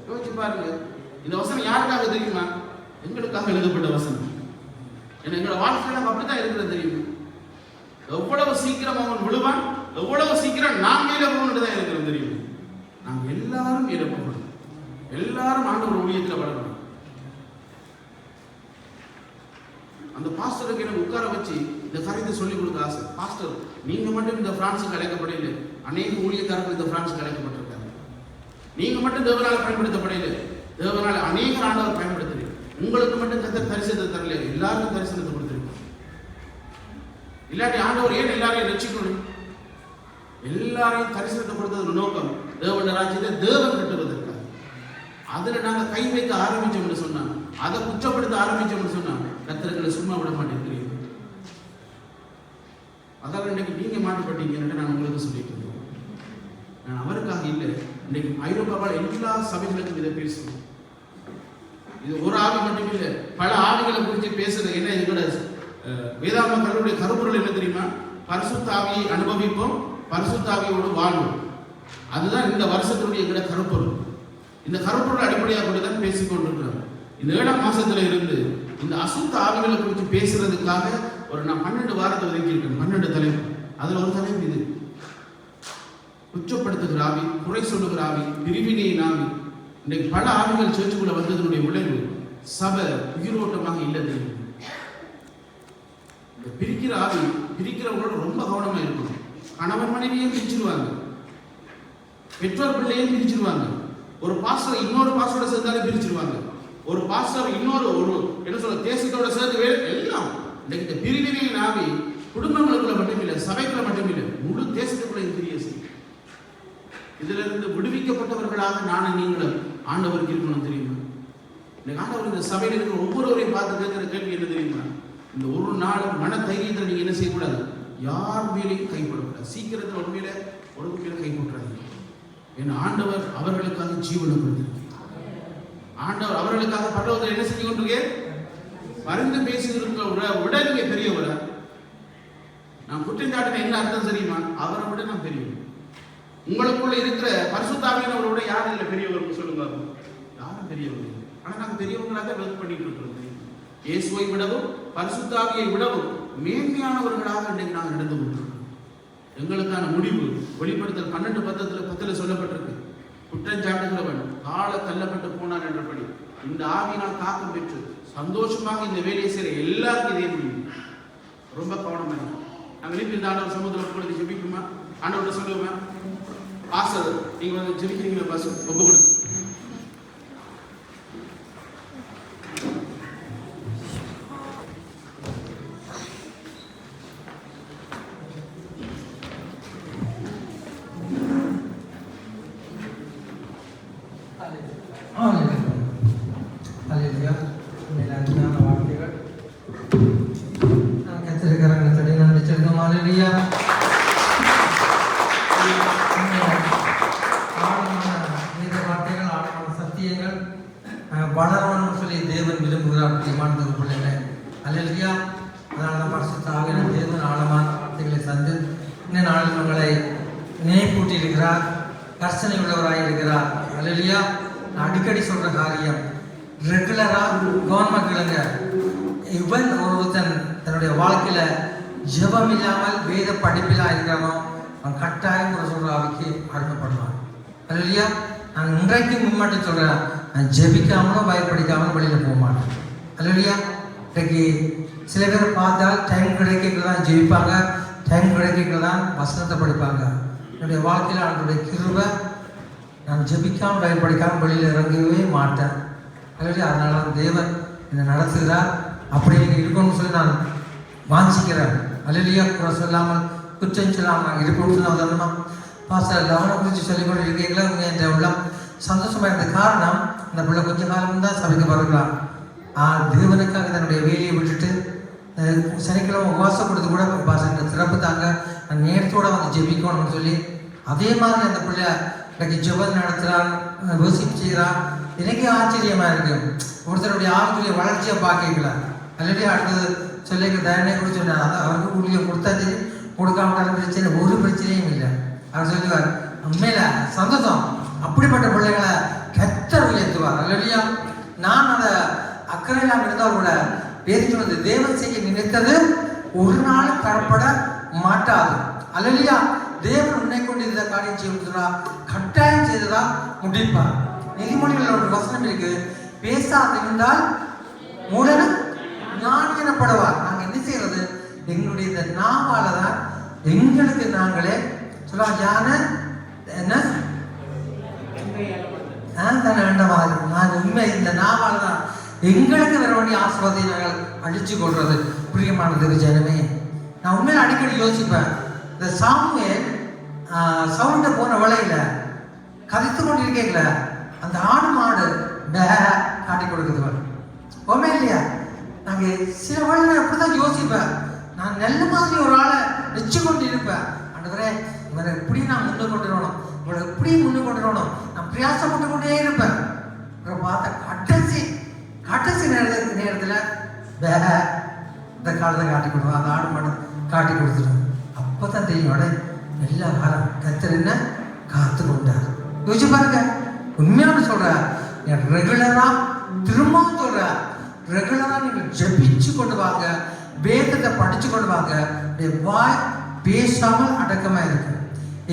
யோசிச்சு பாருங்க, இந்த வசனம் யாருக்காக தெரியுமா? எங்களுக்காக எழுதப்பட்ட வசனம். ஏன்னா எங்களோட வாழ்க்கையில அப்படித்தான் இருக்கிறது தெரியுமா? எவ்வளவு சீக்கிரம் அவன் விழுவான், எவ்வளவு சீக்கிரம் நாம் மேல போகணுன்னு தான் இருக்கிறோம் தெரியுமா? நாம் எல்லாரும் மேல போகணும், எல்லாரும் ஆண்டவர் ஊழியத்தில் வளரணும். அந்த பாஸ்டருக்கு எனக்கு உட்கார வச்சு இந்த காரியத்தை சொல்லிக் கொடுக்க ஆசை. பாஸ்டர், நீங்க மட்டும் இந்த பிரான்ஸுக்கு அழைக்கப்படல, அநேக ஊழியக்காரர்கள் இந்த பிரான்ஸுக்கு அழைக்கப்பட்டிருக்காங்க. நீங்க மட்டும் தேவனால் பயன்படுத்தப்படல, தேவனால் அநேக ஆண்டவர் பயன்படுத்துறீங்க. உங்களுக்கு மட்டும் கர்த்தர் தரிசனத்தை தரல, எல்லாருக்கும் தரிசனத்தை கொடுத்திருக்கோம். இல்லாட்டி ஆண்டவர் ஏன் எல்லாரையும் ரட்சிக்கணும்? எல்லாரையும் தரிசனத்தை கொடுத்தது நோக்கம் தேவனுடைய ராஜ்யத்தை தேவன் கட்டுவதற்காக. அதுல நாங்க கை வைக்க ஆரம்பிச்சோம்னு சொன்னா, அதை குற்றப்படுத்த ஆரம்பிச்சோம்னு சொன்னா கர்த்தர்களை சும்மா விட மாட்டேங்கிறீங்க. அதாவது இன்னைக்கு நீங்க மாற்றப்பட்டீங்கன்னு நான் உங்களுக்கு சொல்லிட்டு இருக்கேன். நான் அவருக்காக இல்லை, இன்னைக்கு ஐரோப்பாவால் எல்லா சபைகளுக்கும் இதை பேசுவோம். இது ஒரு ஆவி மட்டும் இல்லை, பல ஆவிகளை குறித்து பேசுறது. என்ன எங்களோட வேதாம கல்வியுடைய கருப்பொருள் என்ன தெரியுமா? பரிசுத்த ஆவியை அனுபவிப்போம், பரிசுத்த ஆவியோடு வாழ்வோம். அதுதான் இந்த வருஷத்தினுடைய எங்களோட கருப்பொருள். இந்த கருப்பொருள் அடிப்படையாக கூட தான் பேசிக் கொண்டிருக்கிறோம். இந்த 7ஆம் மாசத்துல இருந்து இந்த அசுத்த ஆவிகளை குறித்து பேசுறதுக்காக நான் 12 வாரத்தை ஒதுக்கி இருக்கேன். 12 தலைப்பு. அதுல ஒரு தலைப்பு இது, குற்றப்படுத்துகிற ஆவி, குறை சொல்லுகிற ஆவி, பிரிவினையின் ஆவி. இன்றைக்கு பல ஆவிகள் சேர்ச்சுக்குள்ள வந்ததனுடைய விளைவு சபை உயிரோட்டமாக இல்லை. பிரிக்கிற ஆவி பிரிக்கிறவங்களோட ரொம்ப கவனமா இருக்கணும். கணவன் மனைவியும் பிரிச்சிருவாங்க, பெற்றோர் பிள்ளையும் பிரிச்சிருவாங்க, ஒரு பாஸ்டர் இன்னொரு பாஸ்டரோட சேர்ந்தாலும் பிரிச்சிருவாங்க, ஒரு பாஸ்டர் இன்னொரு என்ன சொல்ற தேசத்தோட சேர்ந்து எல்லாம். இன்னைக்கு இந்த பிரிவினையின் ஆவி குடும்பங்களுக்குள்ள மட்டுமில்லை, சபைக்குள்ள மட்டுமில்லை, முழு தேசத்துக்குள்ள பிரிய செய்யும். இதுல இருந்து விடுவிக்கப்பட்டவர்களாக நானும் நீங்களும் ஆண்டவருக்கு இருக்கணும் தெரியுமா? இந்த ஆண்டவர் இந்த சபையில் இருக்கிற ஒவ்வொருவரையும் பார்த்து கேட்கிற கேள்வி என்ன தெரியுமா? இந்த ஒரு நாள் மன தைரியத்தில் நீங்க என்ன செய்யக்கூடாது? யார் மேலேயும் கைப்படக்கூடாது. சீக்கிரத்தில் உண்மையில ஒரு மேல கைப்பற்றாதீங்க. ஏன்னா ஆண்டவர் அவர்களுக்காக ஜீவனை கொடுத்திருக்கிறார். ஆண்டவர் அவர்களுக்காக பரலோகத்தில் என்ன செஞ்சு கொண்டிருக்க? மருந்து பேசுகிறவரை விட நீங்க பெரியவரா? நான் குற்றஞ்சாட்டின என்ன அர்த்தம் தெரியுமா? அவரை விட நான் பெரியவர். உங்களுக்குள்ள இருக்கிற பரிசுத்த ஆவியானவரை விட யாரும் இல்லை பெரியவர் சொல்லுங்க. யாரும் பெரியவர் இல்லை. ஆனா நாங்க பெரியவங்களாக வெல்க் பண்ணிட்டு இருக்கிறோம். இயேசுவை விடவும் பரிசுத்த ஆவியை விடவும் மேன்மையானவர்களாக இன்றைக்கு நாங்கள் நடந்து கொண்டிருக்கிறோம். எங்களுக்கான முடிவு வெளிப்படுத்தல் 12:10 சொல்லப்பட்டிருக்கு. குற்றஞ்சாட்டுகிறவன் கால தள்ளப்பட்டு போனான் என்றபடி இந்த ஆவியினால் தாக்கம் பெற்று சந்தோஷமாக இந்த வேலையை செய்ய எல்லாருக்கும் இதே முடியும். ரொம்ப கவனமா இருக்கு. நாங்கள் எழுப்பி இந்த ஆண்டவர் சமூகத்தில் ஒப்புக்கொடுத்து ஜெபிக்குமா? ஆண்டவர்கிட்ட சொல்லுவோமா? பாஸ்டர் நீங்க வந்து ஜெபிக்கிறீங்களா? பாஸ்டர் ஒப்பு கொடுத்து வளரணும்னு சொல்லி தேவன் விரும்புகிறார். பிரியமான பிள்ளைகளை அல்லேலூயா. அதனால தான் பரிசுத்த ஆவியானவர் தேவன் ஆழமான வார்த்தைகளை சந்து இந்த நாளில் உங்களை நினைப்பூட்டி இருக்கிறார். கர்சனை உள்ளவராக இருக்கிறார். அல்லேலூயா. நான் அடிக்கடி சொல்ற காரியம் ரெகுலரா கவர்மெண்ட் விளங்க இவன் ஒருத்தன் தன்னுடைய வாழ்க்கையில ஜெபம் இல்லாமல் வேத படிப்பிலா இருக்கிறானோ அவன் கட்டாயம் ஒரு சொல்ற ஆவிக்கு அருமைப்படுவான். அல்லேலூயா. நான் இன்றைக்கு முன்மாட்டி சொல்றேன், நான் ஜெபிக்காமலும் பயப்படிக்காமலும் வெளியில போக மாட்டேன். அல்லேலூயா. இன்றைக்கு சில பேர் பார்த்தால் டைம் கிடைக்கிறதான் ஜெபிப்பாங்க, டைம் கிடைக்கிறதான் வசனத்தை படிப்பாங்க. என்னுடைய வாழ்க்கையில் அவனுடைய கிருபை நான் ஜெபிக்காமல் பயப்படிக்காமல் வெளியில் இறங்கவே மாட்டேன். அல்லேலூயா. அதனால தேவன் என்னை நடத்துகிறார். அப்படி நீங்கள் இருக்கணும்னு சொல்லி நான் வாஞ்சிக்கிறேன். அல்லேலூயா. குறை சொல்லாமல் குற்றம் சொல்லாமல் நாங்கள் இருக்கணும்னு சொல்லி உதாரணமா பாஸ்டர் லவனை குறித்து சொல்லிக்கொண்டு இருக்கீங்களா? உங்க என்ற உள்ளம் சந்தோஷமா இருந்த காரணம் இந்த பிள்ளை கொஞ்ச காலம் தான் சபைக்கு வருகிறான். தேவனுக்காக தன்னுடைய வேலையை விட்டுட்டு சனிக்கிழமை உபவாசம் கொடுத்து கூட பாஸ்டர் சிறப்பு தாங்க நான் நேரத்தோட வந்து ஜெபிக்கணும்னு சொல்லி அதே மாதிரி அந்த பிள்ளை இன்னைக்கு ஜெபம் நடத்துகிறான், யோசிப்பு செய்கிறான். எனக்கே ஆச்சரியமா இருக்கு. ஒருத்தருடைய ஆவிக்குரிய வளர்ச்சியை பார்க்கல. அல்லது அடுத்தது சொல்லிக்க தயனை கூட சொன்னார். அதான் அவருக்கு ஊழியம் கொடுத்தாச்சு, கொடுக்காமட்டாலும் பிரச்சனை, ஒரு பிரச்சனையும் இல்லை. அவர் சொல்லுவார் உண்மையில சந்தோஷம். அப்படிப்பட்ட பிள்ளைகளை கர்த்தர் உயர்த்துவார். அல்லேலூயா. நான் அதை அக்கறையிலாம் இருந்தால் கூட பேசி சொன்னது தேவன் செய்ய நினைத்தது ஒரு நாள் தரப்பட மாட்டாது. அல்லேலூயா. தேவன் உன்னை கொண்டு இந்த காரியம் செய்ய கட்டாயம் செய்ததா முடிப்பார். நீதிமொழிகளில் ஒரு வசனம் இருக்கு, பேசாது இருந்தால் மூடனும் நான் எனப்படுவார். நாங்கள் என்ன செய்யறது? எங்களுடைய இந்த நாவால தான் எங்களுக்கு நாங்களே சொல்லுவாங்க யான என்ன நான் உண்மை இந்த நாவால தான் எங்களுக்கு வர வேண்டிய ஆசீர்வாதத்தை நாங்கள் அழிச்சு கொள்றது. பிரியமானது ஜனமே, நான் உண்மையில அடிக்கடி யோசிப்பேன். இந்த சாமுவேல் சவுண்ட போன வேளையில கதைத்து கொண்டு இருக்கீங்கள அந்த ஆடு மாடு காட்டி கொடுக்குது உண்மை இல்லையா? நாங்க சில வேளையில அப்படிதான் யோசிப்பேன். நான் நல்ல மாதிரி ஒரு ஆளை வச்சு கொண்டு இருப்பேன். ஆண்டவரே இவரை எப்படி நான் முன்னு கொண்டு வரணும், இவரை எப்படி முன்னு கொண்டு வரணும், நான் பிரயாசப்பட்டு கொண்டே இருப்பேன். பார்த்த கடைசி நேரத்துல இந்த காலத்தை காட்டி கொடுவோம், அந்த ஆடு மாடு காட்டி கொடுத்துடும். அப்பதான் தெரியும் எல்லா காலம் கர்த்தர் என்ன காத்து கொண்டார். யோசிச்சு பாருங்க. உண்மையான சொல்ற ரெகுலரா திரும்பவும் சொல்ற ரெகுலரா நீங்க ஜெபிச்சு கொண்டு வாங்க, வேதத்தை படிச்சு கொண்டு வாங்க. வாய் பேசாமல் அடக்கமா இருக்கு.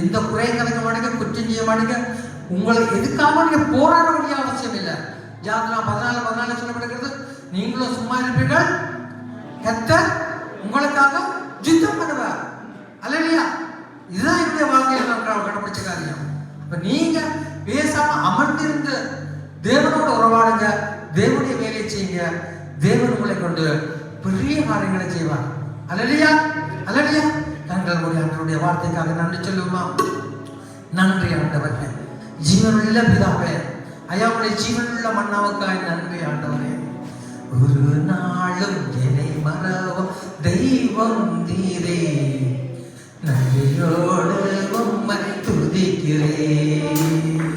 எந்த குறையும் கலைக்க மாட்டேங்க, குற்றம் செய்ய மாட்டேங்க. உங்களை எதுக்காம நீங்க போராட வேண்டிய அவசியம் இல்லை. யாத்திரா 14 சொல்லப்படுகிறது, நீங்களும் சும்மா இருப்பீர்கள், கர்த்தர் உங்களுக்காக யுத்தம் பண்ணுவார். அல்லேலூயா. இதுதான் என்னுடைய வாழ்க்கையில் நான் கடைபிடிச்ச காரியம். இப்ப நீங்க பேசாம அமர்ந்திருந்து தேவனோட உறவாடுங்க, தேவனுடைய வேலையை செய்யுங்க. தேவன் உங்களை கொண்டு பெரிய காரியங்களை செய்வார். அல்லேலூயா. அல்லேலூயா. நாங்கள் ஒரு ஆண்டவருடைய வார்த்தைக்காக நன்றி சொல்லுவோமா? நன்றி ஆண்டவரே, ஜீவனுள்ள பிதாவே, ஐயா உடைய ஜீவனுள்ள மன்னாவுக்காய் நன்றி ஆண்டவரே. ஒரு நாளும் என்னை மறவும் தெய்வம் நீரே, நன்றியோடு உம்மை துதிக்கிறேன்.